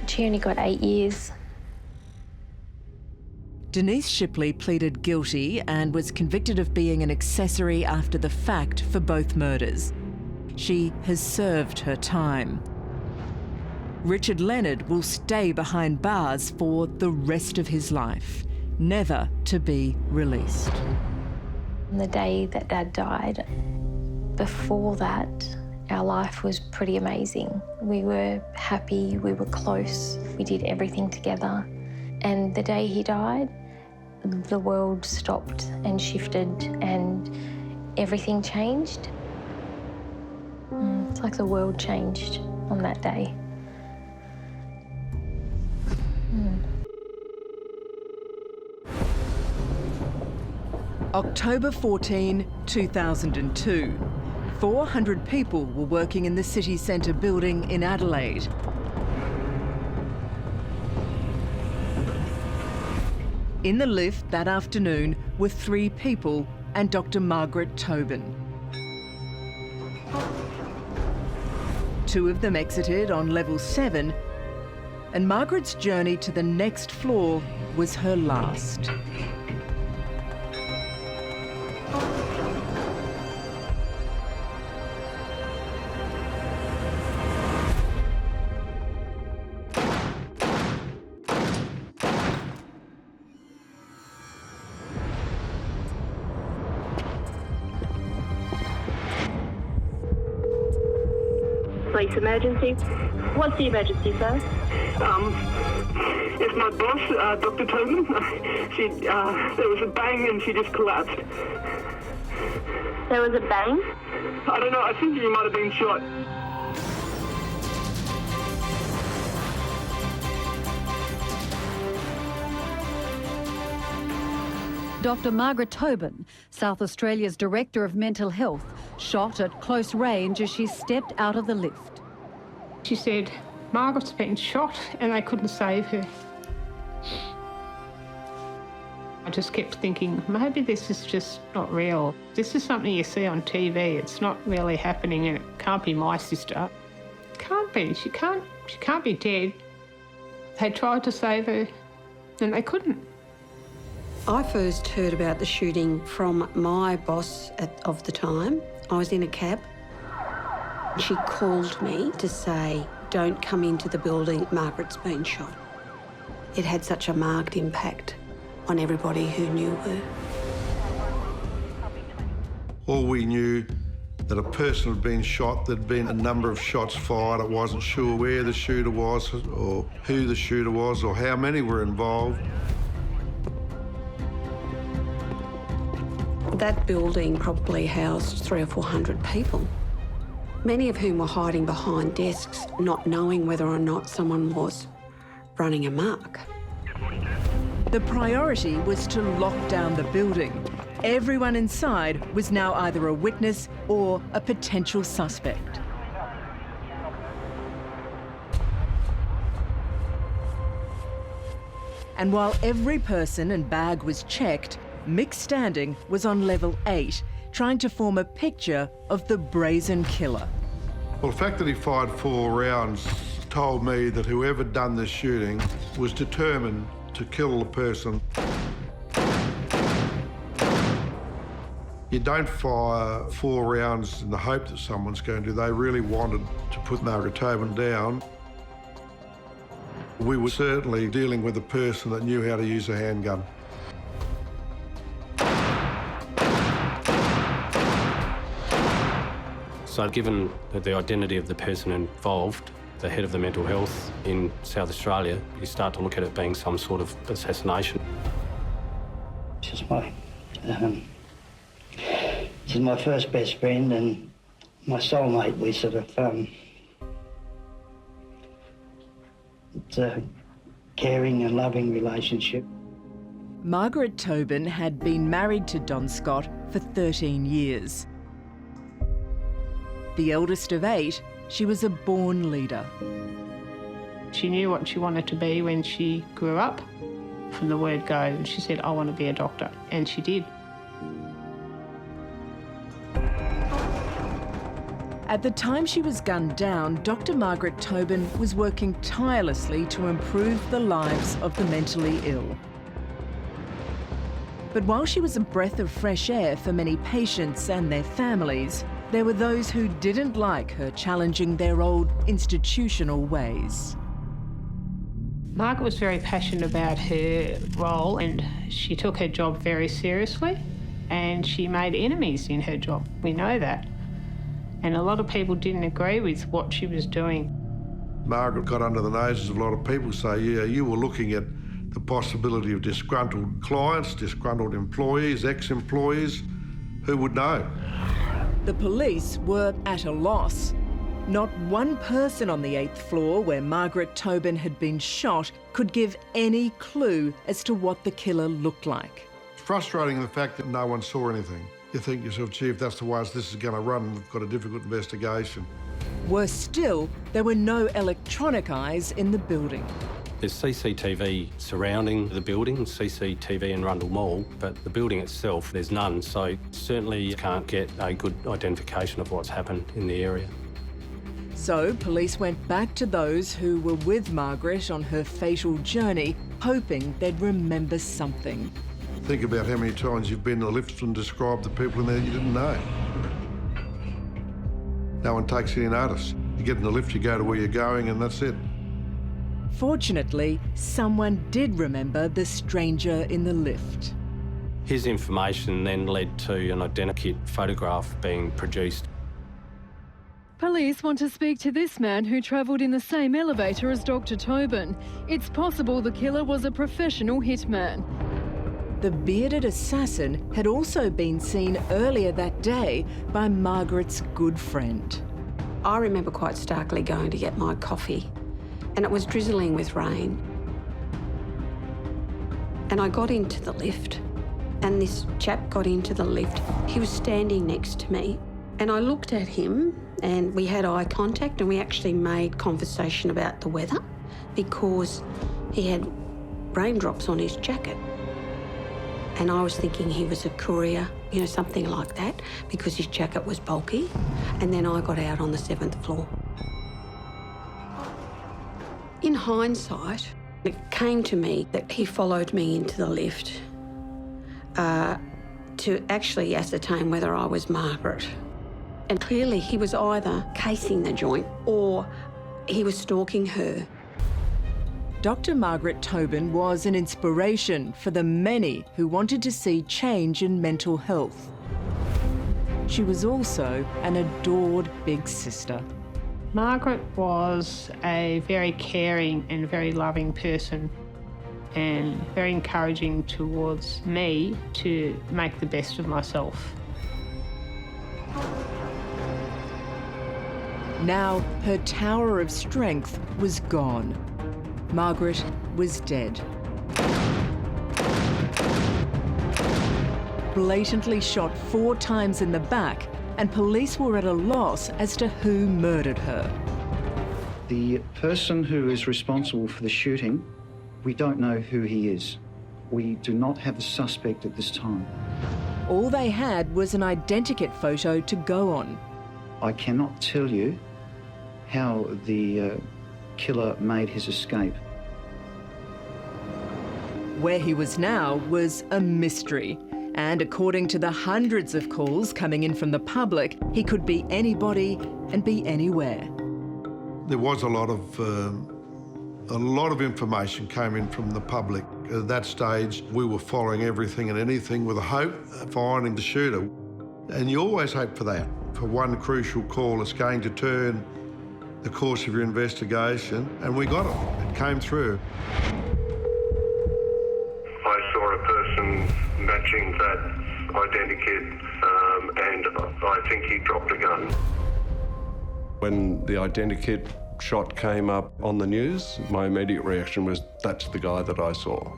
She only got 8 years. Denise Shipley pleaded guilty and was convicted of being an accessory after the fact for both murders. She has served her time. Richard Leonard will stay behind bars for the rest of his life, never to be released. On the day that Dad died, before that, our life was pretty amazing. We were happy, we were close, we did everything together. And the day he died, the world stopped and shifted and everything changed. It's like the world changed on that day. October 14, 2002. 400 people were working in the city centre building in Adelaide. In the lift that afternoon were 3 people and Dr. Margaret Tobin. 2 of them exited on level 7, and Margaret's journey to the next floor was her last. Police emergency. What's the emergency, sir? It's my boss, Dr. Tobin. There was a bang and she just collapsed. There was a bang? I don't know, I think he might have been shot. Dr. Margaret Tobin, South Australia's Director of Mental Health, shot at close range as she stepped out of the lift. She said, Margaret's been shot and they couldn't save her. I just kept thinking, maybe this is just not real. This is something you see on TV. It's not really happening and it can't be my sister. It can't be. She can't be dead. They tried to save her and they couldn't. I first heard about the shooting from my boss of the time. I was in a cab. She called me to say, don't come into the building, Margaret's been shot. It had such a marked impact on everybody who knew her. All we knew that a person had been shot, there'd been a number of shots fired. I wasn't sure where the shooter was or who the shooter was or how many were involved. That building probably housed 300 or 400 people, many of whom were hiding behind desks, not knowing whether or not someone was running amok. The priority was to lock down the building. Everyone inside was now either a witness or a potential suspect. And while every person and bag was checked, Mick Standing was on level 8, trying to form a picture of the brazen killer. Well, the fact that he fired 4 rounds told me that whoever done this shooting was determined to kill the person. You don't fire 4 rounds in the hope that someone's going to. They really wanted to put Margaret Tobin down. We were certainly dealing with a person that knew how to use a handgun. So given the identity of the person involved, the head of the mental health in South Australia, you start to look at it being some sort of assassination. She's my first best friend and my soulmate. We sort of, it's a caring and loving relationship. Margaret Tobin had been married to Don Scott for 13 years. The eldest of 8, she was a born leader. She knew what she wanted to be when she grew up, from the word go, and she said, I want to be a doctor, and she did. At the time she was gunned down, Dr. Margaret Tobin was working tirelessly to improve the lives of the mentally ill. But while she was a breath of fresh air for many patients and their families, there were those who didn't like her challenging their old institutional ways. Margaret was very passionate about her role and she took her job very seriously and she made enemies in her job. We know that. And a lot of people didn't agree with what she was doing. Margaret got under the noses of a lot of people, say, yeah, you were looking at the possibility of disgruntled clients, disgruntled employees, ex-employees. Who would know? The police were at a loss. Not one person on the 8th floor where Margaret Tobin had been shot could give any clue as to what the killer looked like. It's frustrating the fact that no one saw anything. You think to yourself, gee, if that's the way this is going to run, we've got a difficult investigation. Worse still, there were no electronic eyes in the building. There's CCTV surrounding the building, CCTV in Rundle Mall, but the building itself, there's none, so certainly you can't get a good identification of what's happened in the area. So police went back to those who were with Margaret on her fatal journey, hoping they'd remember something. Think about how many times you've been in the lifts and described the people in there you didn't know. No one takes any notice. You get in the lift, you go to where you're going, and that's it. Fortunately, someone did remember the stranger in the lift. His information then led to an identikit photograph being produced. Police want to speak to this man who travelled in the same elevator as Dr. Tobin. It's possible the killer was a professional hitman. The bearded assassin had also been seen earlier that day by Margaret's good friend. I remember quite starkly going to get my coffee, and it was drizzling with rain. And I got into the lift, and this chap got into the lift. He was standing next to me, and I looked at him, and we had eye contact, and we actually made conversation about the weather because he had raindrops on his jacket. And I was thinking he was a courier, you know, something like that, because his jacket was bulky. And then I got out on the 7th floor. In hindsight, it came to me that he followed me into the lift to actually ascertain whether I was Margaret. And clearly he was either casing the joint or he was stalking her. Dr. Margaret Tobin was an inspiration for the many who wanted to see change in mental health. She was also an adored big sister. Margaret was a very caring and very loving person and very encouraging towards me to make the best of myself. Now her tower of strength was gone. Margaret was dead. Blatantly shot 4 times in the back, and police were at a loss as to who murdered her. The person who is responsible for the shooting, we don't know who he is. We do not have a suspect at this time. All they had was an identikit photo to go on. I cannot tell you how the killer made his escape. Where he was now was a mystery, And according to the hundreds of calls coming in from the public, he could be anybody and be anywhere. There was a lot of information came in from the public. At that stage, we were following everything and anything with a hope of finding the shooter. And you always hope for that, for one crucial call that's going to turn the course of your investigation, and we got it. It came through. I saw a person matching that identikit, and I think he dropped a gun. When the identikit shot came up on the news, my immediate reaction was, that's the guy that I saw.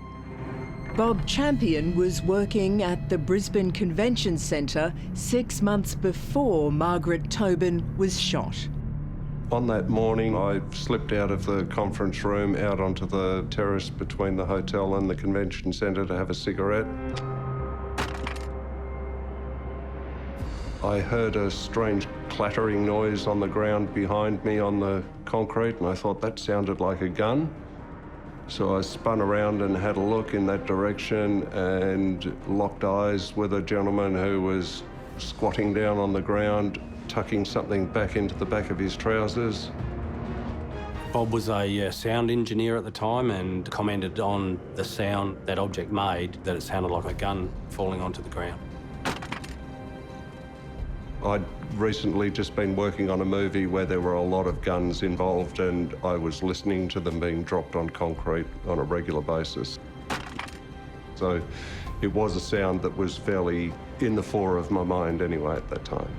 Bob Champion was working at the Brisbane Convention Centre 6 months before Margaret Tobin was shot. On that morning, I slipped out of the conference room out onto the terrace between the hotel and the convention centre to have a cigarette. I heard a strange clattering noise on the ground behind me on the concrete, and I thought that sounded like a gun. So I spun around and had a look in that direction and locked eyes with a gentleman who was squatting down on the ground, tucking something back into the back of his trousers. Bob was a sound engineer at the time and commented on the sound that object made, that it sounded like a gun falling onto the ground. I'd recently just been working on a movie where there were a lot of guns involved, and I was listening to them being dropped on concrete on a regular basis. So it was a sound that was fairly in the fore of my mind anyway at that time.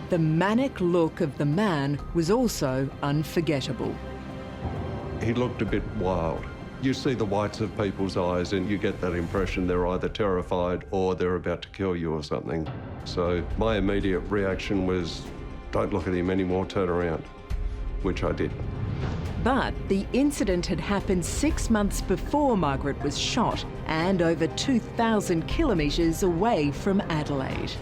The manic look of the man was also unforgettable. He looked a bit wild. You see the whites of people's eyes and you get that impression they're either terrified or they're about to kill you or something. So my immediate reaction was, don't look at him anymore, turn around, which I did. But the incident had happened 6 months before Margaret was shot and over 2,000 kilometres away from Adelaide.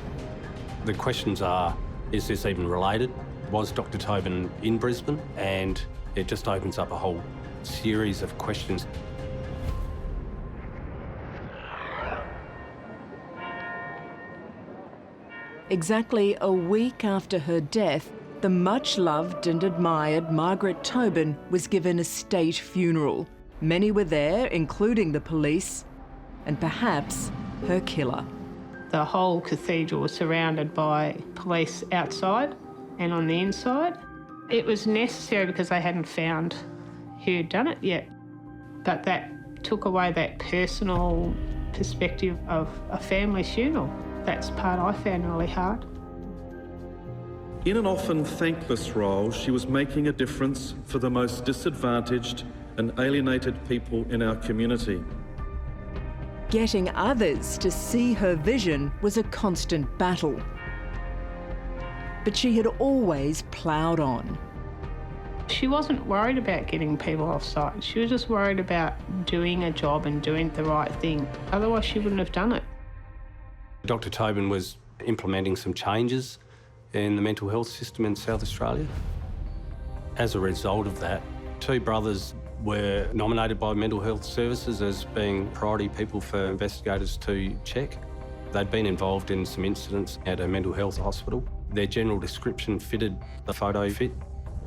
The questions are, is this even related? Was Dr. Tobin in Brisbane? And it just opens up a whole series of questions. Exactly a week after her death, the much-loved and admired Margaret Tobin was given a state funeral. Many were there, including the police, and perhaps her killer. The whole cathedral was surrounded by police outside and on the inside. It was necessary because they hadn't found who'd done it yet. But that took away that personal perspective of a family funeral. That's the part I found really hard. In an often thankless role, she was making a difference for the most disadvantaged and alienated people in our community. Getting others to see her vision was a constant battle. But she had always ploughed on. She wasn't worried about getting people off site. She was just worried about doing a job and doing the right thing. Otherwise, she wouldn't have done it. Dr. Tobin was implementing some changes in the mental health system in South Australia. As a result of that, 2 brothers were nominated by Mental Health Services as being priority people for investigators to check. They'd been involved in some incidents at a mental health hospital. Their general description fitted the photo fit,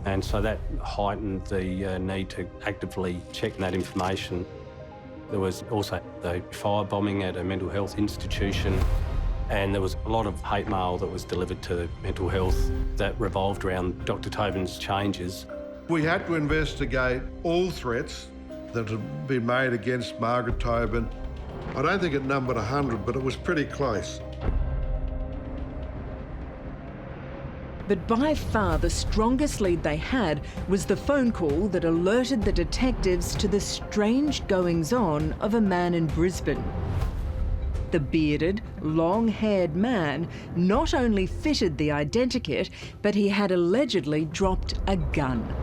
and so that heightened the need to actively check that information. There was also the firebombing at a mental health institution, and there was a lot of hate mail that was delivered to mental health that revolved around Dr. Tobin's changes. We had to investigate all threats that had been made against Margaret Tobin. I don't think it numbered 100, but it was pretty close. But by far the strongest lead they had was the phone call that alerted the detectives to the strange goings-on of a man in Brisbane. The bearded, long-haired man not only fitted the identikit, but he had allegedly dropped a gun.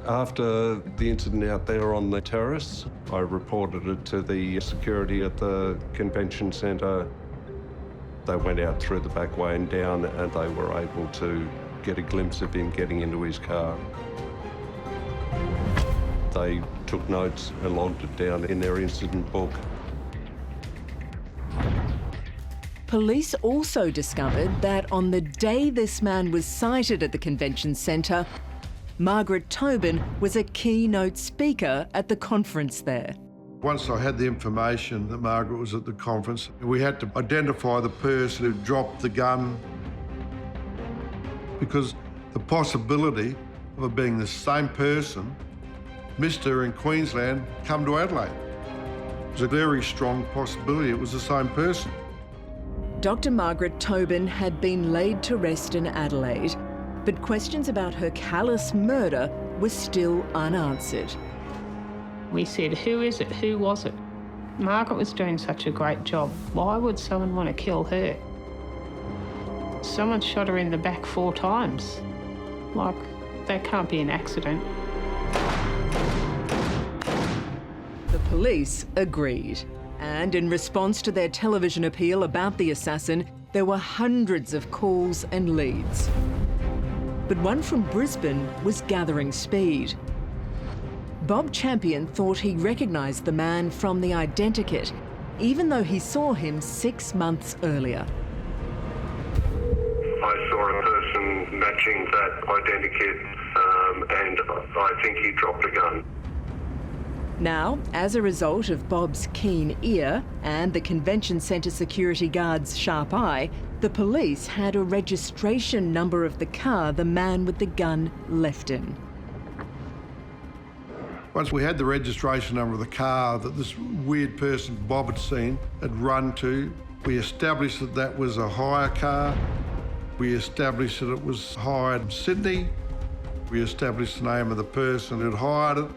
After the incident out there on the terrace, I reported it to the security at the convention centre. They went out through the back way and down, and they were able to get a glimpse of him getting into his car. They took notes and logged it down in their incident book. Police also discovered that on the day this man was sighted at the convention centre, Margaret Tobin was a keynote speaker at the conference there. Once I had the information that Margaret was at the conference, we had to identify the person who dropped the gun, because the possibility of it being the same person, Mr. in Queensland, come to Adelaide. It was a very strong possibility it was the same person. Dr. Margaret Tobin had been laid to rest in Adelaide, but questions about her callous murder were still unanswered. We said, who is it? Who was it? Margaret was doing such a great job. Why would someone want to kill her? Someone shot her in the back 4 times. Like, that can't be an accident. The police agreed, and in response to their television appeal about the assassin, there were hundreds of calls and leads. But one from Brisbane was gathering speed. Bob Champion thought he recognised the man from the identikit, even though he saw him 6 months earlier. I saw a person matching that identikit, and I think he dropped a gun. Now, as a result of Bob's keen ear and the convention centre security guard's sharp eye, the police had a registration number of the car the man with the gun left in. Once we had the registration number of the car that this weird person Bob had seen had run to, we established that that was a hire car. We established that it was hired in Sydney. We established the name of the person who'd hired it.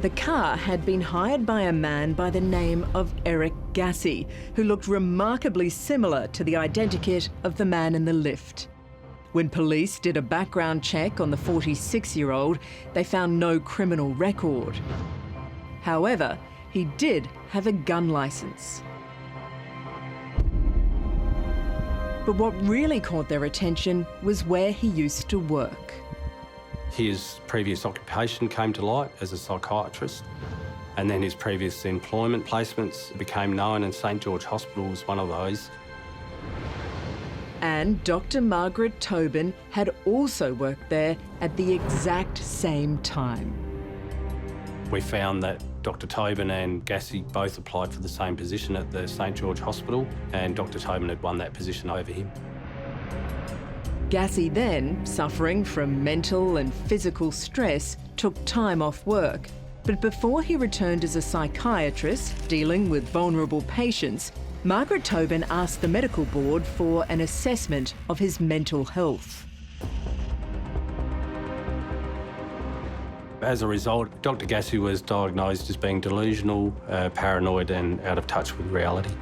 The car had been hired by a man by the name of Eric Gassy, who looked remarkably similar to the identikit of the man in the lift. When police did a background check on the 46-year-old, they found no criminal record. However, he did have a gun licence. But what really caught their attention was where he used to work. His previous occupation came to light as a psychiatrist, and then his previous employment placements became known, and St George Hospital was one of those. And Dr. Margaret Tobin had also worked there at the exact same time. We found that Dr. Tobin and Gassy both applied for the same position at the St George Hospital, and Dr. Tobin had won that position over him. Gassy then, suffering from mental and physical stress, took time off work. But before he returned as a psychiatrist dealing with vulnerable patients, Margaret Tobin asked the medical board for an assessment of his mental health. As a result, Dr. Gassy was diagnosed as being delusional, paranoid and out of touch with reality.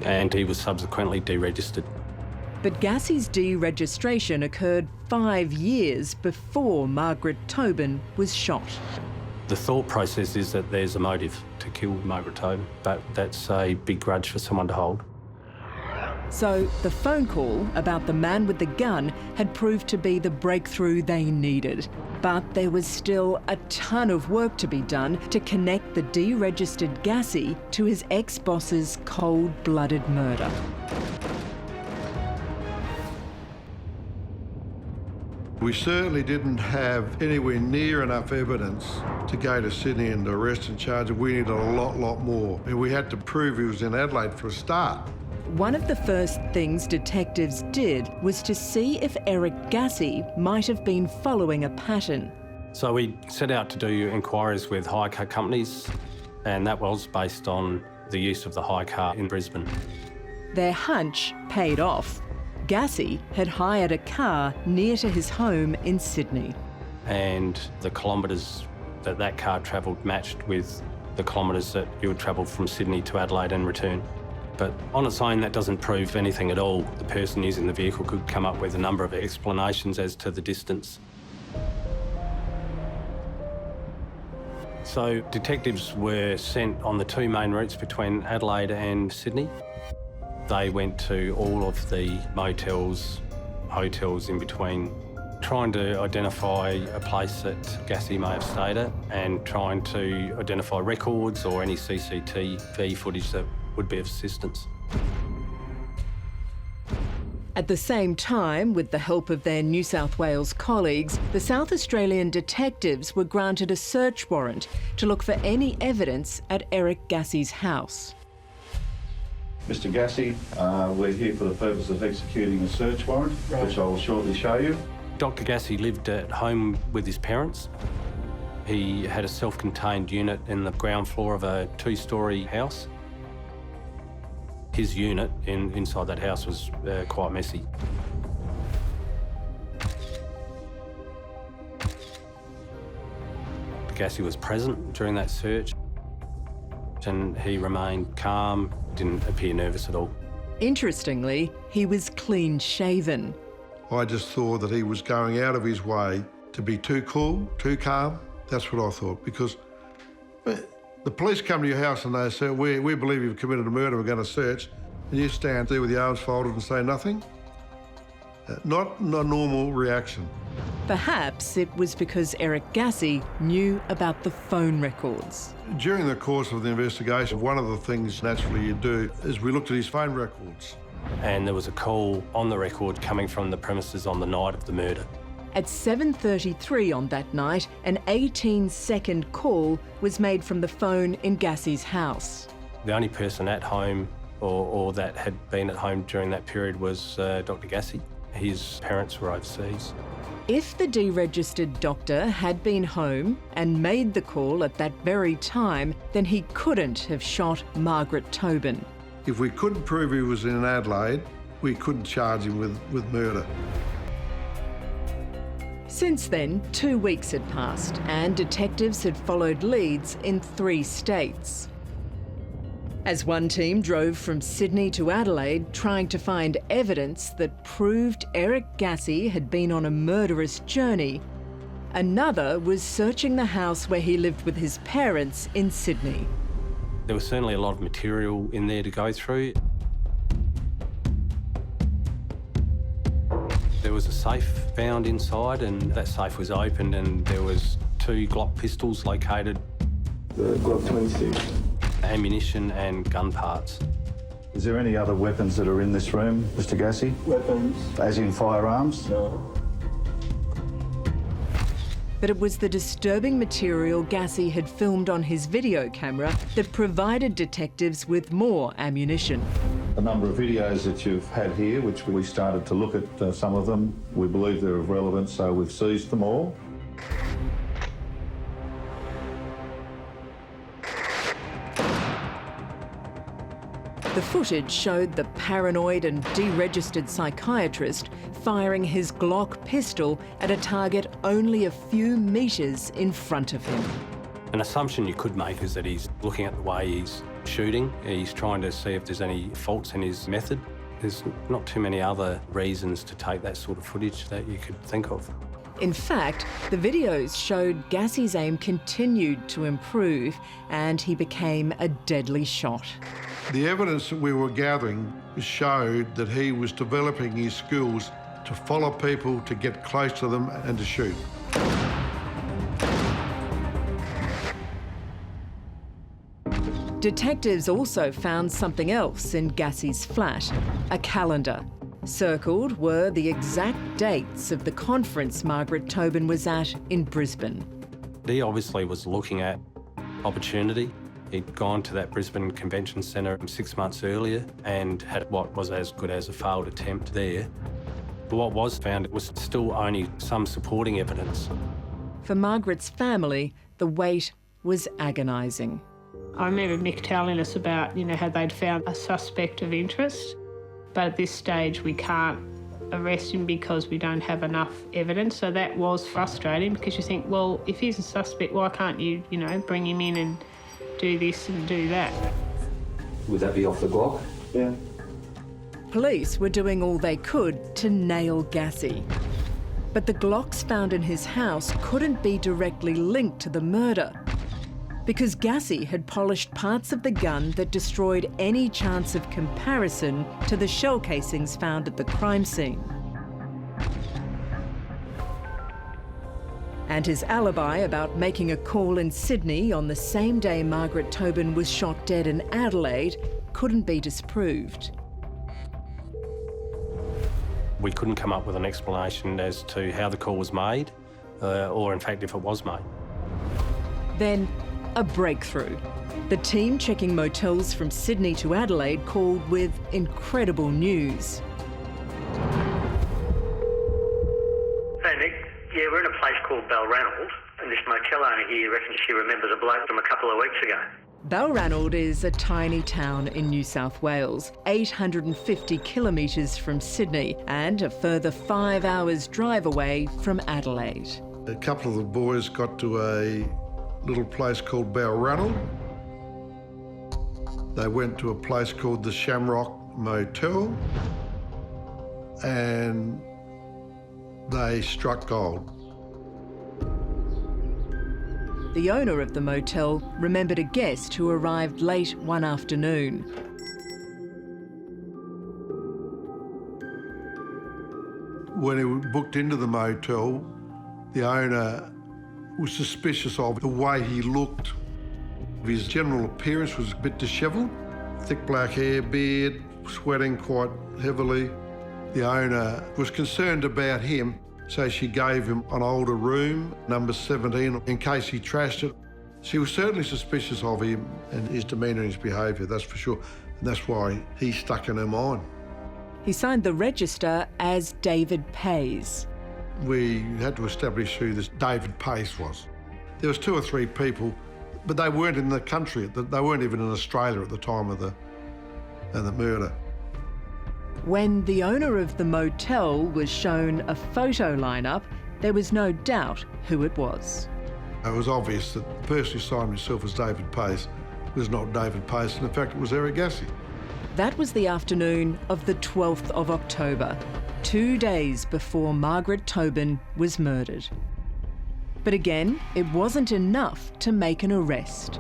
And he was subsequently deregistered. But Gassy's deregistration occurred 5 years before Margaret Tobin was shot. The thought process is that there's a motive to kill Margaret Tobin, but that's a big grudge for someone to hold. So the phone call about the man with the gun had proved to be the breakthrough they needed. But there was still a ton of work to be done to connect the deregistered Gassy to his ex-boss's cold-blooded murder. We certainly didn't have anywhere near enough evidence to go to Sydney and arrest and charge him. We needed a lot more. And we had to prove he was in Adelaide for a start. One of the first things detectives did was to see if Eric Gassy might have been following a pattern. So we set out to do inquiries with hire car companies, and that was based on the use of the hire car in Brisbane. Their hunch paid off. Gassy had hired a car near to his home in Sydney. And the kilometres that that car travelled matched with the kilometres that you would travel from Sydney to Adelaide and return. But on its own, that doesn't prove anything at all. The person using the vehicle could come up with a number of explanations as to the distance. So detectives were sent on the 2 main routes between Adelaide and Sydney. They went to all of the motels, hotels in between, trying to identify a place that Gassy may have stayed at and trying to identify records or any CCTV footage that would be of assistance. At the same time, with the help of their New South Wales colleagues, the South Australian detectives were granted a search warrant to look for any evidence at Eric Gassie's house. Mr Gassie, we're here for the purpose of executing a search warrant, which I will shortly show you. Dr Gassie lived at home with his parents. He had a self-contained unit in the ground floor of a two-storey house. His unit inside that house was quite messy. Gassie was present during that search and he remained calm, didn't appear nervous at all. Interestingly, he was clean-shaven. I just thought that he was going out of his way to be too cool, too calm. That's what I thought, because the police come to your house and they say, we believe you've committed a murder, we're going to search, and you stand there with your arms folded and say nothing. Not a normal reaction. Perhaps it was because Eric Gassie knew about the phone records. During the course of the investigation, one of the things naturally you do is we looked at his phone records. And there was a call on the record coming from the premises on the night of the murder. At 7:33 on that night, an 18-second call was made from the phone in Gassie's house. The only person at home or that had been at home during that period was Dr Gassie. His parents were overseas. If the deregistered doctor had been home and made the call at that very time, then he couldn't have shot Margaret Tobin. If we couldn't prove he was in Adelaide, we couldn't charge him with murder. Since then, 2 weeks had passed and detectives had followed leads in 3 states. As one team drove from Sydney to Adelaide trying to find evidence that proved Eric Gassie had been on a murderous journey, another was searching the house where he lived with his parents in Sydney. There was certainly a lot of material in there to go through. There was a safe found inside and that safe was opened and there was 2 Glock pistols located. The Glock 26. Ammunition and gun parts. Is there any other weapons that are in this room, Mr Gassie? Weapons? As in firearms? No. But it was the disturbing material Gassie had filmed on his video camera that provided detectives with more ammunition. A number of videos that you've had here, which we started to look at some of them. We believe they're of relevance, so we've seized them all. The footage showed the paranoid and deregistered psychiatrist firing his Glock pistol at a target only a few metres in front of him. An assumption you could make is that he's looking at the way he's shooting. He's trying to see if there's any faults in his method. There's not too many other reasons to take that sort of footage that you could think of. In fact, the videos showed Gassie's aim continued to improve and he became a deadly shot. The evidence that we were gathering showed that he was developing his skills to follow people, to get close to them and to shoot. Detectives also found something else in Gassie's flat, a calendar. Circled were the exact dates of the conference Margaret Tobin was at in Brisbane. He obviously was looking at opportunity. He'd gone to that Brisbane Convention Centre 6 months earlier and had what was as good as a failed attempt there. But what was found was still only some supporting evidence. For Margaret's family, the wait was agonising. I remember Mick telling us about, how they'd found a suspect of interest, but at this stage we can't arrest him because we don't have enough evidence. So that was frustrating because you think, well, if he's a suspect, why can't you, bring him in and do this and do that? Would that be off the Glock? Yeah. Police were doing all they could to nail Gassie. But the Glocks found in his house couldn't be directly linked to the murder because Gassie had polished parts of the gun that destroyed any chance of comparison to the shell casings found at the crime scene. And his alibi about making a call in Sydney on the same day Margaret Tobin was shot dead in Adelaide couldn't be disproved. We couldn't come up with an explanation as to how the call was made, or in fact if it was made. Then, a breakthrough. The team checking motels from Sydney to Adelaide called with incredible news. Hey Nick, yeah, we're in a place called Balranald, and this motel owner here reckons she remembers a bloke from a couple of weeks ago. Balranald is a tiny town in New South Wales, 850 kilometres from Sydney and a further 5 hours drive away from Adelaide. A couple of the boys got to a little place called Balranald. They went to a place called the Shamrock Motel and they struck gold. The owner of the motel remembered a guest who arrived late one afternoon. When he booked into the motel, the owner was suspicious of the way he looked. His general appearance was a bit dishevelled, thick black hair, beard, sweating quite heavily. The owner was concerned about him, so she gave him an older room, number 17, in case he trashed it. She was certainly suspicious of him and his demeanour and his behaviour, that's for sure. And that's why he stuck in her mind. He signed the register as David Pays. We had to establish who this David Pace was. There was 2 or 3 people, but they weren't in the country. They weren't even in Australia at the time of the murder. When the owner of the motel was shown a photo lineup, there was no doubt who it was. It was obvious that the person who signed himself as David Pace was not David Pace, and in fact it was Eric Gassi. That was the afternoon of the 12th of October, 2 days before Margaret Tobin was murdered. But again, it wasn't enough to make an arrest.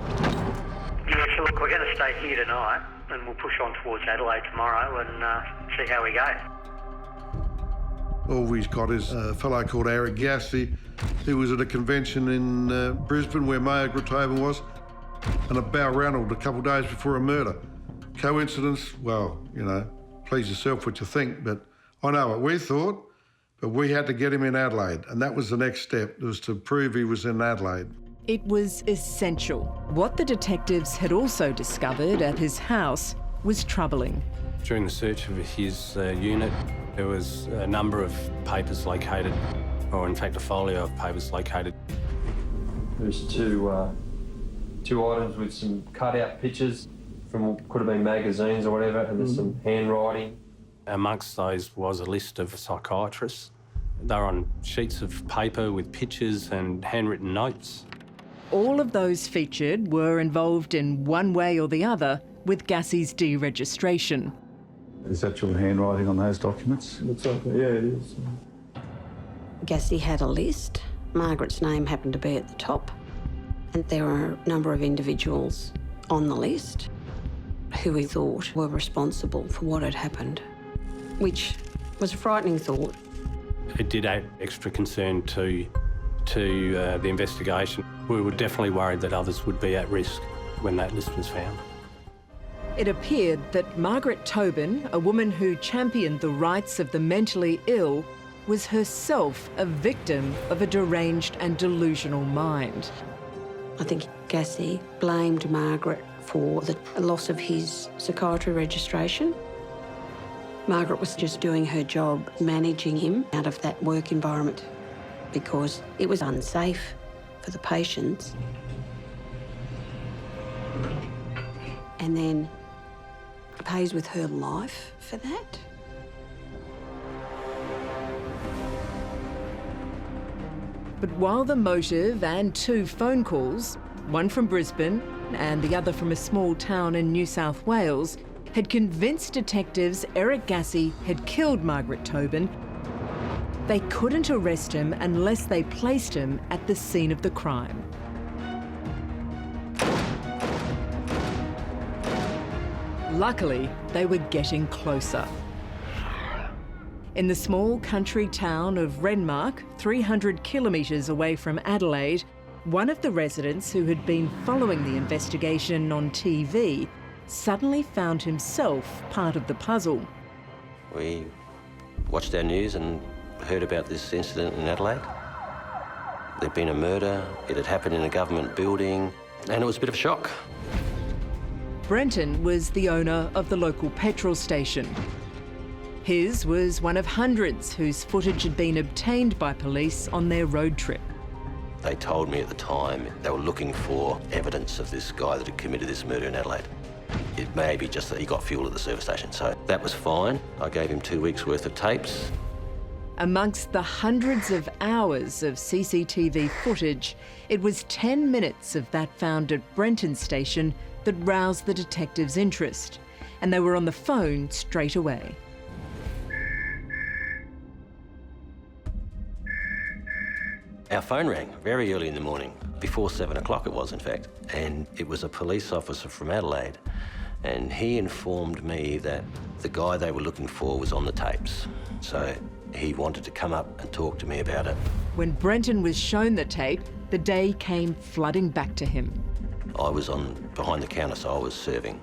Yeah, so look, we're going to stay here tonight and we'll push on towards Adelaide tomorrow and see how we go. All we've got is a fellow called Eric Gassi, who was at a convention in Brisbane where Margaret Tobin was, and at Balranald a couple of days before a murder. Coincidence? Well, you know, please yourself what you think, but I know what we thought, but we had to get him in Adelaide, and that was the next step, was to prove he was in Adelaide. It was essential. What the detectives had also discovered at his house was troubling. During the search of his unit, there was a number of papers located, or in fact a folio of papers located. There's two items with some cut-out pictures from what could have been magazines or whatever, and there's some handwriting. Amongst those was a list of psychiatrists. They were on sheets of paper with pictures and handwritten notes. All of those featured were involved in one way or the other with Gassi's deregistration. Is that your handwriting on those documents? Looks like it, yeah, it is. Gassi had a list. Margaret's name happened to be at the top. And there were a number of individuals on the list who he thought were responsible for what had happened, which was a frightening thought. It did add extra concern to the investigation. We were definitely worried that others would be at risk when that list was found. It appeared that Margaret Tobin, a woman who championed the rights of the mentally ill, was herself a victim of a deranged and delusional mind. I think Gassi blamed Margaret for the loss of his psychiatry registration. Margaret was just doing her job, managing him out of that work environment because it was unsafe for the patients. And then pays with her life for that. But while the motive and 2 phone calls, one from Brisbane and the other from a small town in New South Wales, had convinced detectives Eric Gassi had killed Margaret Tobin, they couldn't arrest him unless they placed him at the scene of the crime. Luckily, they were getting closer. In the small country town of Renmark, 300 kilometres away from Adelaide, one of the residents who had been following the investigation on TV suddenly found himself part of the puzzle. We watched our news and heard about this incident in Adelaide. There'd been a murder, it had happened in a government building, and it was a bit of a shock. Brenton was the owner of the local petrol station. His was one of hundreds whose footage had been obtained by police on their road trip. They told me at the time they were looking for evidence of this guy that had committed this murder in Adelaide. It may be just that he got fuel at the service station, so that was fine. I gave him 2 weeks' worth of tapes. Amongst the hundreds of hours of CCTV footage, it was 10 minutes of that found at Brenton Station that roused the detectives' interest, and they were on the phone straight away. Our phone rang very early in the morning, before 7 o'clock it was in fact, and it was a police officer from Adelaide, and he informed me that the guy they were looking for was on the tapes. So he wanted to come up and talk to me about it. When Brenton was shown the tape, the day came flooding back to him. I was behind the counter, so I was serving.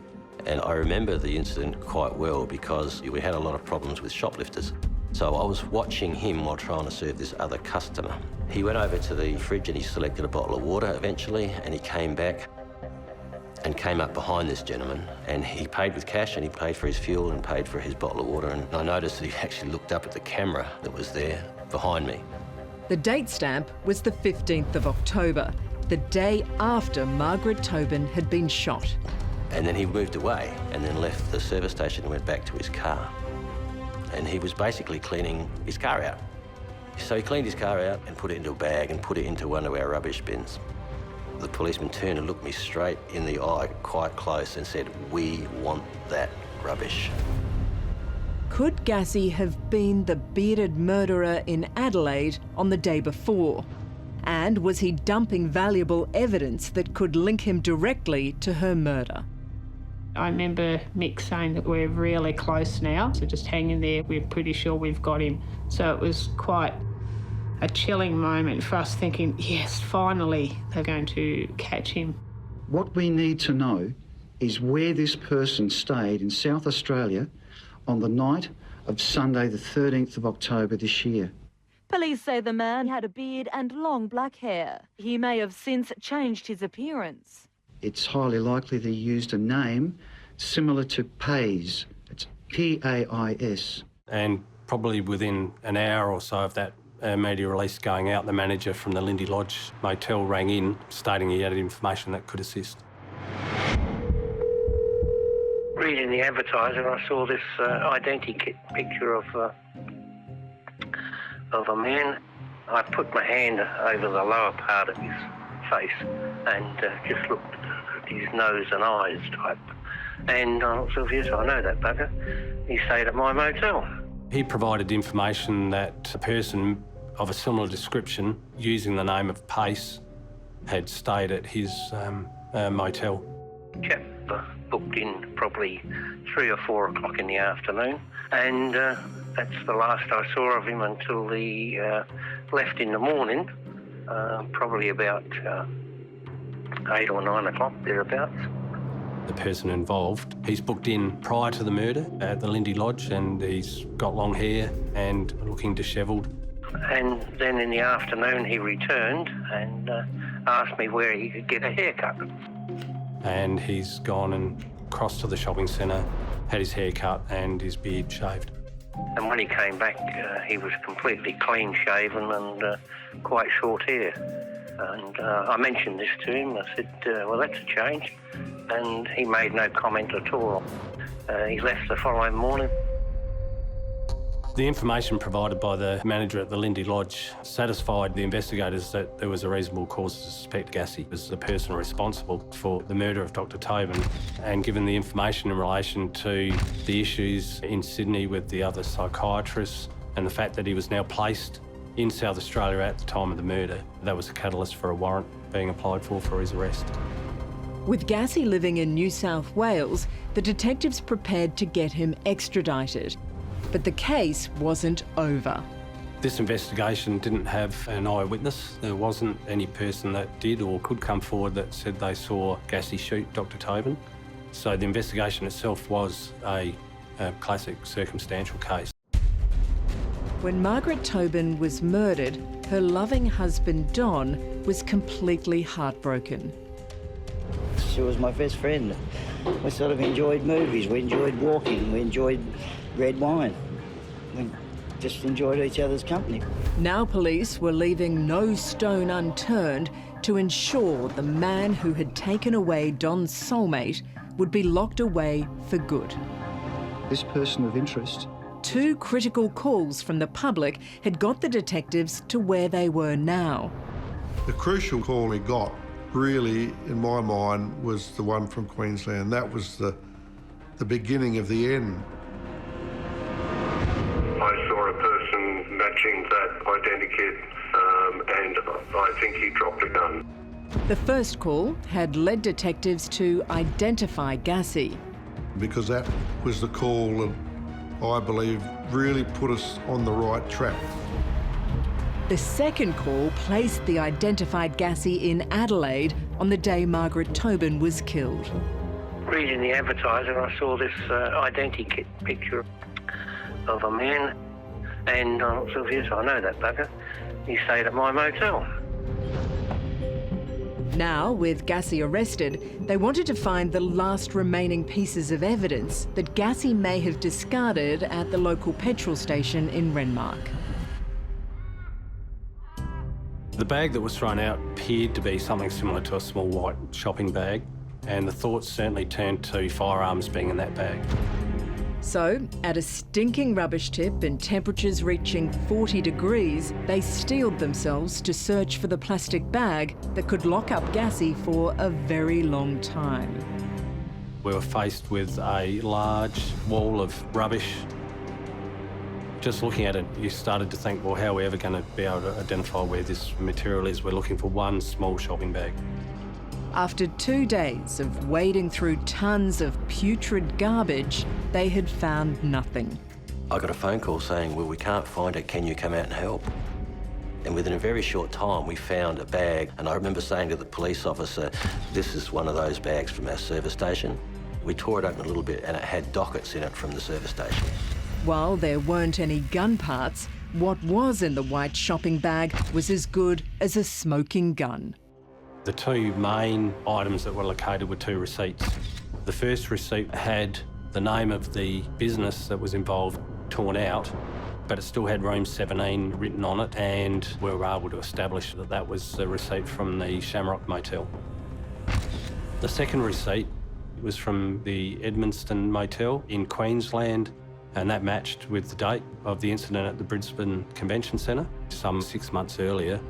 And I remember the incident quite well because we had a lot of problems with shoplifters. So I was watching him while trying to serve this other customer. He went over to the fridge and he selected a bottle of water eventually, and he came back and came up behind this gentleman, and he paid with cash and he paid for his fuel and paid for his bottle of water, and I noticed that he actually looked up at the camera that was there behind me. The date stamp was the 15th of October, the day after Margaret Tobin had been shot. And then he moved away and then left the service station and went back to his car. And he was basically cleaning his car out. So he cleaned his car out and put it into a bag and put it into one of our rubbish bins. The policeman turned and looked me straight in the eye, quite close, and said, "We want that rubbish." Could Gassy have been the bearded murderer in Adelaide on the day before? And was he dumping valuable evidence that could link him directly to her murder? I remember Mick saying that we're really close now, so just hang in there, we're pretty sure we've got him. So it was quite a chilling moment for us thinking, yes, finally they're going to catch him. What we need to know is where this person stayed in South Australia on the night of Sunday the 13th of October this year. Police say the man had a beard and long black hair. He may have since changed his appearance. It's highly likely they used a name similar to Pais. It's P-A-I-S. And probably within an hour or so of that media release going out, the manager from the Lindy Lodge motel rang in stating he had information that could assist. Reading the advertiser, I saw this identikit picture of a man. I put my hand over the lower part of his face and just looked at his nose and eyes type. And I thought, yes, I know that bugger. He stayed at my motel. He provided information that a person of a similar description, using the name of Pace, had stayed at his motel. Chap booked in probably 3 or 4 o'clock in the afternoon, and that's the last I saw of him until he left in the morning, probably about 8 or 9 o'clock, thereabouts. The person involved, he's booked in prior to the murder at the Lindy Lodge, and he's got long hair and looking dishevelled. And then in the afternoon he returned and asked me where he could get a haircut. And he's gone and crossed to the shopping centre, had his hair cut and his beard shaved. And when he came back, he was completely clean-shaven and quite short hair. And I mentioned this to him. I said, well, that's a change. And he made no comment at all. He left the following morning. The information provided by the manager at the Lindy Lodge satisfied the investigators that there was a reasonable cause to suspect Gassy was the person responsible for the murder of Dr. Tobin. And given the information in relation to the issues in Sydney with the other psychiatrists and the fact that he was now placed in South Australia at the time of the murder, that was a catalyst for a warrant being applied for his arrest. With Gassy living in New South Wales, the detectives prepared to get him extradited. But the case wasn't over. This investigation didn't have an eyewitness. There wasn't any person that did or could come forward that said they saw Gassy shoot Dr. Tobin. So the investigation itself was a classic circumstantial case. When Margaret Tobin was murdered, her loving husband Don was completely heartbroken. She was my best friend. We sort of enjoyed movies, we enjoyed walking, we enjoyed red wine. We just enjoyed each other's company. Now police were leaving no stone unturned to ensure the man who had taken away Don's soulmate would be locked away for good. This person of interest. 2 critical calls from the public had got the detectives to where they were now. The crucial call he got, really, in my mind, was the one from Queensland. That was the beginning of the end. I saw a person matching that identikit, and I think he dropped a gun. The first call had led detectives to identify Gassy. Because that was the call that I believe really put us on the right track. The second call placed the identified Gassy in Adelaide on the day Margaret Tobin was killed. Reading the advertiser, I saw this identikit picture of a man, and I thought, yes, I know that bugger. He stayed at my motel. Now, with Gassy arrested, they wanted to find the last remaining pieces of evidence that Gassy may have discarded at the local petrol station in Renmark. The bag that was thrown out appeared to be something similar to a small white shopping bag, and the thoughts certainly turned to firearms being in that bag. So, at a stinking rubbish tip and temperatures reaching 40 degrees, they steeled themselves to search for the plastic bag that could lock up Gassy for a very long time. We were faced with a large wall of rubbish. Just looking at it, you started to think, well, how are we ever going to be able to identify where this material is? We're looking for one small shopping bag. After 2 days of wading through tons of putrid garbage, they had found nothing. I got a phone call saying, well, we can't find it, can you come out and help? And within a very short time, we found a bag, and I remember saying to the police officer, this is one of those bags from our service station. We tore it open a little bit and it had dockets in it from the service station. While there weren't any gun parts, what was in the white shopping bag was as good as a smoking gun. The 2 main items that were located were 2 receipts. The first receipt had the name of the business that was involved torn out, but it still had room 17 written on it, and we were able to establish that that was a receipt from the Shamrock Motel. The second receipt was from the Edmundston Motel in Queensland, and that matched with the date of the incident at the Brisbane Convention Centre, some 6 months earlier.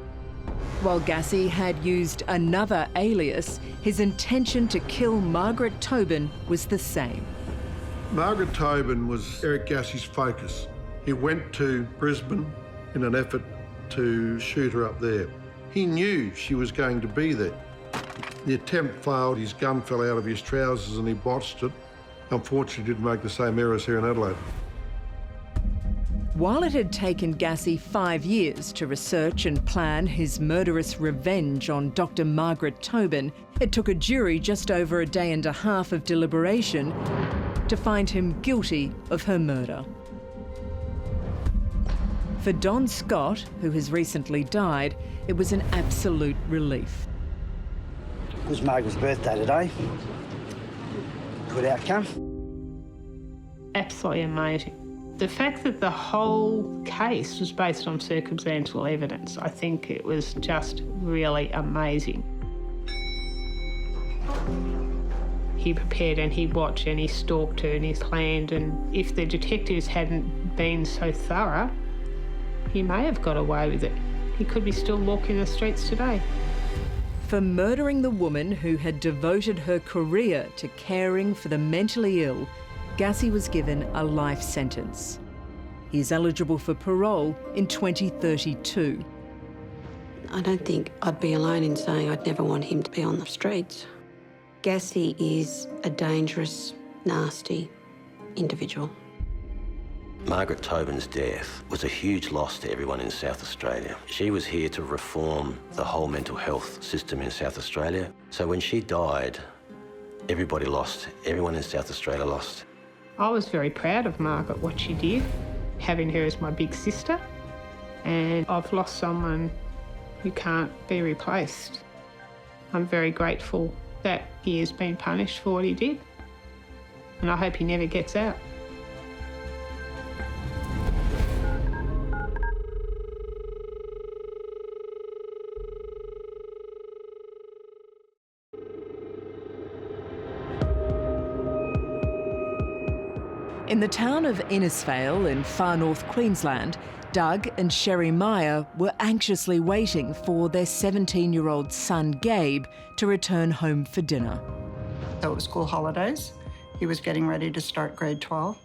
While Gassy had used another alias, his intention to kill Margaret Tobin was the same. Margaret Tobin was Eric Gassy's focus. He went to Brisbane in an effort to shoot her up there. He knew she was going to be there. The attempt failed, his gun fell out of his trousers and he botched it. Unfortunately, didn't make the same errors here in Adelaide. While it had taken Gassy 5 years to research and plan his murderous revenge on Dr. Margaret Tobin, it took a jury just over a day and a half of deliberation to find him guilty of her murder. For Don Scott, who has recently died, it was an absolute relief. It was Margaret's birthday today. Good outcome. Absolutely amazing. The fact that the whole case was based on circumstantial evidence, I think it was just really amazing. He prepared and he watched and he stalked her and he planned, and if the detectives hadn't been so thorough, he may have got away with it. He could be still walking the streets today. For murdering the woman who had devoted her career to caring for the mentally ill, Gassy was given a life sentence. He is eligible for parole in 2032. I don't think I'd be alone in saying I'd never want him to be on the streets. Gassy is a dangerous, nasty individual. Margaret Tobin's death was a huge loss to everyone in South Australia. She was here to reform the whole mental health system in South Australia. So when she died, Everybody lost. Everyone in South Australia lost. I was very proud of Margaret, what she did, having her as my big sister. And I've lost someone who can't be replaced. I'm very grateful that he has been punished for what he did, and I hope he never gets out. In the town of Innisfail in far north Queensland, Doug and Sherry Meyer were anxiously waiting for their 17-year-old son Gabe to return home for dinner. So it was school holidays. He was getting ready to start grade 12.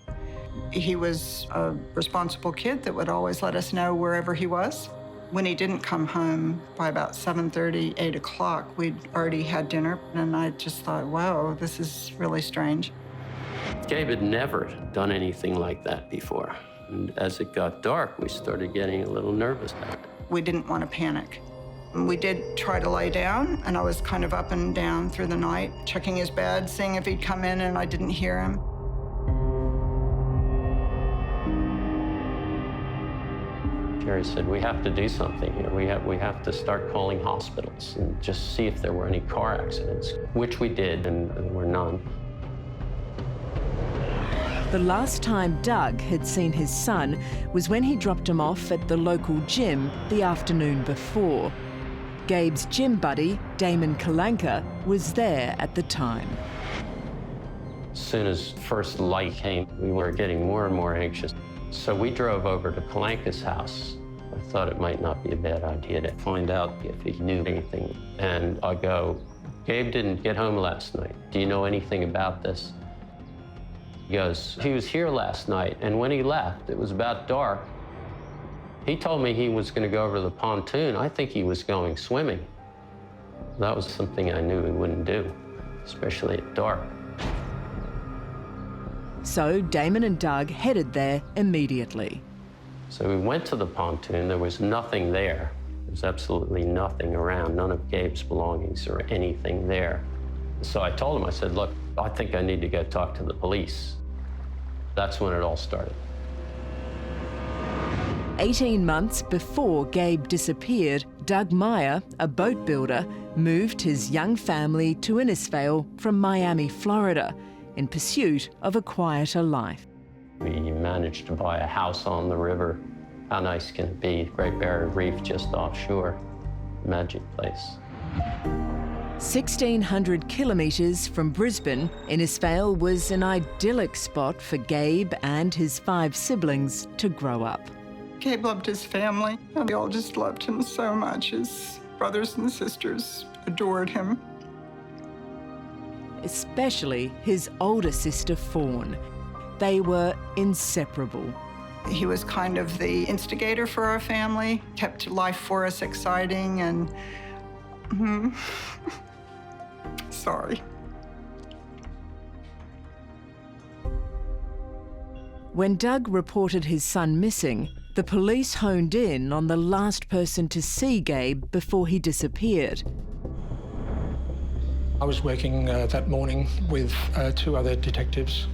He was a responsible kid that would always let us know wherever he was. When he didn't come home by about 7:30, 8 o'clock, we'd already had dinner, and I just thought, wow, this is really strange. Gabe had never done anything like that before. And as it got dark, we started getting a little nervous about it. We didn't want to panic. We did try to lie down, and I was kind of up and down through the night, checking his bed, seeing if he'd come in, and I didn't hear him. Sherry said, we have to do something here. We have to start calling hospitals and just see if there were any car accidents, which we did, and there were none. The last time Doug had seen his son was when he dropped him off at the local gym the afternoon before. Gabe's gym buddy, Damon Kalanka, was there at the time. As soon as first light came, we were getting more and more anxious. So we drove over to Kalanka's house. I thought it might not be a bad idea to find out if he knew anything. And I go, Gabe didn't get home last night. Do you know anything about this? He goes, he was here last night, and when he left, it was about dark. He told me he was going to go over to the pontoon. I think he was going swimming. That was something I knew he wouldn't do, especially at dark. So Damon and Doug headed there immediately. So we went to the pontoon. There was nothing there. There was absolutely nothing around, none of Gabe's belongings or anything there. So I told him, I said, look, I think I need to go talk to the police. That's when it all started. 18 months before Gabe disappeared, Doug Meyer, a boat builder, moved his young family to Innisfail from Miami, Florida, in pursuit of a quieter life. We managed to buy a house on the river. How nice can it be? Great Barrier Reef just offshore. Magic place. 1,600 kilometres from Brisbane, Innisfail was an idyllic spot for Gabe and his 5 siblings to grow up. Gabe loved his family, and we all just loved him so much. His brothers and sisters adored him. Especially his older sister, Fawn. They were inseparable. He was kind of the instigator for our family, kept life for us exciting, and sorry. When Doug reported his son missing, the police honed in on the last person to see Gabe before he disappeared. I was working that morning with 2 other detectives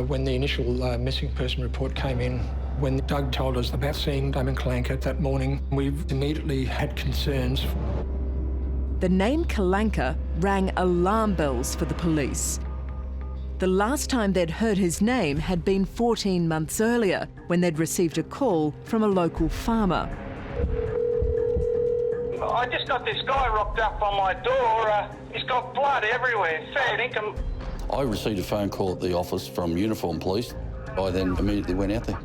when the initial missing person report came in. When Doug told us about seeing Damon Kalanka that morning, we immediately had concerns. The name Kalanka rang alarm bells for the police. The last time they'd heard his name had been 14 months earlier, when they'd received a call from a local farmer. I just got this guy rocked up on my door. He's got blood everywhere, fair income. I received a phone call at the office from Uniform Police. I then immediately went out there.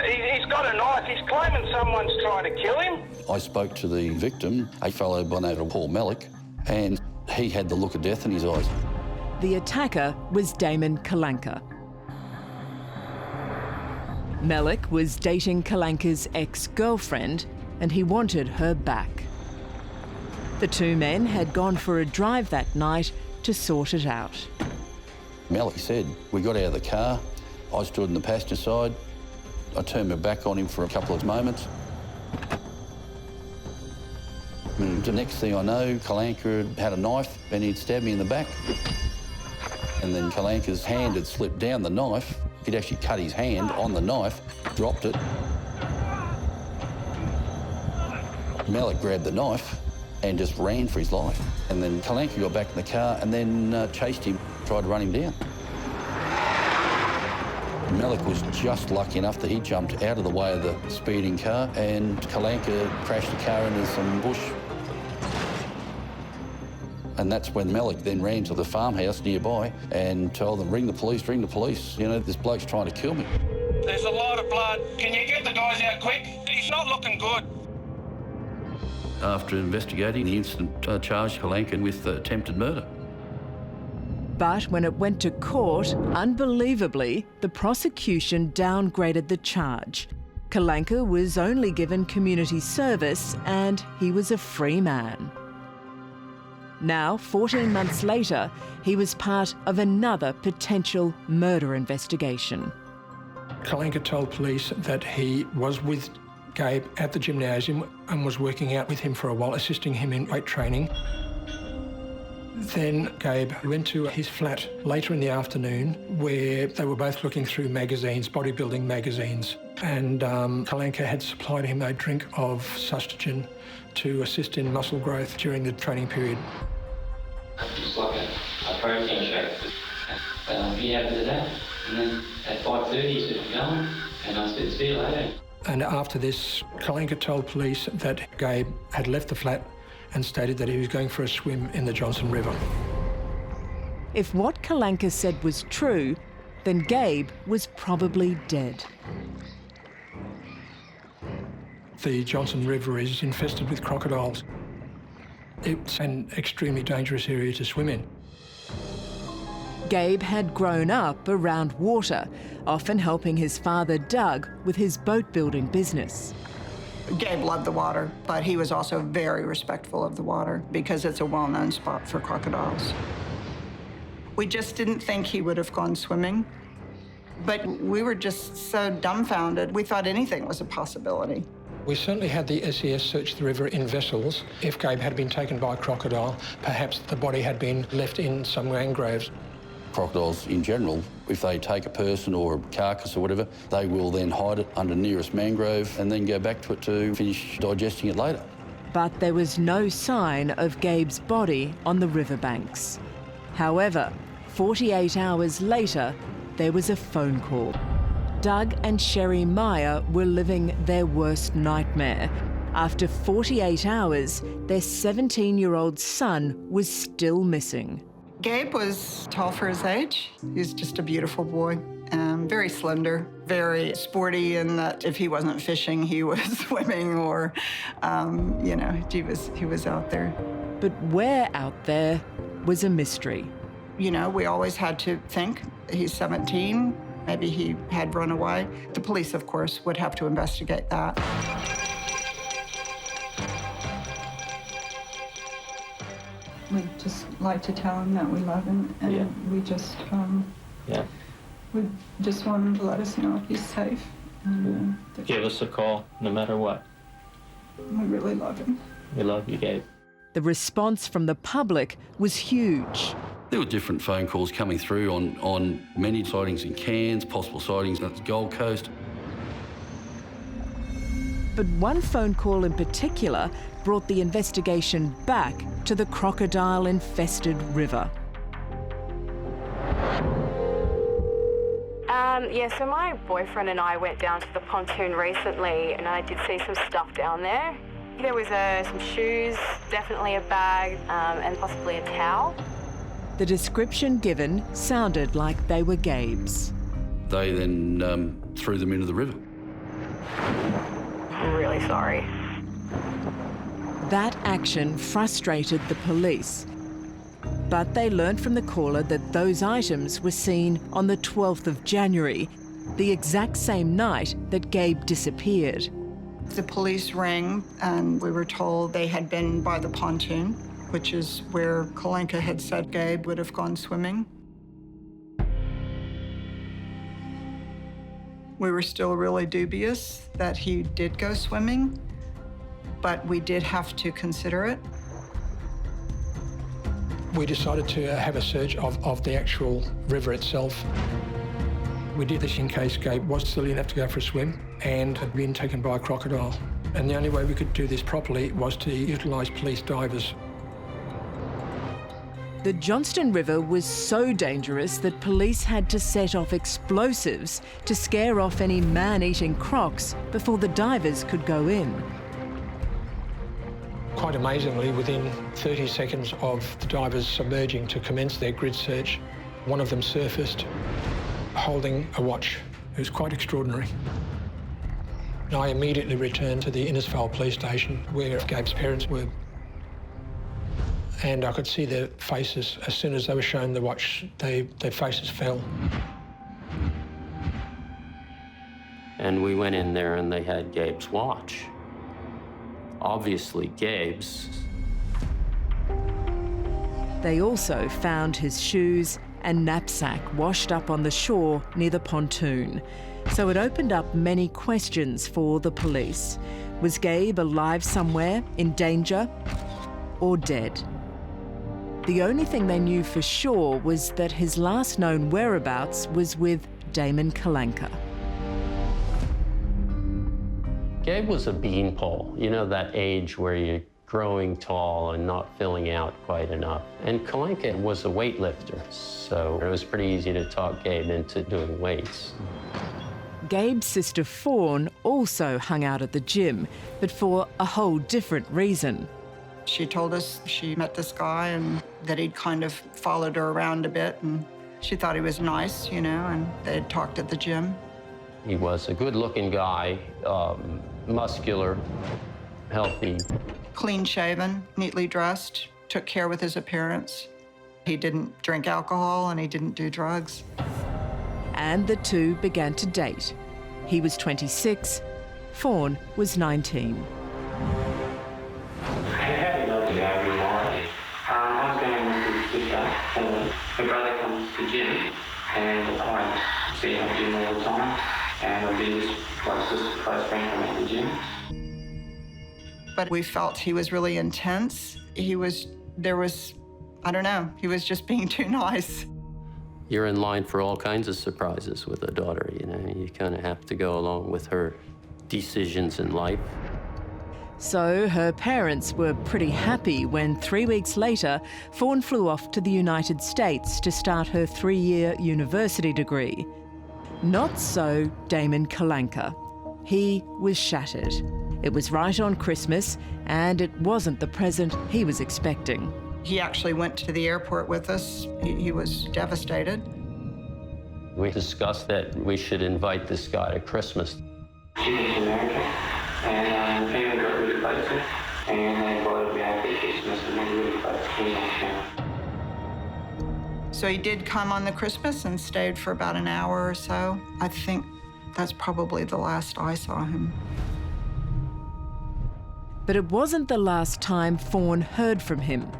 He's got a knife. He's claiming someone's trying to kill him. I spoke to the victim, a fellow by the name of Paul Malik, and he had the look of death in his eyes. The attacker was Damon Kalanka. Malik was dating Kalanka's ex-girlfriend, and he wanted her back. The 2 men had gone for a drive that night to sort it out. Malik said, we got out of the car, I stood in the passenger side, I turned my back on him for a couple of moments. And the next thing I know, Kalanka had a knife and he'd stabbed me in the back. And then Kalanka's hand had slipped down the knife. He'd actually cut his hand on the knife, dropped it. Malik grabbed the knife and just ran for his life. And then Kalanka got back in the car and then chased him, tried to run him down. Malik was just lucky enough that he jumped out of the way of the speeding car and Kalanka crashed the car into some bush. And that's when Malik then ran to the farmhouse nearby and told them, ring the police, you know, this bloke's trying to kill me. There's a lot of blood. Can you get the guys out quick? He's not looking good. After investigating the incident, charged Kalanka with attempted murder. But when it went to court, unbelievably, the prosecution downgraded the charge. Kalanka was only given community service and he was a free man. Now, 14 months later, he was part of another potential murder investigation. Kalanka told police that he was with Gabe at the gymnasium and was working out with him for a while, assisting him in weight training. Then Gabe went to his flat later in the afternoon where they were both looking through magazines, bodybuilding magazines, and Kalanka had supplied him a drink of sustagen to assist in muscle growth during the training period. It's like a protein shake. He had to do that, and then at 5:30 he said, "I'm going," and I said, "See you later." And after this, Kalanka told police that Gabe had left the flat and stated that he was going for a swim in the Johnson River. If what Kalanka said was true, then Gabe was probably dead. The Johnson River is infested with crocodiles. It's an extremely dangerous area to swim in. Gabe had grown up around water, often helping his father Doug with his boat building business. Gabe loved the water, but he was also very respectful of the water because it's a well-known spot for crocodiles. We just didn't think he would have gone swimming, but we were just so dumbfounded. We thought anything was a possibility. We certainly had the SES search the river in vessels. If Gabe had been taken by a crocodile, perhaps the body had been left in some mangroves. Crocodiles in general, if they take a person or a carcass or whatever, they will then hide it under nearest mangrove and then go back to it to finish digesting it later. But there was no sign of Gabe's body on the riverbanks. However, 48 hours later, there was a phone call. Doug and Sherry Meyer were living their worst nightmare. After 48 hours, their 17-year-old son was still missing. Gabe was tall for his age. He was just a beautiful boy, very slender, very sporty in that if he wasn't fishing, he was swimming or, you know, he was out there. But where out there was a mystery. You know, we always had to think, he's 17, maybe he had run away. The police, of course, would have to investigate that. We'd just like to tell him that we love him, and we just we just want him to let us know if he's safe. And, give us a call, no matter what. We really love him. We love you, Gabe. The response from the public was huge. There were different phone calls coming through on many sightings in Cairns, possible sightings at the Gold Coast. But one phone call in particular brought the investigation back to the crocodile-infested river. Yeah, so my boyfriend and I went down to the pontoon recently and I did see some stuff down there. There was some shoes, definitely a bag, and possibly a towel. The description given sounded like they were Gabe's. They then threw them into the river. I'm really sorry. That action frustrated the police. But they learned from the caller that those items were seen on the 12th of January, the exact same night that Gabe disappeared. The police rang and we were told they had been by the pontoon, which is where Kalanka had said Gabe would have gone swimming. We were still really dubious that he did go swimming, but we did have to consider it. We decided to have a search of the actual river itself. We did this in case Gabe was silly enough to go for a swim and had been taken by a crocodile. And the only way we could do this properly was to utilise police divers. The Johnston River was so dangerous that police had to set off explosives to scare off any man-eating crocs before the divers could go in. Quite amazingly, within 30 seconds of the divers submerging to commence their grid search, one of them surfaced holding a watch. It was quite extraordinary. I immediately returned to the Innisfail police station where Gabe's parents were. And I could see their faces. As soon as they were shown the watch, their faces fell. And we went in there and they had Gabe's watch. Obviously Gabe's. They also found his shoes and knapsack washed up on the shore near the pontoon. So it opened up many questions for the police. Was Gabe alive somewhere, in danger, or dead? The only thing they knew for sure was that his last known whereabouts was with Damon Kalanka. Gabe was a beanpole, you know, that age where you're growing tall and not filling out quite enough. And Kalanka was a weightlifter, so it was pretty easy to talk Gabe into doing weights. Gabe's sister Fawn also hung out at the gym, but for a whole different reason. She told us she met this guy and that he'd kind of followed her around a bit, and she thought he was nice, you know, and they'd talked at the gym. He was a good-looking guy, muscular, healthy. Clean-shaven, neatly dressed, took care with his appearance. He didn't drink alcohol and he didn't do drugs. And the two began to date. He was 26, Fawn was 19. I was going with his sister, and her brother comes to the gym, and I see him at the gym all the time, and I've been just close friend from at the gym. But we felt he was really intense. I don't know, he was just being too nice. You're in line for all kinds of surprises with a daughter, you know. You kind of have to go along with her decisions in life. So her parents were pretty happy when 3 weeks later, Fawn flew off to the United States to start her 3-year university degree. Not so Damon Kalanka. He was shattered. It was right on Christmas, and it wasn't the present he was expecting. He actually went to the airport with us. He was devastated. We discussed that we should invite this guy to Christmas. She went to America, and the family got really close to her, and they invited me over to Christmas, and they were really close to me. So he did come on the Christmas and stayed for about an hour or so. I think that's probably the last I saw him. But it wasn't the last time Fawn heard from him.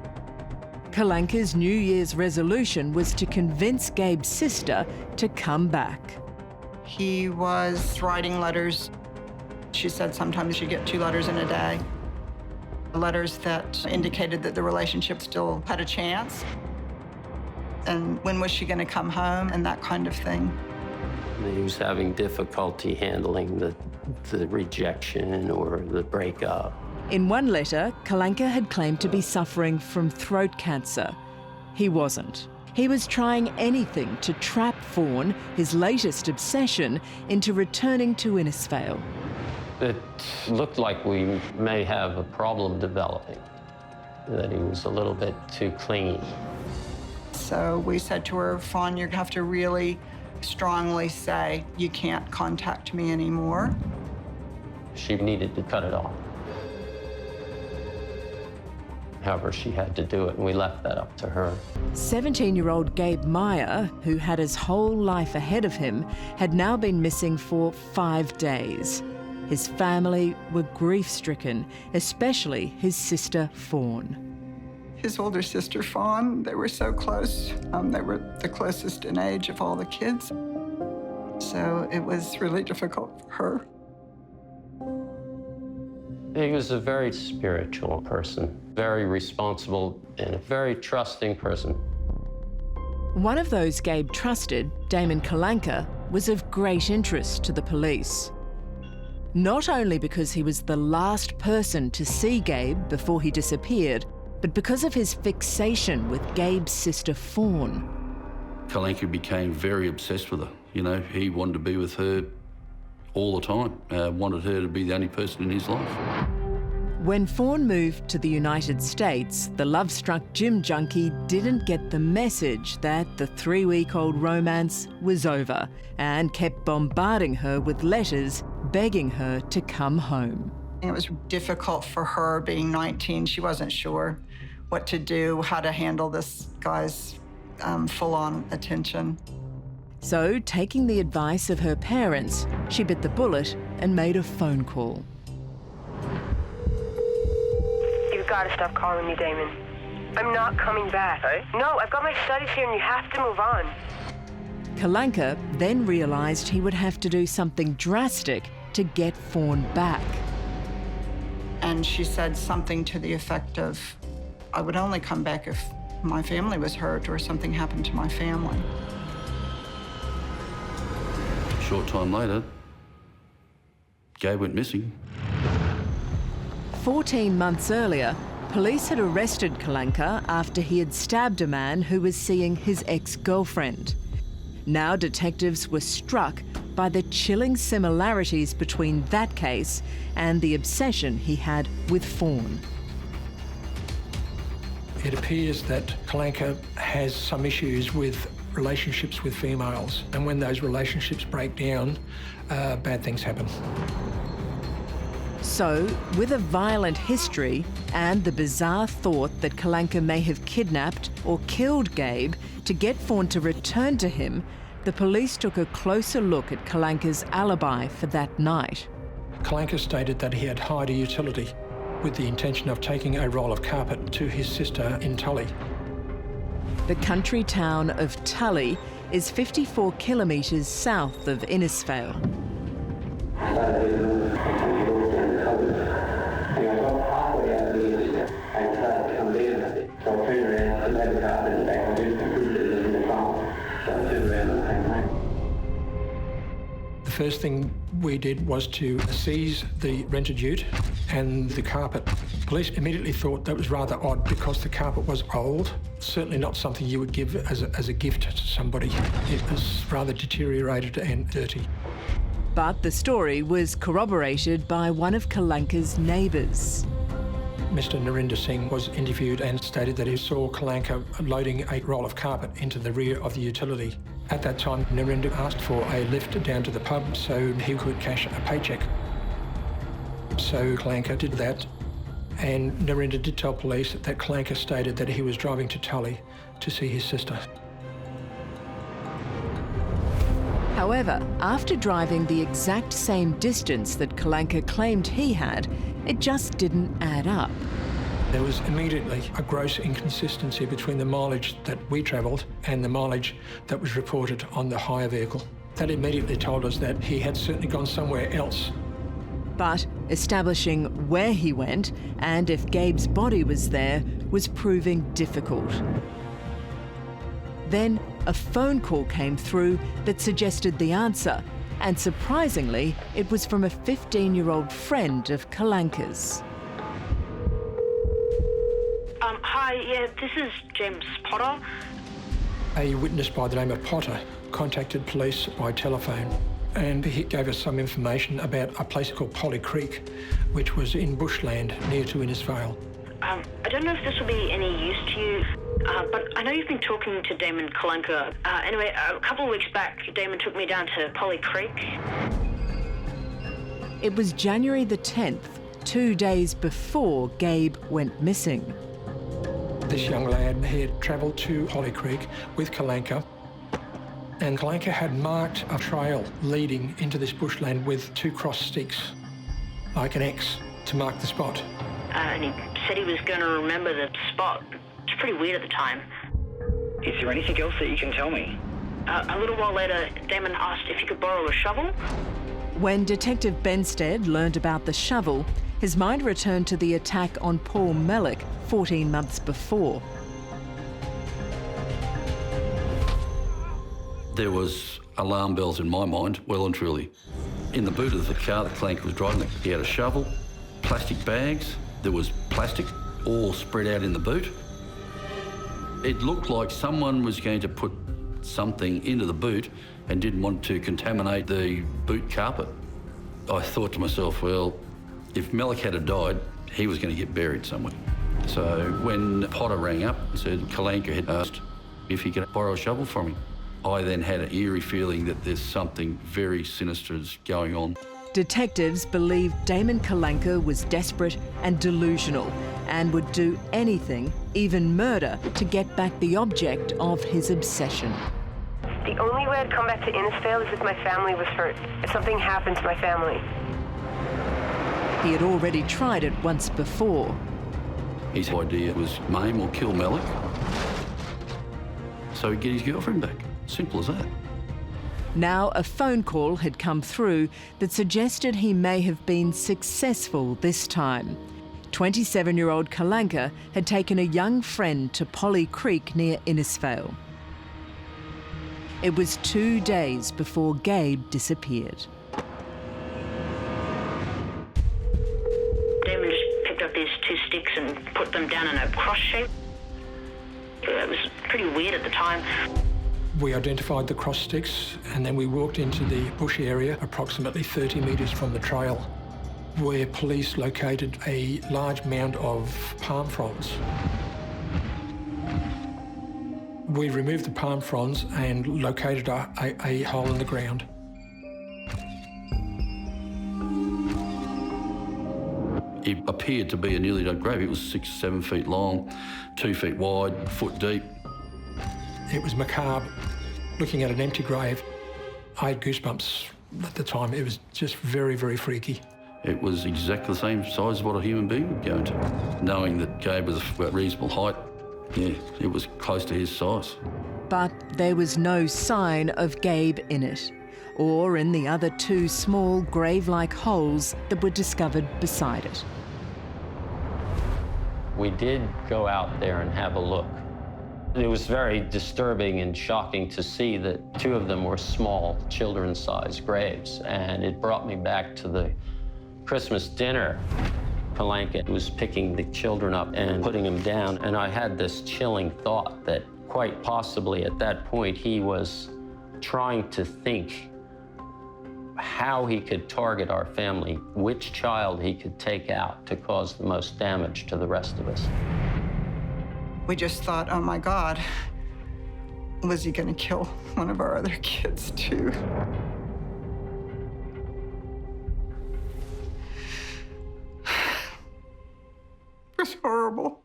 Kalanka's New Year's resolution was to convince Gabe's sister to come back. He was writing letters. She said sometimes she'd get 2 letters in a day. Letters that indicated that the relationship still had a chance. And when was she going to come home and that kind of thing. He was having difficulty handling the rejection or the breakup. In one letter, Kalanka had claimed to be suffering from throat cancer. He wasn't. He was trying anything to trap Fawn, his latest obsession, into returning to Innisfail. It looked like we may have a problem developing, that he was a little bit too clingy. So we said to her, Fawn, you have to really strongly say, you can't contact me anymore. She needed to cut it off. However, she had to do it, and we left that up to her. 17-year-old Gabe Meyer, who had his whole life ahead of him, had now been missing for 5 days. His family were grief-stricken, especially his sister Fawn. His older sister Fawn, they were so close. They were the closest in age of all the kids. So it was really difficult for her. He was a very spiritual person, very responsible and a very trusting person. One of those Gabe trusted, Damon Kalanka, was of great interest to the police. Not only because he was the last person to see Gabe before he disappeared, but because of his fixation with Gabe's sister Fawn. Kalanka became very obsessed with her. You know, he wanted to be with her all the time, wanted her to be the only person in his life. When Fawn moved to the United States, the love-struck gym junkie didn't get the message that the 3-week-old romance was over and kept bombarding her with letters begging her to come home. It was difficult for her, being 19. She wasn't sure what to do, how to handle this guy's full-on attention. So, taking the advice of her parents, she bit the bullet and made a phone call. You've got to stop calling me, Damon. I'm not coming back. Hey? No, I've got my studies here and you have to move on. Kalanka then realised he would have to do something drastic to get Fawn back. And she said something to the effect of, I would only come back if my family was hurt or something happened to my family. A short time later, Gabe went missing. 14 months earlier, police had arrested Kalanka after he had stabbed a man who was seeing his ex-girlfriend. Now detectives were struck by the chilling similarities between that case and the obsession he had with Fawn. It appears that Kalanka has some issues with relationships with females, and when those relationships break down, bad things happen. So, with a violent history and the bizarre thought that Kalanka may have kidnapped or killed Gabe to get Fawn to return to him, the police took a closer look at Kalanka's alibi for that night. Kalanka stated that he had hired a utility with the intention of taking a roll of carpet to his sister in Tully. The country town of Tully is 54 kilometres south of Innisfail. The first thing we did was to seize the rented ute and the carpet. Police immediately thought that was rather odd because the carpet was old, certainly not something you would give as a gift to somebody. It was rather deteriorated and dirty. But the story was corroborated by one of Kalanka's neighbours. Mr. Narinder Singh was interviewed and stated that he saw Kalanka loading a roll of carpet into the rear of the utility. At that time, Narinder asked for a lift down to the pub so he could cash a paycheck. So Kalanka did that, and Narinder did tell police that Kalanka stated that he was driving to Tully to see his sister. However, after driving the exact same distance that Kalanka claimed he had, it just didn't add up. There was immediately a gross inconsistency between the mileage that we travelled and the mileage that was reported on the hire vehicle. That immediately told us that he had certainly gone somewhere else. But establishing where he went and if Gabe's body was there was proving difficult. Then a phone call came through that suggested the answer, and surprisingly, it was from a 15-year-old friend of Kalanka's. Hi, yeah, this is James Potter. A witness by the name of Potter contacted police by telephone, and he gave us some information about a place called Polly Creek, which was in bushland near to Innisfail. I don't know if this will be any use to you, but I know you've been talking to Damon Kalanka. Anyway, a couple of weeks back, Damon took me down to Polly Creek. It was January the 10th, 2 days before Gabe went missing. This young lad, he had travelled to Polly Creek with Kalanka, and Kalanka had marked a trail leading into this bushland with 2 cross sticks, like an X, to mark the spot. And he said he was going to remember the spot. It's pretty weird at the time. Is there anything else that you can tell me? A little while later, Damon asked if he could borrow a shovel. When Detective Benstead learned about the shovel, his mind returned to the attack on Paul Mellick 14 months before. There was alarm bells in my mind, well and truly. In the boot of the car that Clank was driving, he had a shovel, plastic bags, there was plastic all spread out in the boot. It looked like someone was going to put something into the boot and didn't want to contaminate the boot carpet. I thought to myself, well, if Mellick had died, he was going to get buried somewhere. So when Potter rang up and said Kalanka had asked if he could borrow a shovel from him, I then had an eerie feeling that there's something very sinister going on. Detectives believed Damon Kalanka was desperate and delusional and would do anything, even murder, to get back the object of his obsession. The only way I'd come back to Innisfail is if my family was hurt, if something happened to my family. He had already tried it once before. His idea was maim or kill Mellick, so he'd get his girlfriend back. Simple as that. Now a phone call had come through that suggested he may have been successful this time. 27-year-old Kalanka had taken a young friend to Polly Creek near Innisfail. It was 2 days before Gabe disappeared. Damon just picked up these 2 sticks and put them down in a cross shape. It was pretty weird at the time. We identified the cross sticks and then we walked into the bush area approximately 30 metres from the trail, where police located a large mound of palm fronds. We removed the palm fronds and located a hole in the ground. It appeared to be a nearly dug grave. It was 6 or 7 feet long, 2 feet wide, foot deep. It was macabre, looking at an empty grave. I had goosebumps at the time. It was just very, very freaky. It was exactly the same size as what a human being would go into. Knowing that Gabe was a reasonable height, yeah, it was close to his size. But there was no sign of Gabe in it, or in the other 2 small grave-like holes that were discovered beside it. We did go out there and have a look. It was very disturbing and shocking to see that 2 of them were small, children-sized graves, and it brought me back to the Christmas dinner. Kalanka was picking the children up and putting them down, and I had this chilling thought that quite possibly at that point he was trying to think how he could target our family, which child he could take out to cause the most damage to the rest of us. We just thought, oh my God, was he going to kill one of our other kids too? It was horrible.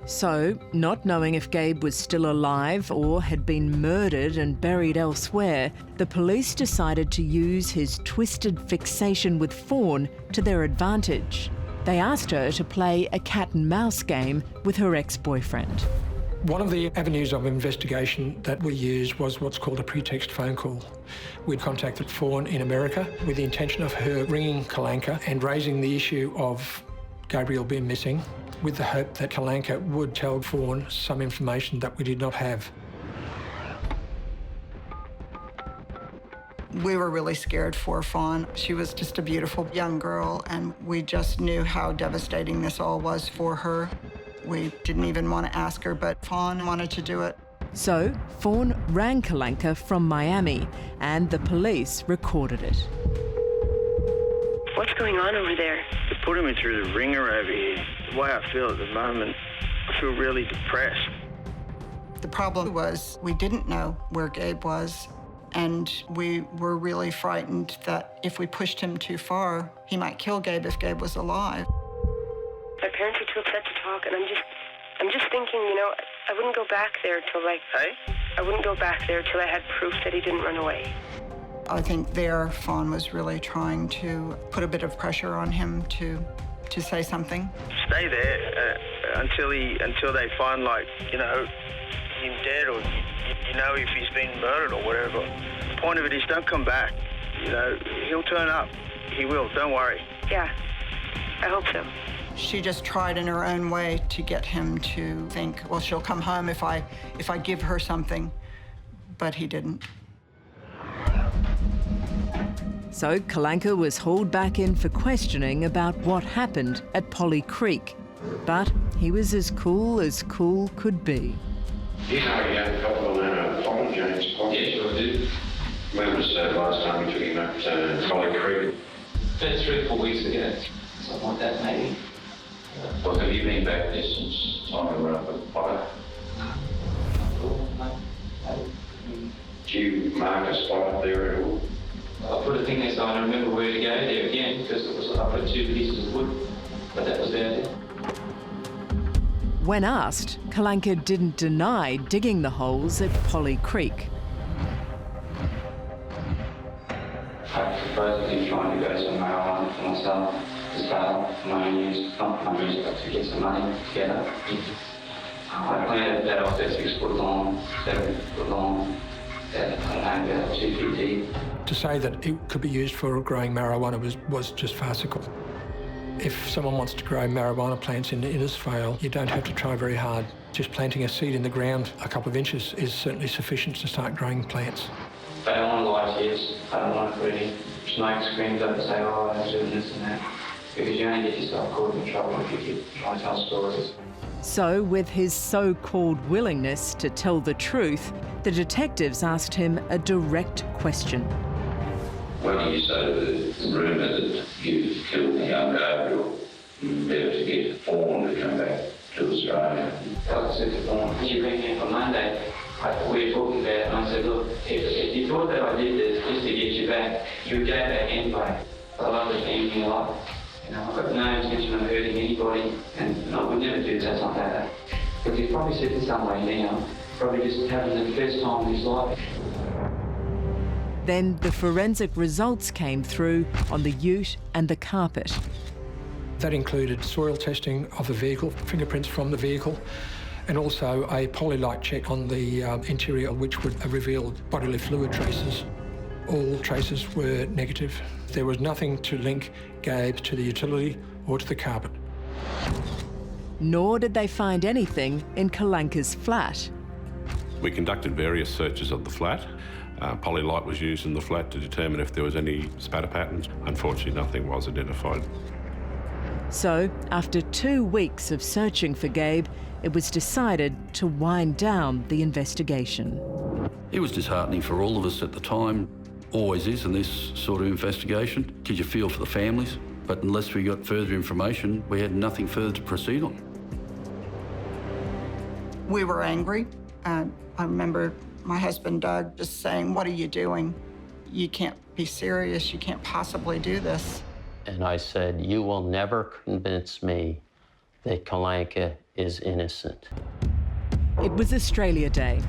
So, not knowing if Gabe was still alive or had been murdered and buried elsewhere, the police decided to use his twisted fixation with Fawn to their advantage. They asked her to play a cat-and-mouse game with her ex-boyfriend. One of the avenues of investigation that we used was what's called a pretext phone call. We'd contacted Fawn in America with the intention of her ringing Kalanka and raising the issue of Gabriel being missing, with the hope that Kalanka would tell Fawn some information that we did not have. We were really scared for Fawn. She was just a beautiful young girl, and we just knew how devastating this all was for her. We didn't even want to ask her, but Fawn wanted to do it. So, Fawn rang Kalanka from Miami, and the police recorded it. What's going on over there? They're putting me through the ringer over here. The way I feel at the moment, I feel really depressed. The problem was we didn't know where Gabe was, and we were really frightened that if we pushed him too far, he might kill Gabe if Gabe was alive. My parents are too upset to talk, and I'm just thinking, you know, I wouldn't go back there till I wouldn't go back there till I had proof that he didn't run away. I think there, Fawn was really trying to put a bit of pressure on him to say something. Stay there until they find, like, you know, him dead, or you know if he's been murdered or whatever. point of it is don't come back. You know, he'll turn up. He will, don't worry. Yeah, I hope so. She just tried in her own way to get him to think, well, she'll come home if I give her something, but he didn't. So Kalanka was hauled back in for questioning about what happened at Polly Creek. But he was as cool could be. You know he had a couple of foreign James. Yeah, sure did. When was the last time you took him up to Polly Creek? About 3 or 4 weeks ago. Something like that, maybe. Well, have you been back there since time we were up at Potter? Do you mark a spot up there at all? I put a thing there so I don't remember where to go there again because it was I put 2 pieces of wood, but that was about it. When asked, Kalanka didn't deny digging the holes at Polly Creek. I supposedly trying to go some marijuana for myself, to sell for my own use, not for my use, but to get some money together. I planted that off there 6 foot long, 7 foot long, that I know about 2 feet deep. To say that it could be used for growing marijuana was just farcical. If someone wants to grow marijuana plants in Innisfail, you don't have to try very hard. Just planting a seed in the ground a couple of inches is certainly sufficient to start growing plants. I don't want to lie to you. I don't want to put any smoke screens up and say, oh, I was doing this and that. Because you only get yourself caught in trouble if you keep trying to tell stories. So, with his so-called willingness to tell the truth, the detectives asked him a direct question. When you say the rumour that you've killed the young girl, you're better to get Fawn to come back to Australia. Like I said to Fawn, you bring here for Monday, we were talking about it, and I said, look, if you thought that I did this just to get you back, you would go back anyway. I love the family a lot. You know, I've got no intention of hurting anybody, and I would never do that, something like that. Because he's probably said this somewhere now, probably just having the first time in his life. Then the forensic results came through on the ute and the carpet. That included soil testing of the vehicle, fingerprints from the vehicle, and also a polylite check on the interior, which would have revealed bodily fluid traces. All traces were negative. There was nothing to link Gabe to the utility or to the carpet. Nor did they find anything in Kalanka's flat. We conducted various searches of the flat. Polylite was used in the flat to determine if there was any spatter patterns. Unfortunately, nothing was identified. So, after 2 weeks of searching for Gabe, it was decided to wind down the investigation. It was disheartening for all of us at the time. Always is in this sort of investigation, because you feel for the families. But unless we got further information, we had nothing further to proceed on. We were angry. I remember my husband, Doug, just saying, what are you doing? You can't be serious. You can't possibly do this. And I said, you will never convince me that Kalanka is innocent. It was Australia Day,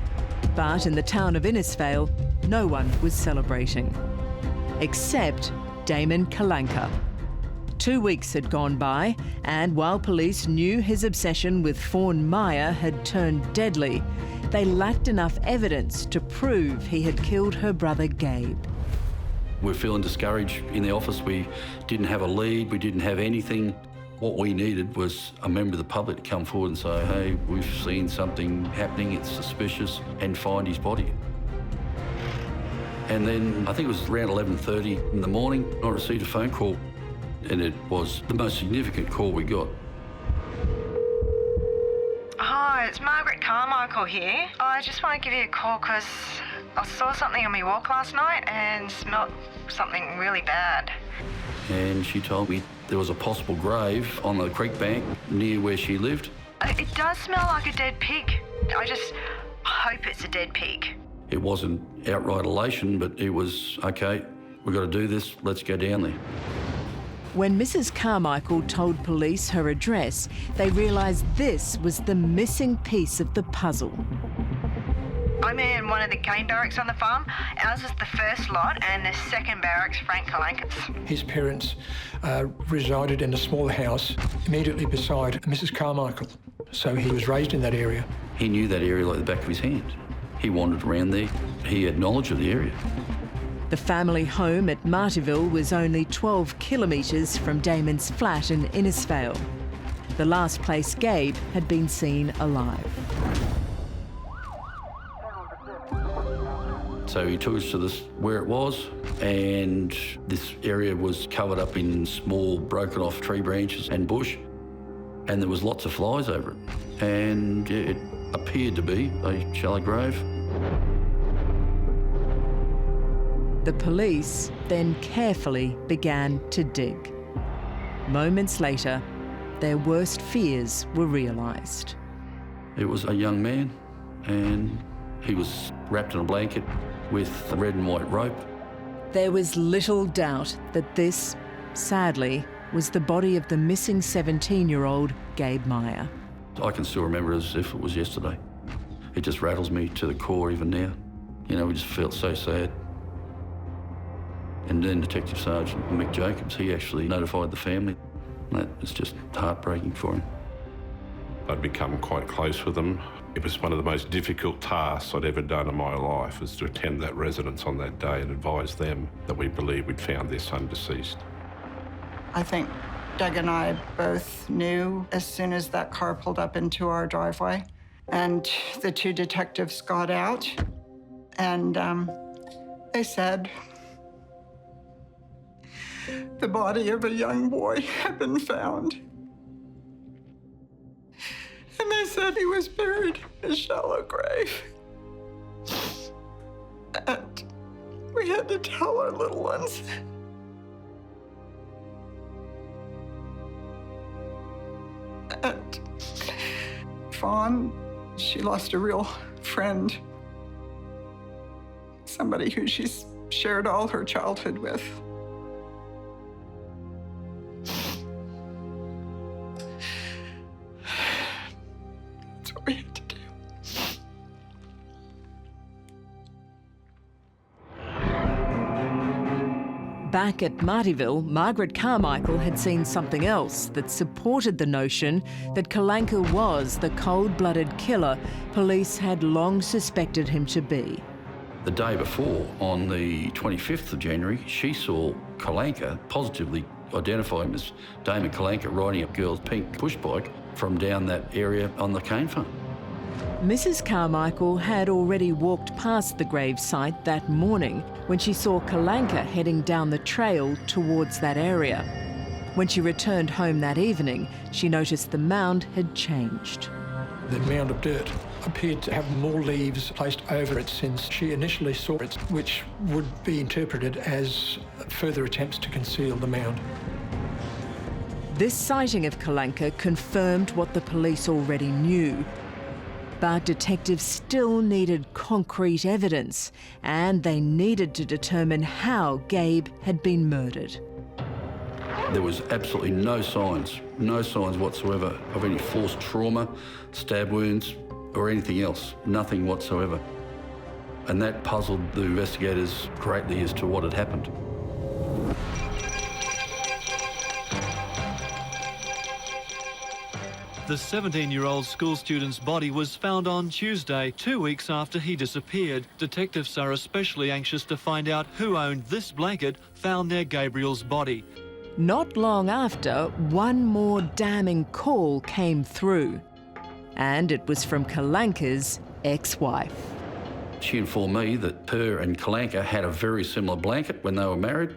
but in the town of Innisfail, no one was celebrating, except Damon Kalanka. 2 weeks had gone by, and while police knew his obsession with Fawn Meyer had turned deadly, they lacked enough evidence to prove he had killed her brother Gabe. We're feeling discouraged in the office. We didn't have a lead, we didn't have anything. What we needed was a member of the public to come forward and say, hey, we've seen something happening, it's suspicious, and find his body. And then I think it was around 11:30 in the morning, I received a phone call, and it was the most significant call we got. Hi, it's Margaret Carmichael here. I just want to give you a call because I saw something on my walk last night and smelt something really bad. And she told me there was a possible grave on the creek bank near where she lived. It does smell like a dead pig. I just hope it's a dead pig. It wasn't outright elation, but it was, okay, we've got to do this, let's go down there. When Mrs. Carmichael told police her address, they realised this was the missing piece of the puzzle. I'm in one of the game barracks on the farm. Ours is the first lot, and the second barracks, Frank Kalanka's. His parents resided in a small house immediately beside Mrs. Carmichael, so he was raised in that area. He knew that area like the back of his hand. He wandered around there. He had knowledge of the area. The family home at Martyville was only 12 kilometres from Damon's flat in Innisfail, the last place Gabe had been seen alive. So he took us to where it was, and this area was covered up in small broken off tree branches and bush, and there was lots of flies over it. And it appeared to be a shallow grave. The police then carefully began to dig. Moments later, their worst fears were realised. It was a young man, and he was wrapped in a blanket with a red and white rope. There was little doubt that this, sadly, was the body of the missing 17-year-old Gabe Meyer. I can still remember it as if it was yesterday. It just rattles me to the core even now. You know, we just felt so sad. And then Detective Sergeant Mick Jacobs, he actually notified the family. That was just heartbreaking for him. I'd become quite close with them. It was one of the most difficult tasks I'd ever done in my life, was to attend that residence on that day and advise them that we believed we'd found their son deceased. I think Doug and I both knew as soon as that car pulled up into our driveway, and the two detectives got out, and they said the body of a young boy had been found. And they said he was buried in a shallow grave. And we had to tell our little ones. And Fawn, she lost a real friend. Somebody who she's shared all her childhood with. That's what we had to do. Back at Martyville, Margaret Carmichael had seen something else that supported the notion that Kalanka was the cold-blooded killer police had long suspected him to be. The day before, on the 25th of January, she saw Kalanka, positively identified as Damon Kalanka, riding a girl's pink push bike from down that area on the cane farm. Mrs. Carmichael had already walked past the grave site that morning when she saw Kalanka heading down the trail towards that area. When she returned home that evening, she noticed the mound had changed. The mound of dirt appeared to have more leaves placed over it since she initially saw it, which would be interpreted as further attempts to conceal the mound. This sighting of Kalanka confirmed what the police already knew. But detectives still needed concrete evidence, and they needed to determine how Gabe had been murdered. There was absolutely no signs whatsoever of any forced trauma, stab wounds, or anything else. Nothing whatsoever. And that puzzled the investigators greatly as to what had happened. The 17-year-old school student's body was found on Tuesday, 2 weeks after he disappeared. Detectives are especially anxious to find out who owned this blanket found near Gabriel's body. Not long after, one more damning call came through, and it was from Kalanka's ex-wife. She informed me that her and Kalanka had a very similar blanket when they were married.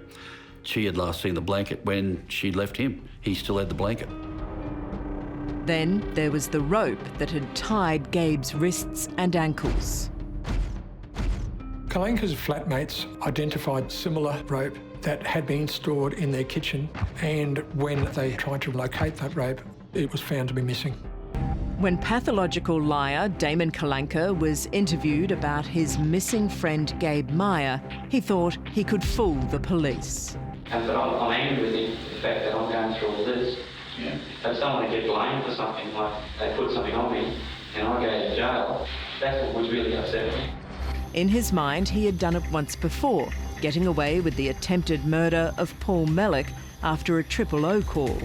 She had last seen the blanket when she left him. He still had the blanket. Then there was the rope that had tied Gabe's wrists and ankles. Kalanka's flatmates identified similar rope that had been stored in their kitchen, and when they tried to locate that rope, it was found to be missing. When pathological liar Damon Kalanka was interviewed about his missing friend Gabe Meyer, he thought he could fool the police. But I'm angry with him, the fact that I'm going through all this. Yeah. I just don't want to get blamed for something, like they put something on me and I go to jail. That's what was really upset me. In his mind, he had done it once before, getting away with the attempted murder of Paul Mellick after a 000 call.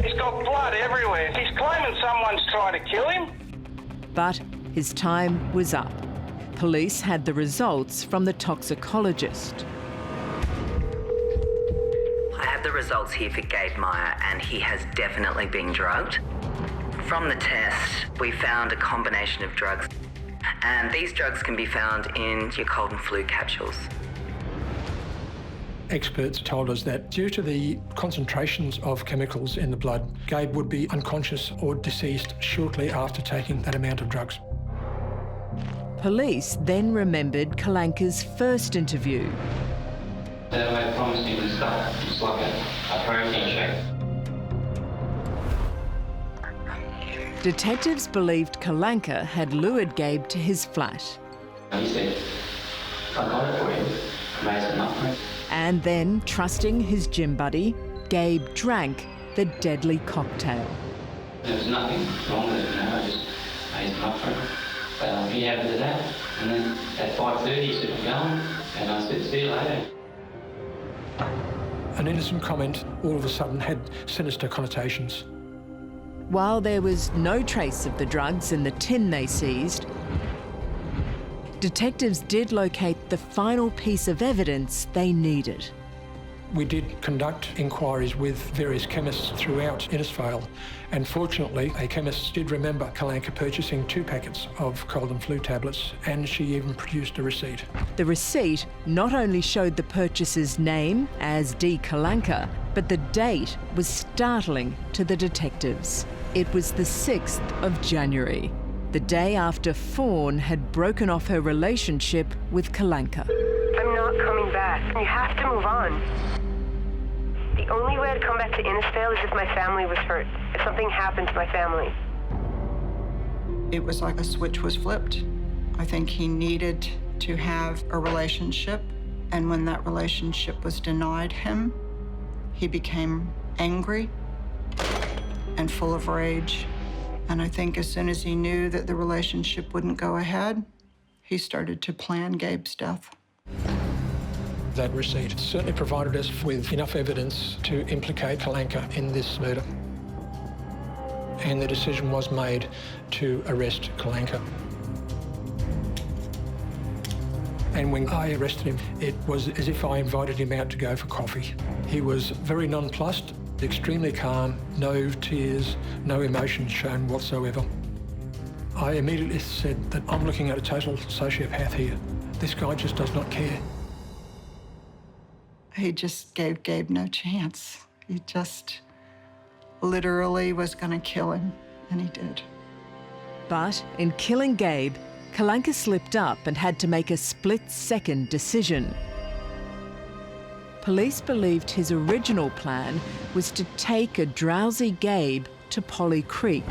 He's got blood everywhere. He's claiming someone's trying to kill him. But his time was up. Police had the results from the toxicologist. I have the results here for Gabe Meyer, and he has definitely been drugged. From the test, we found a combination of drugs, and these drugs can be found in your cold and flu capsules. Experts told us that due to the concentrations of chemicals in the blood, Gabe would be unconscious or deceased shortly after taking that amount of drugs. Police then remembered Kalanka's first interview. They were promising the stuff, it's like a protein shake. Detectives believed Kalanka had lured Gabe to his flat. He said, I got it for you. Amazing enough. And then, trusting his gym buddy, Gabe drank the deadly cocktail. There was nothing wrong with it, I just made him up for it. But he happened to that, and then at 5:30 he said, I'm going, and I said, see you later. An innocent comment all of a sudden had sinister connotations. While there was no trace of the drugs in the tin they seized, detectives did locate the final piece of evidence they needed. We did conduct inquiries with various chemists throughout Innisfail, and fortunately a chemist did remember Kalanka purchasing 2 packets of cold and flu tablets, and she even produced a receipt. The receipt not only showed the purchaser's name as D. Kalanka, but the date was startling to the detectives. It was the 6th of January, the day after Fawn had broken off her relationship with Kalanka. I'm not coming back. You have to move on. The only way I'd come back to Innisfail is if my family was hurt, if something happened to my family. It was like a switch was flipped. I think he needed to have a relationship, and when that relationship was denied him, he became angry and full of rage. And I think as soon as he knew that the relationship wouldn't go ahead, he started to plan Gabe's death. That receipt certainly provided us with enough evidence to implicate Kalanka in this murder. And the decision was made to arrest Kalanka. And when I arrested him, it was as if I invited him out to go for coffee. He was very nonplussed, extremely calm, no tears, no emotion shown whatsoever. I immediately said that I'm looking at a total sociopath here. This guy just does not care. He just gave Gabe no chance. He just literally was going to kill him, and he did. But in killing Gabe, Kalanka slipped up and had to make a split-second decision. Police believed his original plan was to take a drowsy Gabe to Polly Creek.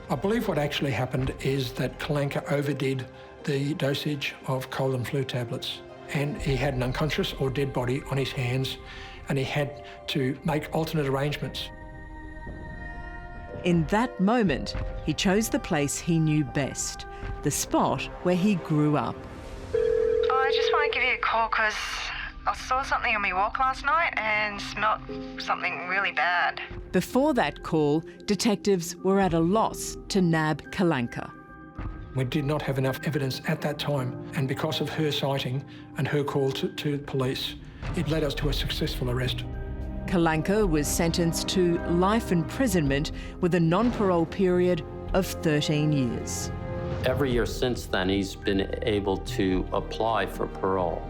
I believe what actually happened is that Kalanka overdid the dosage of cold and flu tablets, and he had an unconscious or dead body on his hands, and he had to make alternate arrangements. In that moment, he chose the place he knew best, the spot where he grew up. I just want to give you a call because I saw something on my walk last night and smelt something really bad. Before that call, detectives were at a loss to nab Kalanka. We did not have enough evidence at that time, and because of her sighting and her call to police, it led us to a successful arrest. Kalanka was sentenced to life imprisonment with a non-parole period of 13 years. Every year since then, he's been able to apply for parole.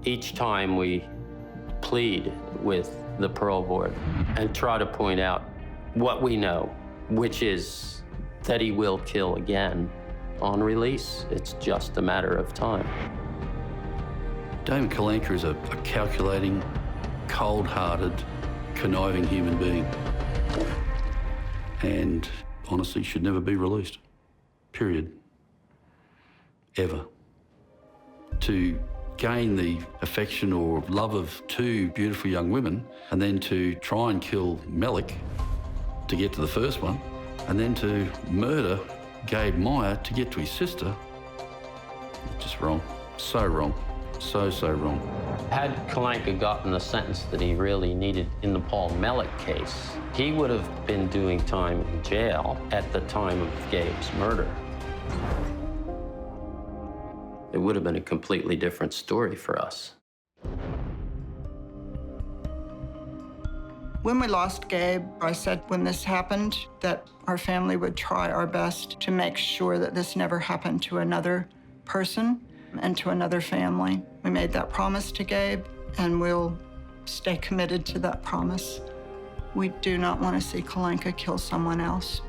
Each time we plead with the parole board and try to point out what we know, which is that he will kill again on release. It's just a matter of time. Damon Kalanka is a calculating, cold-hearted, conniving human being. And honestly, should never be released. Period. Ever. To gain the affection or love of 2 beautiful young women, and then to try and kill Malik to get to the first one, and then to murder Gabe Meyer to get to his sister, just wrong. So wrong. So wrong. Had Kalanka gotten the sentence that he really needed in the Paul Malik case, he would have been doing time in jail at the time of Gabe's murder. it would have been a completely different story for us. When we lost Gabe, I said when this happened that our family would try our best to make sure that this never happened to another person and to another family. We made that promise to Gabe, and we'll stay committed to that promise. We do not want to see Kalanka kill someone else.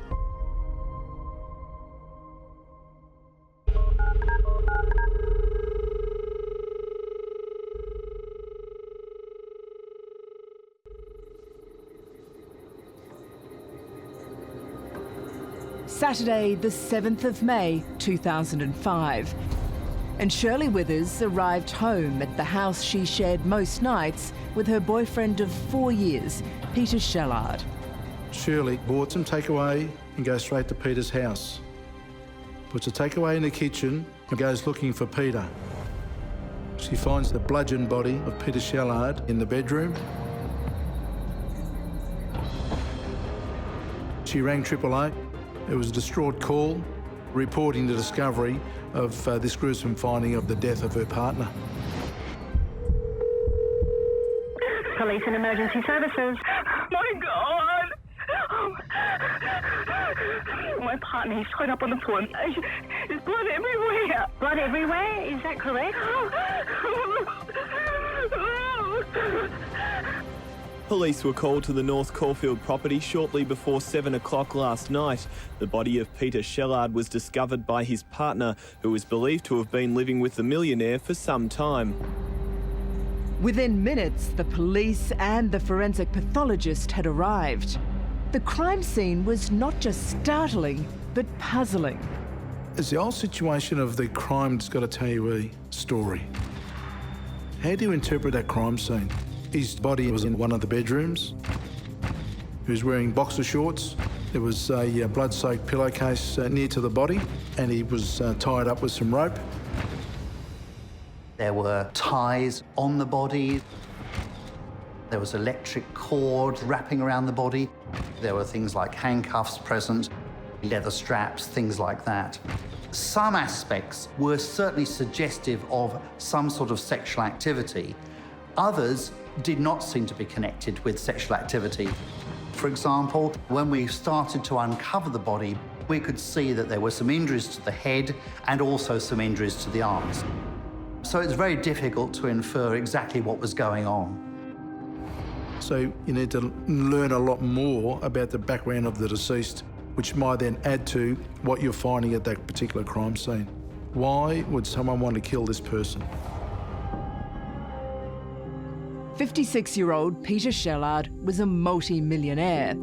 Saturday, the 7th of May, 2005. And Shirley Withers arrived home at the house she shared most nights with her boyfriend of 4 years, Peter Shellard. Shirley bought some takeaway and goes straight to Peter's house. Puts the takeaway in the kitchen and goes looking for Peter. She finds the bludgeoned body of Peter Shellard in the bedroom. She rang AAA. It was a distraught call reporting the discovery of this gruesome finding of the death of her partner. Police and emergency services. My God! My partner, he's tied up on the floor. There's blood everywhere. Blood everywhere? Is that correct? Police were called to the North Caulfield property shortly before 7 o'clock last night. The body of Peter Shellard was discovered by his partner, who is believed to have been living with the millionaire for some time. Within minutes, the police and the forensic pathologist had arrived. The crime scene was not just startling, but puzzling. It's the old situation of the crime's got to tell you a story. How do you interpret that crime scene? His body was in one of the bedrooms. He was wearing boxer shorts. There was a blood-soaked pillowcase near to the body, and he was tied up with some rope. There were ties on the body. There was electric cord wrapping around the body. There were things like handcuffs present, leather straps, things like that. Some aspects were certainly suggestive of some sort of sexual activity. Others did not seem to be connected with sexual activity. For example, when we started to uncover the body, we could see that there were some injuries to the head and also some injuries to the arms. So it's very difficult to infer exactly what was going on. So you need to learn a lot more about the background of the deceased, which might then add to what you're finding at that particular crime scene. Why would someone want to kill this person? 56-year-old Peter Shellard was a multi-millionaire.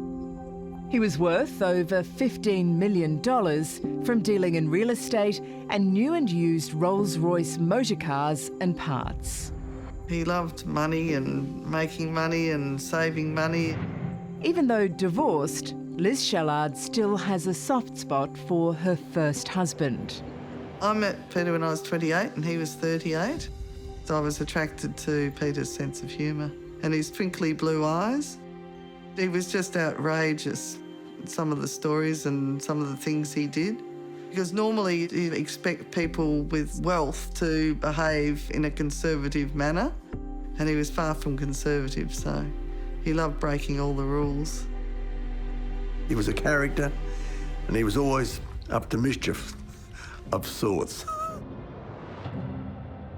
He was worth over $15 million from dealing in real estate and new and used Rolls-Royce motor cars and parts. He loved money and making money and saving money. Even though divorced, Liz Shellard still has a soft spot for her first husband. I met Peter when I was 28 and he was 38. So I was attracted to Peter's sense of humour and his twinkly blue eyes. He was just outrageous, some of the stories and some of the things he did. Because normally you expect people with wealth to behave in a conservative manner, and he was far from conservative, so he loved breaking all the rules. He was a character, and he was always up to mischief of sorts.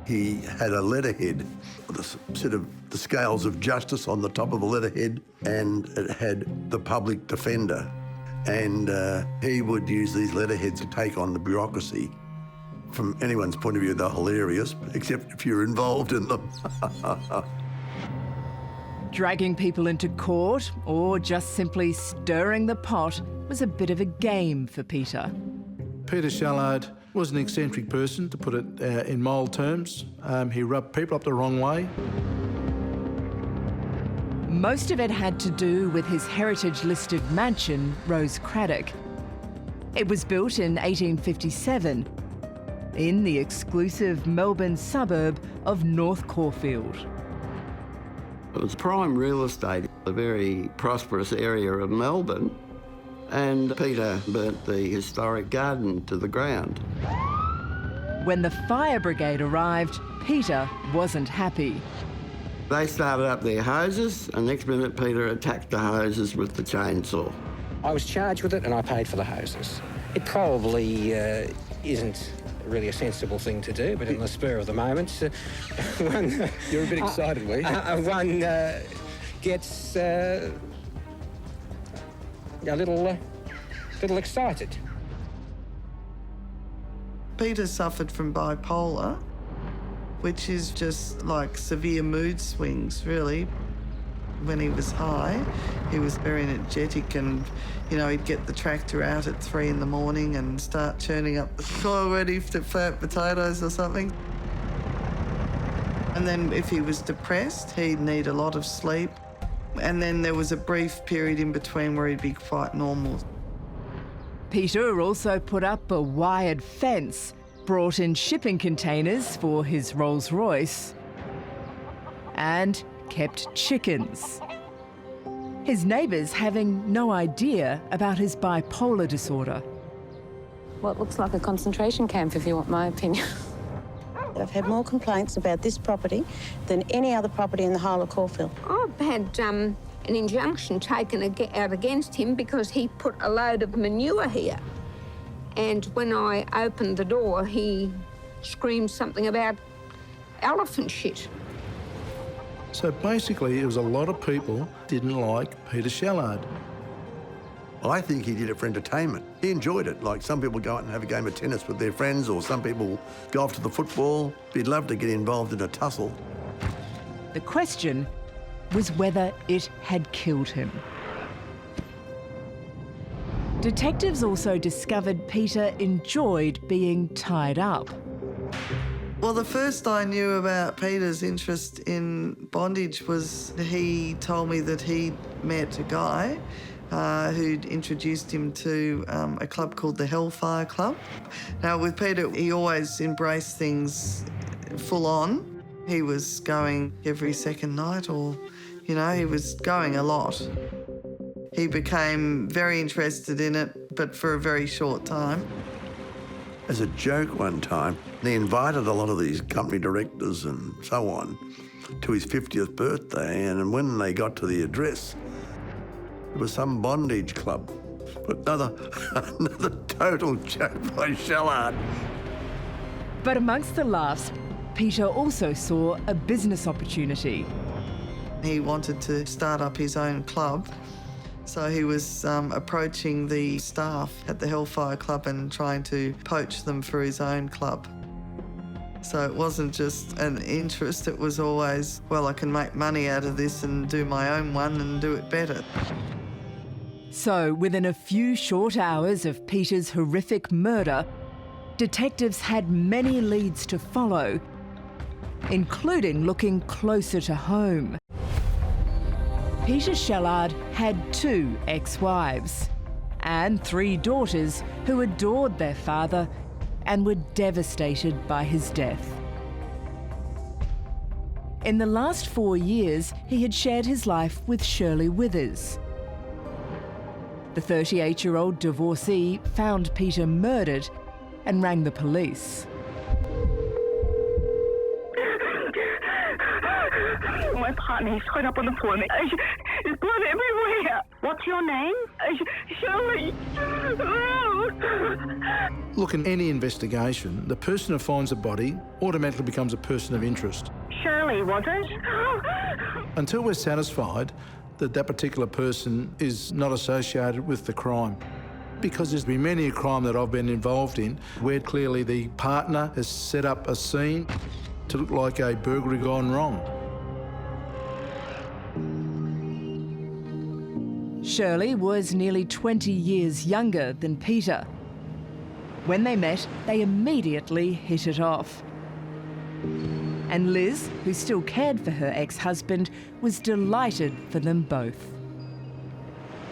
He had a letterhead with a set of the scales of justice on the top of the letterhead, and it had the public defender. And he would use these letterheads to take on the bureaucracy. From anyone's point of view, they're hilarious, except if you're involved in them. Dragging people into court or just simply stirring the pot was a bit of a game for Peter. Peter Shellard was an eccentric person, to put it in mild terms. He rubbed people up the wrong way. Most of it had to do with his heritage-listed mansion, Rose Craddock. It was built in 1857 in the exclusive Melbourne suburb of North Caulfield. It was prime real estate, a very prosperous area of Melbourne, and Peter burnt the historic garden to the ground. When the fire brigade arrived, Peter wasn't happy. They started up their hoses, and next minute Peter attacked the hoses with the chainsaw. I was charged with it and I paid for the hoses. It probably isn't really a sensible thing to do, but in the spur of the moment, one... You're a bit excited, were you? One gets a little excited. Peter suffered from bipolar, which is just like severe mood swings, really. When he was high, he was very energetic and, you know, he'd get the tractor out at 3 in the morning and start churning up the soil ready to plant potatoes or something. And then if he was depressed, he'd need a lot of sleep. And then there was a brief period in between where he'd be quite normal. Peter also put up a wired fence, brought in shipping containers for his Rolls-Royce, and kept chickens. His neighbours having no idea about his bipolar disorder. Well, it looks like a concentration camp, if you want my opinion. I've had more complaints about this property than any other property in the whole of Caulfield. I've had an injunction taken out against him because he put a load of manure here. And when I opened the door, he screamed something about elephant shit. So basically, it was a lot of people didn't like Peter Shallard. I think he did it for entertainment. He enjoyed it. Like some people go out and have a game of tennis with their friends, or some people go off to the football. He'd love to get involved in a tussle. The question was whether it had killed him. Detectives also discovered Peter enjoyed being tied up. Well, the first I knew about Peter's interest in bondage was he told me that he'd met a guy who'd introduced him to a club called the Hellfire Club. Now, with Peter, he always embraced things full on. He was going every second night, or, you know, he was going a lot. He became very interested in it, but for a very short time. As a joke one time, they invited a lot of these company directors and so on to his 50th birthday, and when they got to the address, it was some bondage club. But another total joke by Shallard. But amongst the laughs, Peter also saw a business opportunity. He wanted to start up his own club. So he was approaching the staff at the Hellfire Club and trying to poach them for his own club. So it wasn't just an interest, it was always, well, I can make money out of this and do my own one and do it better. So within a few short hours of Peter's horrific murder, detectives had many leads to follow, including looking closer to home. Peter Shallard had 2 ex-wives and 3 daughters who adored their father and were devastated by his death. In the last 4 years, he had shared his life with Shirley Withers. The 38-year-old divorcee found Peter murdered and rang the police. My partner, he's tied up on the phone. There's blood everywhere. What's your name? Shirley. Look, in any investigation, the person who finds a body automatically becomes a person of interest. Shirley, was it? Until we're satisfied that that particular person is not associated with the crime. Because there's been many a crime that I've been involved in where clearly the partner has set up a scene to look like a burglary gone wrong. Shirley was nearly 20 years younger than Peter. When they met, they immediately hit it off. And Liz, who still cared for her ex-husband, was delighted for them both.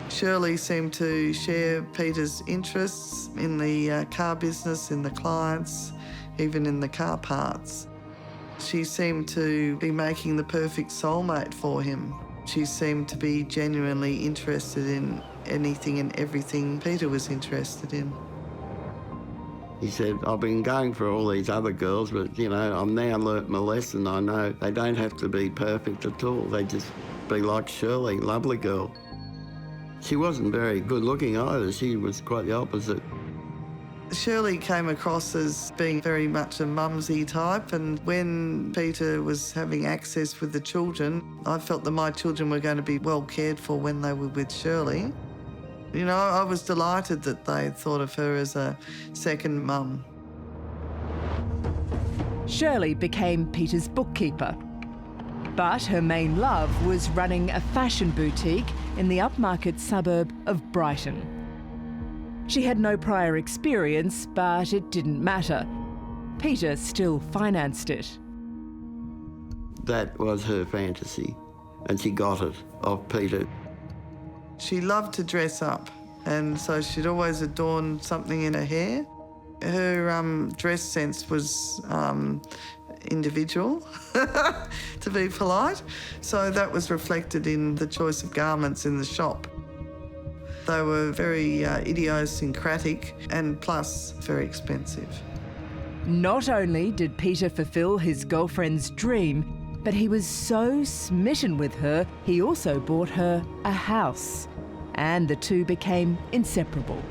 Shirley seemed to share Peter's interests in the car business, in the clients, even in the car parts. She seemed to be making the perfect soulmate for him. She seemed to be genuinely interested in anything and everything Peter was interested in. He said, I've been going for all these other girls, but, you know, I've now learnt my lesson. I know they don't have to be perfect at all. They just be like Shirley, lovely girl. She wasn't very good looking either. She was quite the opposite. Shirley came across as being very much a mumsy type, and when Peter was having access with the children, I felt that my children were going to be well cared for when they were with Shirley. You know, I was delighted that they thought of her as a second mum. Shirley became Peter's bookkeeper, but her main love was running a fashion boutique in the upmarket suburb of Brighton. She had no prior experience, but it didn't matter. Peter still financed it. That was her fantasy, and she got it off Peter. She loved to dress up, and so she'd always adorn something in her hair. Her dress sense was individual, to be polite, so that was reflected in the choice of garments in the shop. They were very idiosyncratic and plus very expensive. Not only did Peter fulfill his girlfriend's dream, but he was so smitten with her, he also bought her a house, and the two became inseparable.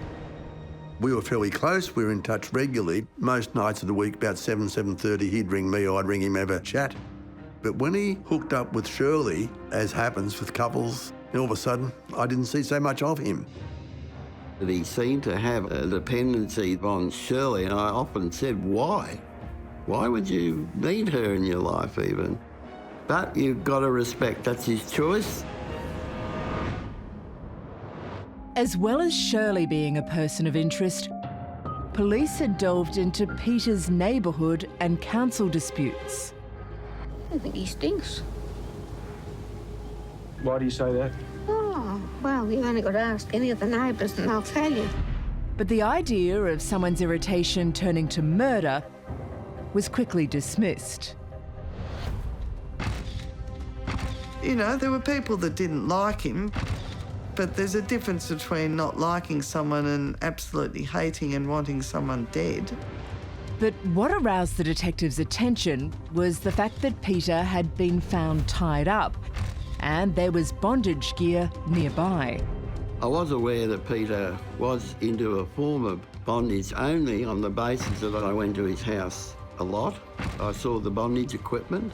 We were fairly close. We were in touch regularly. Most nights of the week, about 7:30, he'd ring me, I'd ring him, have a chat. But when he hooked up with Shirley, as happens with couples, all of a sudden, I didn't see so much of him. He seemed to have a dependency on Shirley, and I often said, why? Why would you need her in your life even? But you've got to respect that's his choice. As well as Shirley being a person of interest, police had delved into Peter's neighbourhood and council disputes. I think he stinks. Why do you say that? Oh, well, you only got to ask any of the neighbours and they'll tell you. But the idea of someone's irritation turning to murder was quickly dismissed. You know, there were people that didn't like him, but there's a difference between not liking someone and absolutely hating and wanting someone dead. But what aroused the detectives' attention was the fact that Peter had been found tied up, and there was bondage gear nearby. I was aware that Peter was into a form of bondage only on the basis that I went to his house a lot. I saw the bondage equipment,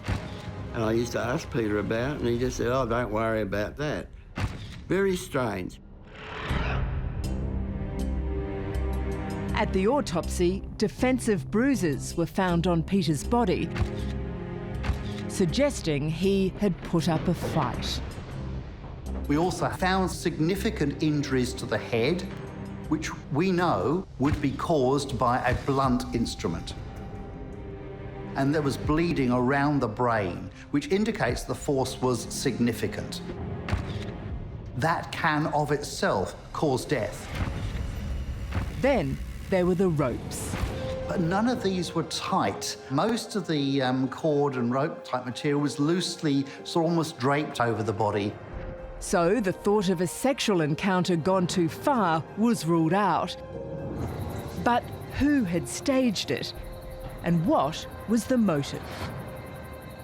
and I used to ask Peter about it, and he just said, oh, don't worry about that. Very strange. At the autopsy, defensive bruises were found on Peter's body, suggesting he had put up a fight. We also found significant injuries to the head, which we know would be caused by a blunt instrument. And there was bleeding around the brain, which indicates the force was significant. That can of itself cause death. Then there were the ropes. But none of these were tight. Most of the cord and rope type material was loosely, sort of almost draped over the body. So the thought of a sexual encounter gone too far was ruled out. But who had staged it? And what was the motive?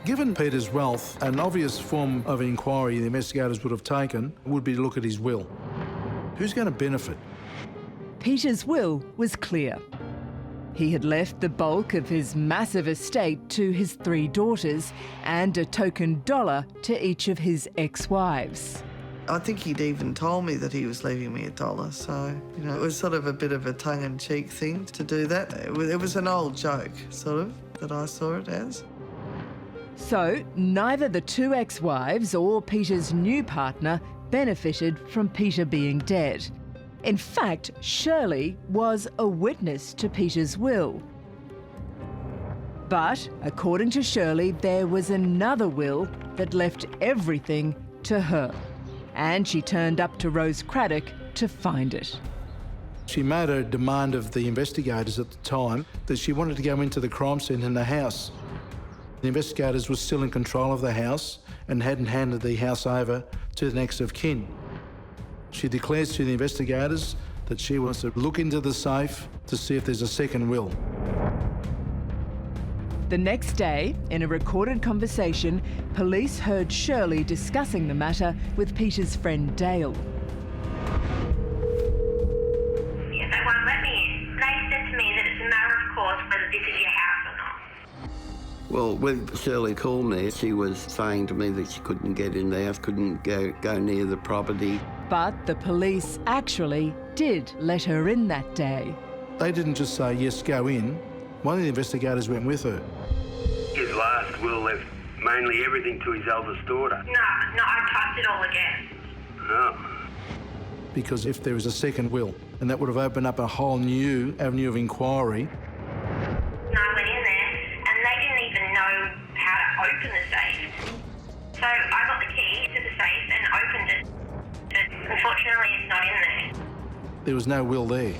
Given Peter's wealth, an obvious form of inquiry the investigators would have taken would be to look at his will. Who's going to benefit? Peter's will was clear. He had left the bulk of his massive estate to his 3 daughters and a token $1 to each of his ex-wives. I think he'd even told me that he was leaving me $1, so, you know, it was sort of a bit of a tongue-in-cheek thing to do that. It was an old joke, sort of, that I saw it as. So neither the 2 ex-wives or Peter's new partner benefited from Peter being dead. In fact, Shirley was a witness to Peter's will. But, according to Shirley, there was another will that left everything to her. And she turned up to Rose Craddock to find it. She made a demand of the investigators at the time that she wanted to go into the crime scene in the house. The investigators were still in control of the house and hadn't handed the house over to the next of kin. She declares to the investigators that she wants to look into the safe to see if there's a second will. The next day, in a recorded conversation, police heard Shirley discussing the matter with Peter's friend Dale. Yeah, they won't let me in. They said to me that it's a matter of course whether this is your house or not. Well, when Shirley called me, she was saying to me that she couldn't get in the house, couldn't go near the property. But the police actually did let her in that day. They didn't just say, yes, go in. One of the investigators went with her. His last will left mainly everything to his eldest daughter. No, I typed it all again. No. Because if there was a second will, and that would have opened up a whole new avenue of inquiry. No, I went in there and they didn't even know how to open the safe. So I got the key to the safe and opened it. But unfortunately, it's not in there. There was no will there.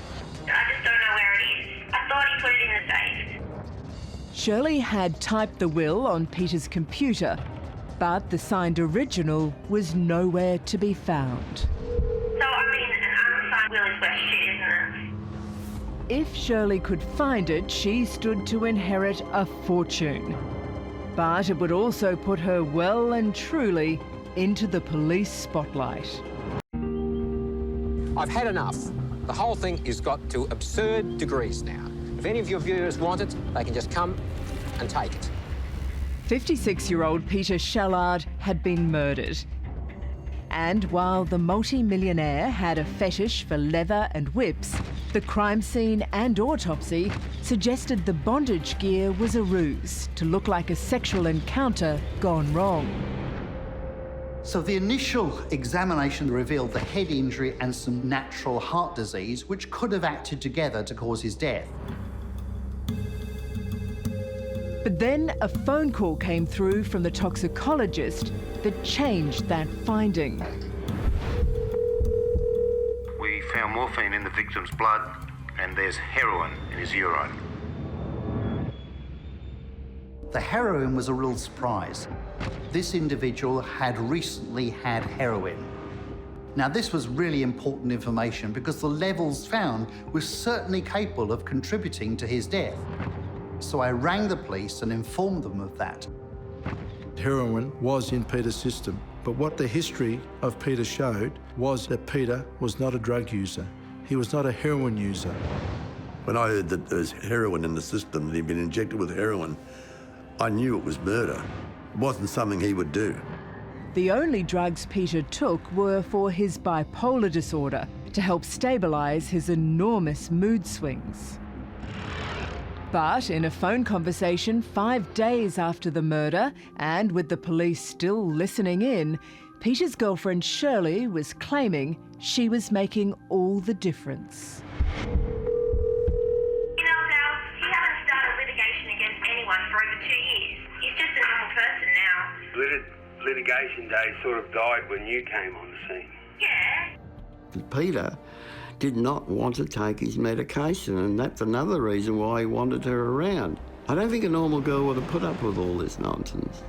I just don't know where it is. I thought he put it in the safe. Shirley had typed the will on Peter's computer, but the signed original was nowhere to be found. So, I mean, an unsigned will is worth shit, isn't it? If Shirley could find it, she stood to inherit a fortune. But it would also put her well and truly into the police spotlight. I've had enough. The whole thing has got to absurd degrees now. If any of your viewers want it, they can just come and take it. 56-year-old Peter Shellard had been murdered. And while the multi-millionaire had a fetish for leather and whips, the crime scene and autopsy suggested the bondage gear was a ruse to look like a sexual encounter gone wrong. So the initial examination revealed the head injury and some natural heart disease, which could have acted together to cause his death. But then a phone call came through from the toxicologist that changed that finding. We found morphine in the victim's blood and there's heroin in his urine. The heroin was a real surprise. This individual had recently had heroin. Now, this was really important information because the levels found were certainly capable of contributing to his death. So I rang the police and informed them of that. Heroin was in Peter's system, but what the history of Peter showed was that Peter was not a drug user. He was not a heroin user. When I heard that there was heroin in the system, that he'd been injected with heroin, I knew it was murder. It wasn't something he would do. The only drugs Peter took were for his bipolar disorder to help stabilise his enormous mood swings. But in a phone conversation 5 days after the murder, and with the police still listening in, Peter's girlfriend Shirley was claiming she was making all the difference. You know, Dale, you haven't started litigation against anyone for over 2 years. He's just a normal person now. Litigation days sort of died when you came on the scene. Yeah. Peter did not want to take his medication, and that's another reason why he wanted her around. I don't think a normal girl would have put up with all this nonsense.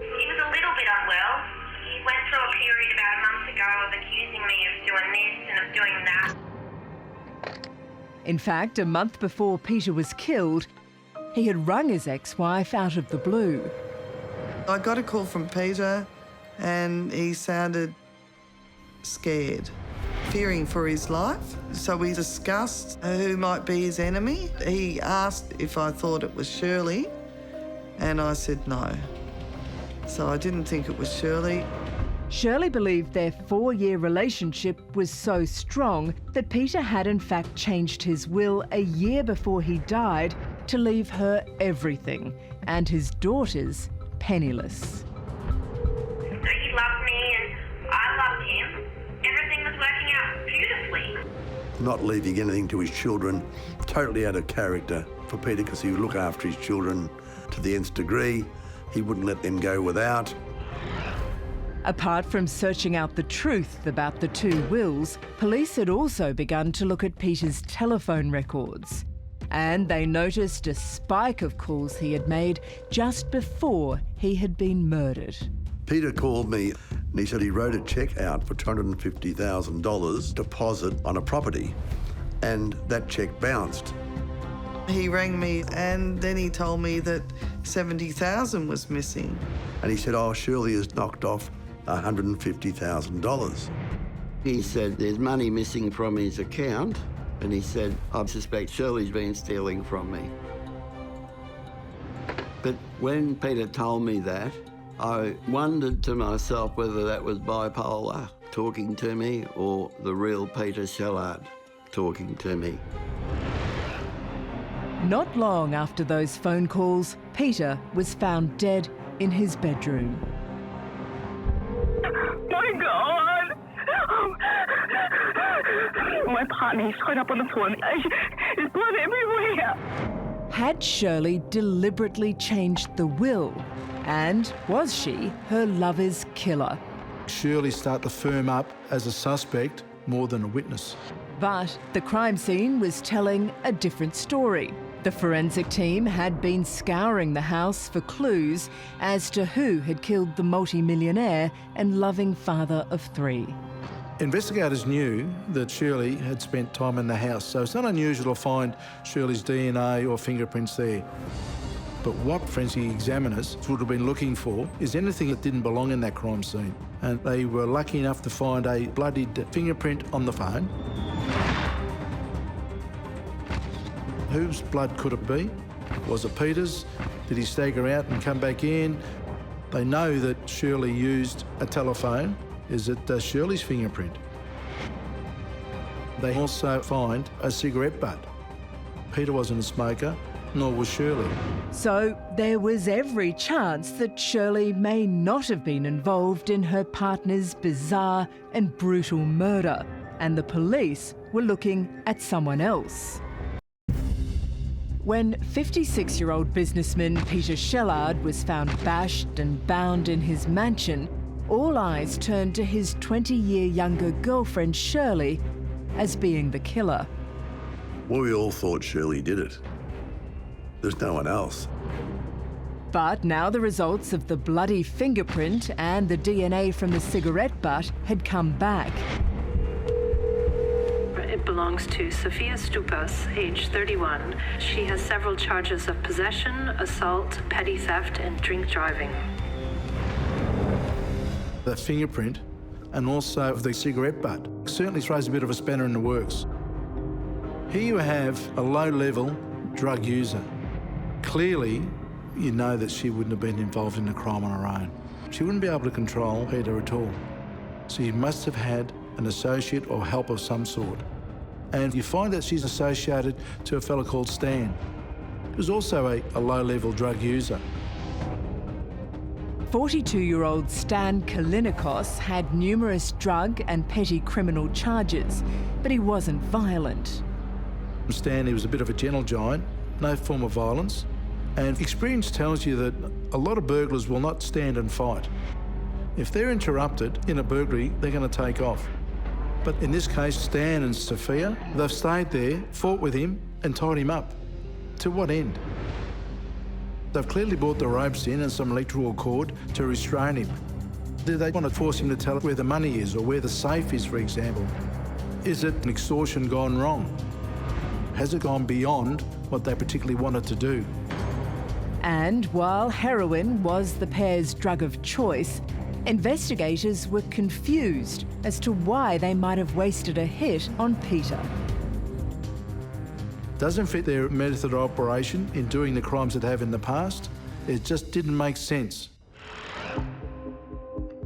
He was a little bit unwell. He went through a period about a month ago of accusing me of doing this and of doing that. In fact, a month before Peter was killed, he had rung his ex-wife out of the blue. I got a call from Peter and he sounded scared, fearing for his life. So we discussed who might be his enemy. He asked if I thought it was Shirley and I said no. So I didn't think it was Shirley. Shirley believed their 4-year relationship was so strong that Peter had in fact changed his will a year before he died to leave her everything and his daughters penniless. So he loved me and I loved him. Everything was working out beautifully. Not leaving anything to his children, totally out of character for Peter, because he would look after his children to the nth degree. He wouldn't let them go without. Apart from searching out the truth about the 2 wills, police had also begun to look at Peter's telephone records. And they noticed a spike of calls he had made just before he had been murdered. Peter called me And he said he wrote a cheque out for $250,000 deposit on a property, and that cheque bounced. He rang me and then he told me that $70,000 was missing. And he said, oh, Shirley has knocked off $150,000. He said there's money missing from his account, and he said, I suspect Shirley's been stealing from me. But when Peter told me that, I wondered to myself whether that was bipolar talking to me or the real Peter Shellard talking to me. Not long after those phone calls, Peter was found dead in his bedroom. My God! My partner, he's straight up on the phone. There's blood everywhere. Had Shirley deliberately changed the will? And was she her lover's killer? Shirley started to firm up as a suspect more than a witness. But the crime scene was telling a different story. The forensic team had been scouring the house for clues as to who had killed the multi-millionaire and loving father of three. Investigators knew that Shirley had spent time in the house, so it's not unusual to find Shirley's DNA or fingerprints there. But what forensic examiners would have been looking for is anything that didn't belong in that crime scene. And they were lucky enough to find a bloodied fingerprint on the phone. Whose blood could it be? Was it Peter's? Did he stagger out and come back in? They know that Shirley used a telephone. Is it Shirley's fingerprint? They also find a cigarette butt. Peter wasn't a smoker, nor was Shirley. So there was every chance that Shirley may not have been involved in her partner's bizarre and brutal murder, and the police were looking at someone else. When 56-year-old businessman Peter Shellard was found bashed and bound in his mansion, all eyes turned to his 20-year younger girlfriend Shirley as being the killer. Well, we all thought Shirley did it. There's no one else. But now the results of the bloody fingerprint and the DNA from the cigarette butt had come back. It belongs to Sofia Stupas, age 31. She has several charges of possession, assault, petty theft, and drink driving. The fingerprint and also the cigarette butt certainly throws a bit of a spanner in the works. Here you have a low-level drug user. Clearly, you know that she wouldn't have been involved in the crime on her own. She wouldn't be able to control Peter at all. So you must have had an associate or help of some sort. And you find that she's associated to a fellow called Stan, who's also a low-level drug user. 42-year-old Stan Kalinikos had numerous drug and petty criminal charges, but he wasn't violent. Stan, he was a bit of a gentle giant, no form of violence, and experience tells you that a lot of burglars will not stand and fight. If they're interrupted in a burglary, they're going to take off. But in this case, Stan and Sophia, they've stayed there, fought with him and tied him up. To what end? They've clearly brought the ropes in and some electrical cord to restrain him. Do they want to force him to tell where the money is or where the safe is, for example? Is it an extortion gone wrong? Has it gone beyond what they particularly wanted to do? And while heroin was the pair's drug of choice, investigators were confused as to why they might have wasted a hit on Peter. Doesn't fit their method of operation in doing the crimes that they have in the past. It just didn't make sense.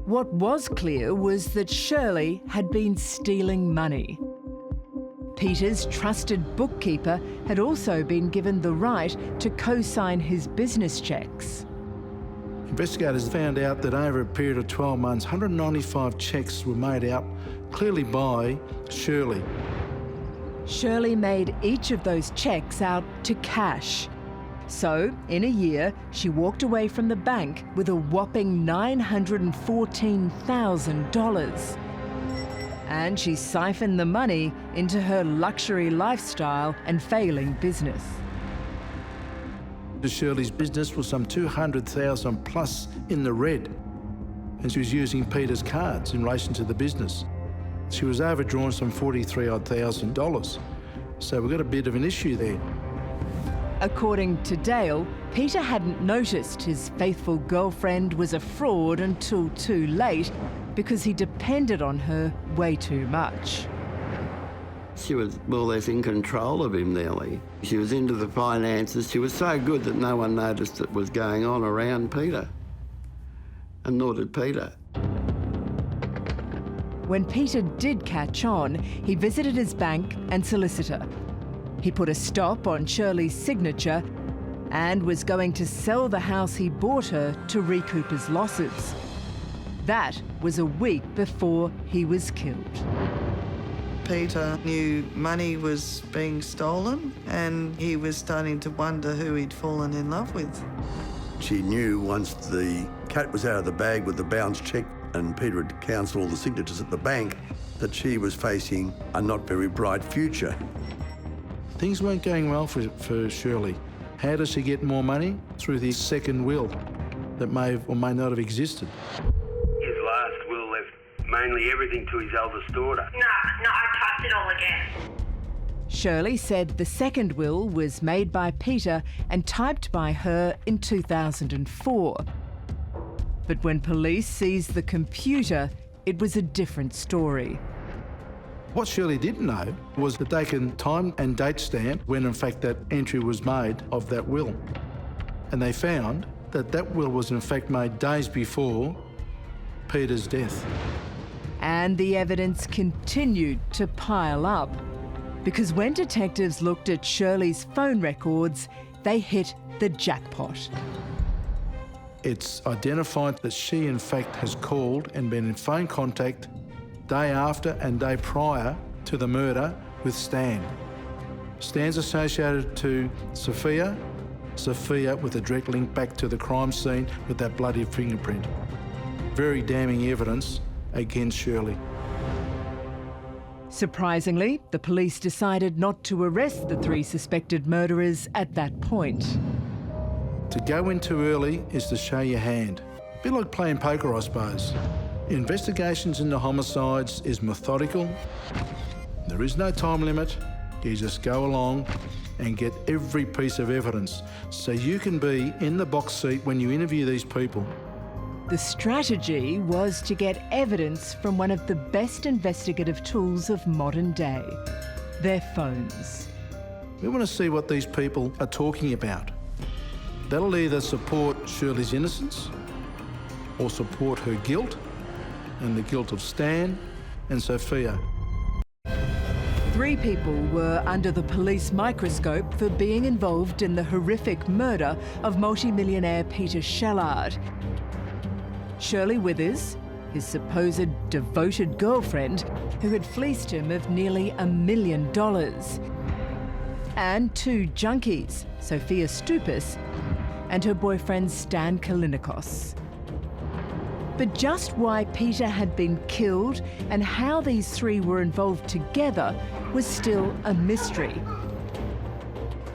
What was clear was that Shirley had been stealing money. Peter's trusted bookkeeper had also been given the right to co-sign his business checks. Investigators found out that over a period of 12 months, 195 checks were made out clearly by Shirley. Shirley made each of those checks out to cash. So, in a year, she walked away from the bank with a whopping $914,000. And she siphoned the money into her luxury lifestyle and failing business. Shirley's business was some $200,000 plus in the red. and she was using Peter's cards in relation to the business. She was overdrawn some $43,000. So we've got a bit of an issue there. According to Dale, Peter hadn't noticed his faithful girlfriend was a fraud until too late because he depended on her way too much. She was more or less in control of him nearly. She was into the finances. She was so good that no one noticed it was going on around Peter. And nor did Peter. When Peter did catch on, he visited his bank and solicitor. He put a stop on Shirley's signature and was going to sell the house he bought her to recoup his losses. That was a week before he was killed. Peter knew money was being stolen and he was starting to wonder who he'd fallen in love with. She knew once the cat was out of the bag with the bounce cheque and Peter had counted all the signatures at the bank that she was facing a not very bright future. Things weren't going well for Shirley. How does she get more money? Through the second will that may have or may not have existed. His last will left mainly everything to his eldest daughter. No, I typed it all again. Shirley said the second will was made by Peter and typed by her in 2004. But when police seized the computer, it was a different story. What Shirley didn't know was that they can time and date stamp when in fact that entry was made of that will. And they found that that will was in fact made days before Peter's death. And the evidence continued to pile up. Because when detectives looked at Shirley's phone records, they hit the jackpot. It's identified that she in fact has called and been in phone contact day after and day prior to the murder with Stan. Stan's associated to Sophia with a direct link back to the crime scene with that bloody fingerprint. Very damning evidence against Shirley. Surprisingly, the police decided not to arrest the three suspected murderers at that point. To go in too early is to show your hand. A bit like playing poker, I suppose. Investigations into homicides is methodical. There is no time limit. You just go along and get every piece of evidence so you can be in the box seat when you interview these people. The strategy was to get evidence from one of the best investigative tools of modern day, their phones. We want to see what these people are talking about. That'll either support Shirley's innocence or support her guilt and the guilt of Stan and Sophia. 3 people were under the police microscope for being involved in the horrific murder of multimillionaire Peter Shellard. Shirley Withers, his supposed devoted girlfriend, who had fleeced him of nearly $1 million. And 2 junkies, Sophia Stupas and her boyfriend Stan Kalinikos. But just why Peter had been killed and how these 3 were involved together was still a mystery.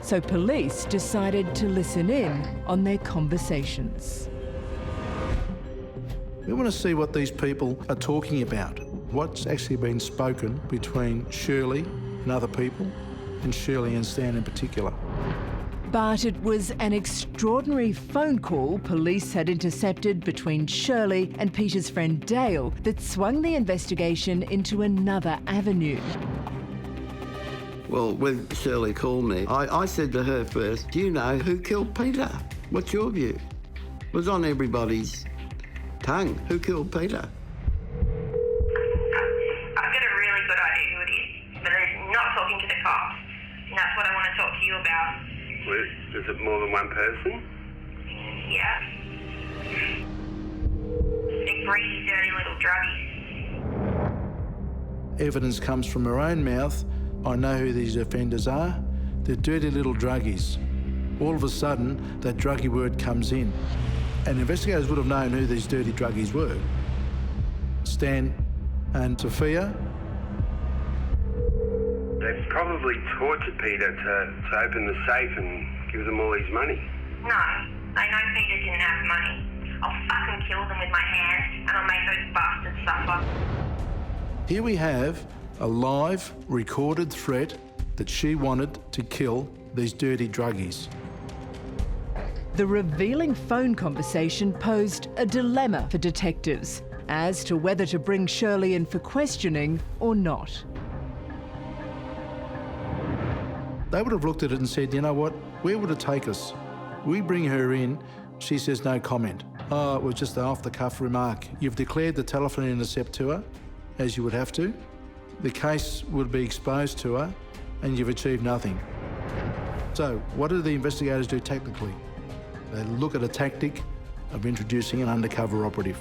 So police decided to listen in on their conversations. We want to see what these people are talking about, what's actually been spoken between Shirley and other people, and Shirley and Stan in particular. But it was an extraordinary phone call police had intercepted between Shirley and Peter's friend Dale that swung the investigation into another avenue. Well, when Shirley called me, I said to her first, do you know who killed Peter? What's your view? It was on everybody's tongue. Who killed Peter? I've got a really good idea who it is, but I'm not talking to the cops. And that's what I want to talk to you about. Is it more than one person? Yeah. They're greedy, dirty little druggies. Evidence comes from her own mouth. I know who these offenders are. They're dirty little druggies. All of a sudden, that druggie word comes in. And investigators would have known who these dirty druggies were. Stan and Sophia. They probably tortured Peter to open the safe and give them all his money. No, they know Peter didn't have money. I'll fucking kill them with my hands, and I'll make those bastards suffer. Here we have a live, recorded threat that she wanted to kill these dirty druggies. The revealing phone conversation posed a dilemma for detectives as to whether to bring Shirley in for questioning or not. They would have looked at it and said, you know what, where would it take us? We bring her in, she says no comment. Oh, it was just an off-the-cuff remark. You've declared the telephone intercept to her, as you would have to. The case would be exposed to her, and you've achieved nothing. So, what do the investigators do tactically? They look at a tactic of introducing an undercover operative.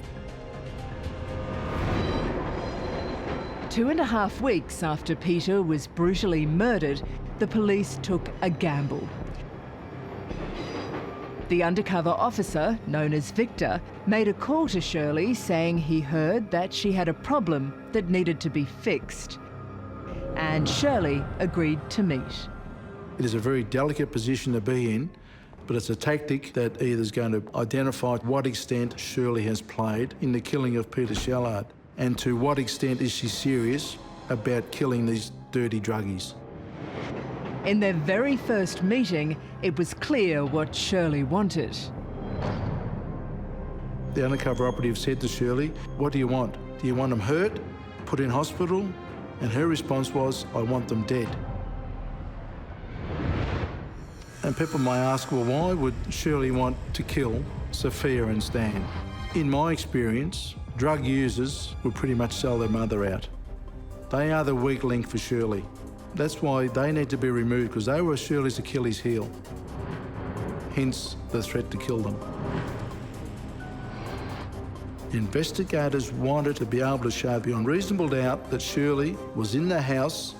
2.5 weeks after Peter was brutally murdered, the police took a gamble. The undercover officer, known as Victor, made a call to Shirley saying he heard that she had a problem that needed to be fixed. And Shirley agreed to meet. It is a very delicate position to be in, but it's a tactic that either is going to identify what extent Shirley has played in the killing of Peter Shellard, and to what extent is she serious about killing these dirty druggies. In their very first meeting, it was clear what Shirley wanted. The undercover operative said to Shirley, what do you want? Do you want them hurt, put in hospital? And her response was, I want them dead. And people may ask, well, why would Shirley want to kill Sophia and Stan? In my experience, drug users would pretty much sell their mother out. They are the weak link for Shirley. That's why they need to be removed, because they were Shirley's Achilles heel. Hence the threat to kill them. Investigators wanted to be able to show beyond reasonable doubt that Shirley was in the house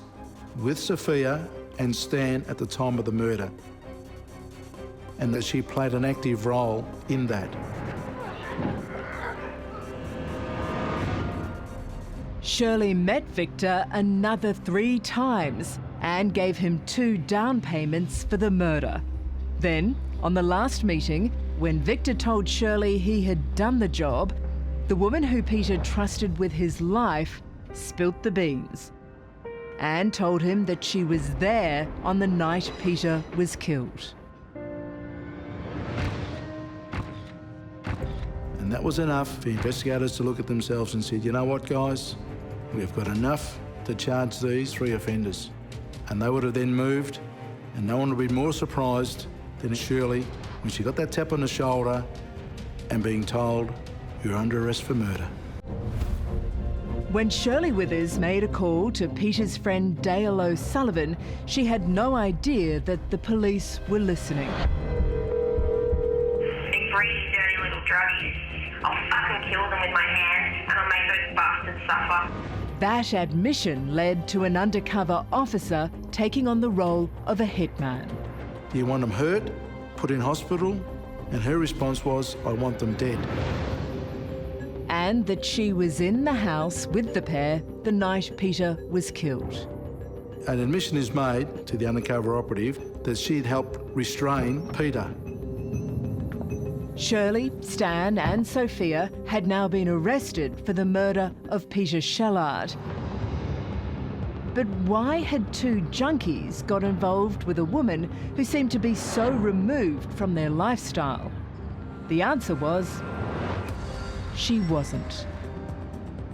with Sophia and Stan at the time of the murder, and that she played an active role in that. Shirley met Victor another 3 times and gave him 2 down payments for the murder. Then, on the last meeting, when Victor told Shirley he had done the job, the woman who Peter trusted with his life spilt the beans and told him that she was there on the night Peter was killed. And that was enough for investigators to look at themselves and said, you know what, guys? We've got enough to charge these 3 offenders. And they would have then moved, and no one would be more surprised than Shirley when she got that tap on the shoulder and being told, you're under arrest for murder. When Shirley Withers made a call to Peter's friend Dale O'Sullivan, she had no idea that the police were listening. Big greedy, dirty little druggies. I'll fucking kill them with my hands, and I'll make those bastards suffer. That admission led to an undercover officer taking on the role of a hitman. Do you want them hurt, put in hospital? And her response was, I want them dead. And that she was in the house with the pair the night Peter was killed. An admission is made to the undercover operative that she'd helped restrain Peter. Shirley, Stan and Sophia had now been arrested for the murder of Peter Shellard. But why had 2 junkies got involved with a woman who seemed to be so removed from their lifestyle? The answer was, she wasn't.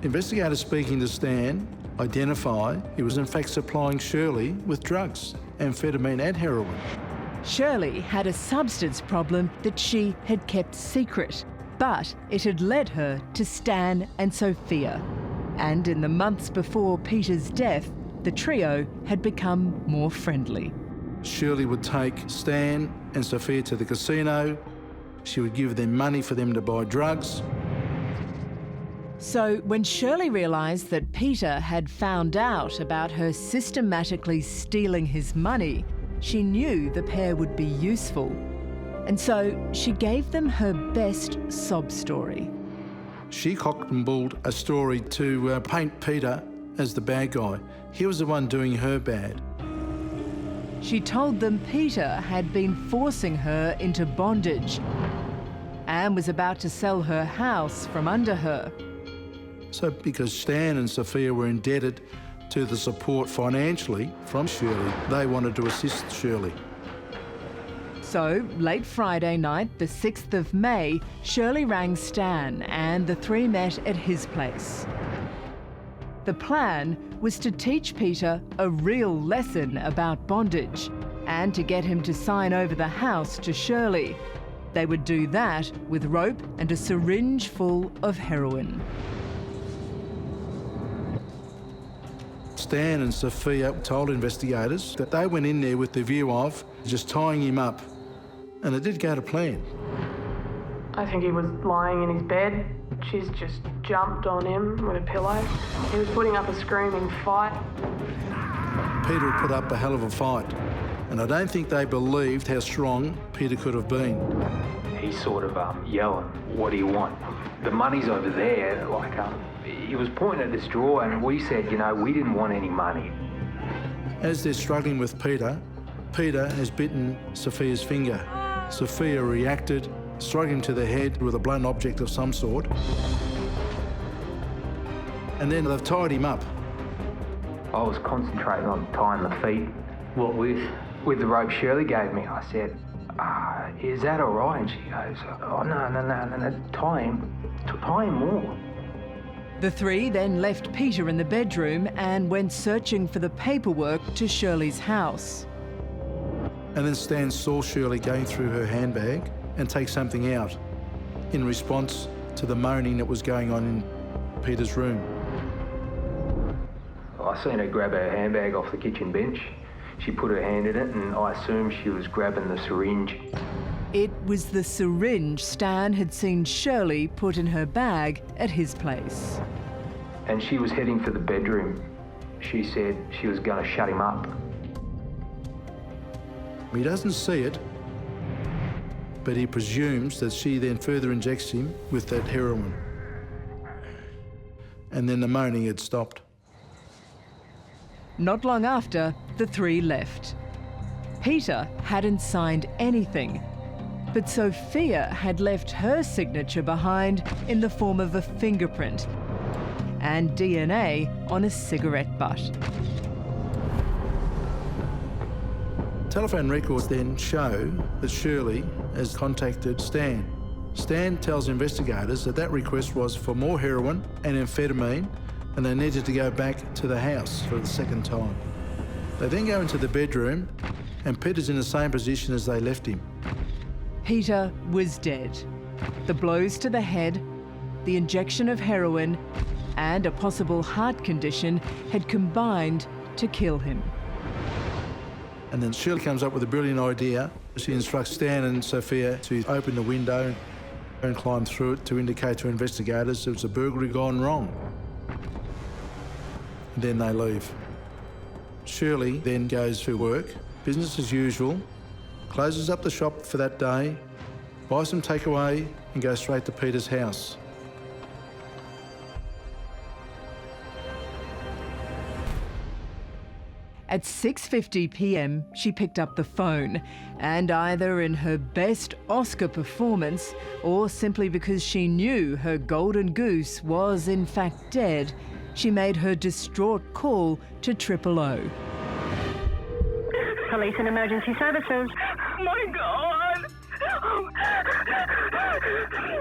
Investigators speaking to Stan identify he was in fact supplying Shirley with drugs, amphetamine and heroin. Shirley had a substance problem that she had kept secret, but it had led her to Stan and Sophia. And in the months before Peter's death, the trio had become more friendly. Shirley would take Stan and Sophia to the casino. She would give them money for them to buy drugs. So when Shirley realised that Peter had found out about her systematically stealing his money, she knew the pair would be useful. And so she gave them her best sob story. She cocked and bulled a story to paint Peter as the bad guy. He was the one doing her bad. She told them Peter had been forcing her into bondage and was about to sell her house from under her. So because Stan and Sophia were indebted to the support financially from Shirley, they wanted to assist Shirley. So, late Friday night, the 6th of May, Shirley rang Stan and the three met at his place. The plan was to teach Peter a real lesson about bondage and to get him to sign over the house to Shirley. They would do that with rope and a syringe full of heroin. Stan and Sophia told investigators that they went in there with the view of just tying him up. And it did go to plan. I think he was lying in his bed. She's just jumped on him with a pillow. He was putting up a screaming fight. Peter had put up a hell of a fight, and I don't think they believed how strong Peter could have been. He's sort of yelling, "What do you want? The money's over there." He was pointing at this drawer, and we said, we didn't want any money. As they're struggling with Peter, Peter has bitten Sophia's finger. Sophia reacted, struck him to the head with a blunt object of some sort. And then they've tied him up. I was concentrating on tying the feet. What with the rope Shirley gave me, I said, "Is that all right?" And she goes, "Oh, no, tie him more." The three then left Peter in the bedroom and went searching for the paperwork to Shirley's house. And then Stan saw Shirley going through her handbag and take something out in response to the moaning that was going on in Peter's room. I seen her grab her handbag off the kitchen bench. She put her hand in it, and I assumed she was grabbing the syringe. It was the syringe Stan had seen Shirley put in her bag at his place. And she was heading for the bedroom. She said she was going to shut him up. He doesn't see it, but he presumes that she then further injects him with that heroin. And then the moaning had stopped. Not long after, the three left. Peter hadn't signed anything, but Sophia had left her signature behind in the form of a fingerprint and DNA on a cigarette butt. Telephone records then show that Shirley has contacted Stan. Stan tells investigators that that request was for more heroin and amphetamine, and they needed to go back to the house for the second time. They then go into the bedroom, and Peter's in the same position as they left him. Peter was dead. The blows to the head, the injection of heroin, and a possible heart condition had combined to kill him. And then Shirley comes up with a brilliant idea. She instructs Stan and Sophia to open the window and climb through it to indicate to investigators it was a burglary gone wrong. And then they leave. Shirley then goes to work, business as usual, closes up the shop for that day, buys some takeaway and goes straight to Peter's house. At 6:50 p.m, she picked up the phone, and either in her best Oscar performance or simply because she knew her golden goose was in fact dead, she made her distraught call to 000. Police and emergency services. My God!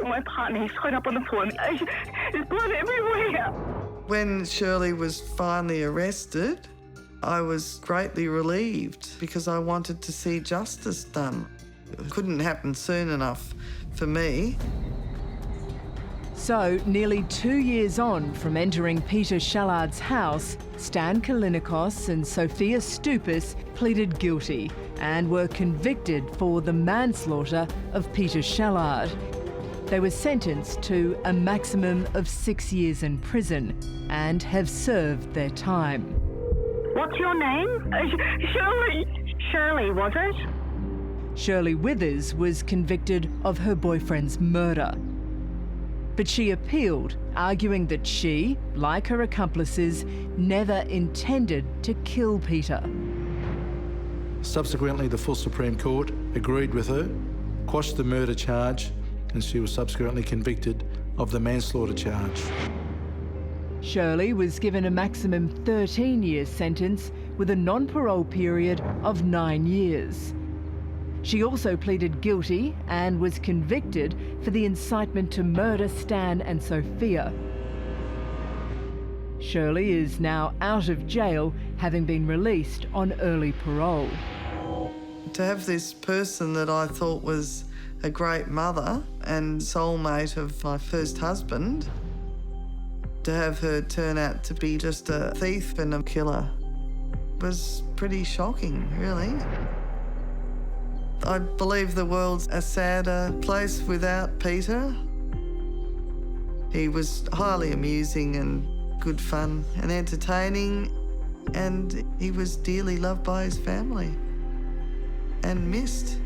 My partner, he's straight up on the phone. There's blood everywhere. When Shirley was finally arrested, I was greatly relieved because I wanted to see justice done. It couldn't happen soon enough for me. So, nearly 2 years on from entering Peter Shallard's house, Stan Kalinikos and Sophia Stupas pleaded guilty and were convicted for the manslaughter of Peter Shallard. They were sentenced to a maximum of 6 years in prison and have served their time. What's your name? Shirley. Shirley, was it? Shirley Withers was convicted of her boyfriend's murder. But she appealed, arguing that she, like her accomplices, never intended to kill Peter. Subsequently, the full Supreme Court agreed with her, quashed the murder charge, and she was subsequently convicted of the manslaughter charge. Shirley was given a maximum 13-year sentence with a non-parole period of 9 years. She also pleaded guilty and was convicted for the incitement to murder Stan and Sophia. Shirley is now out of jail, having been released on early parole. To have this person that I thought was a great mother and soulmate of my first husband, to have her turn out to be just a thief and a killer was pretty shocking, really. I believe the world's a sadder place without Peter. He was highly amusing and good fun and entertaining, and he was dearly loved by his family and missed.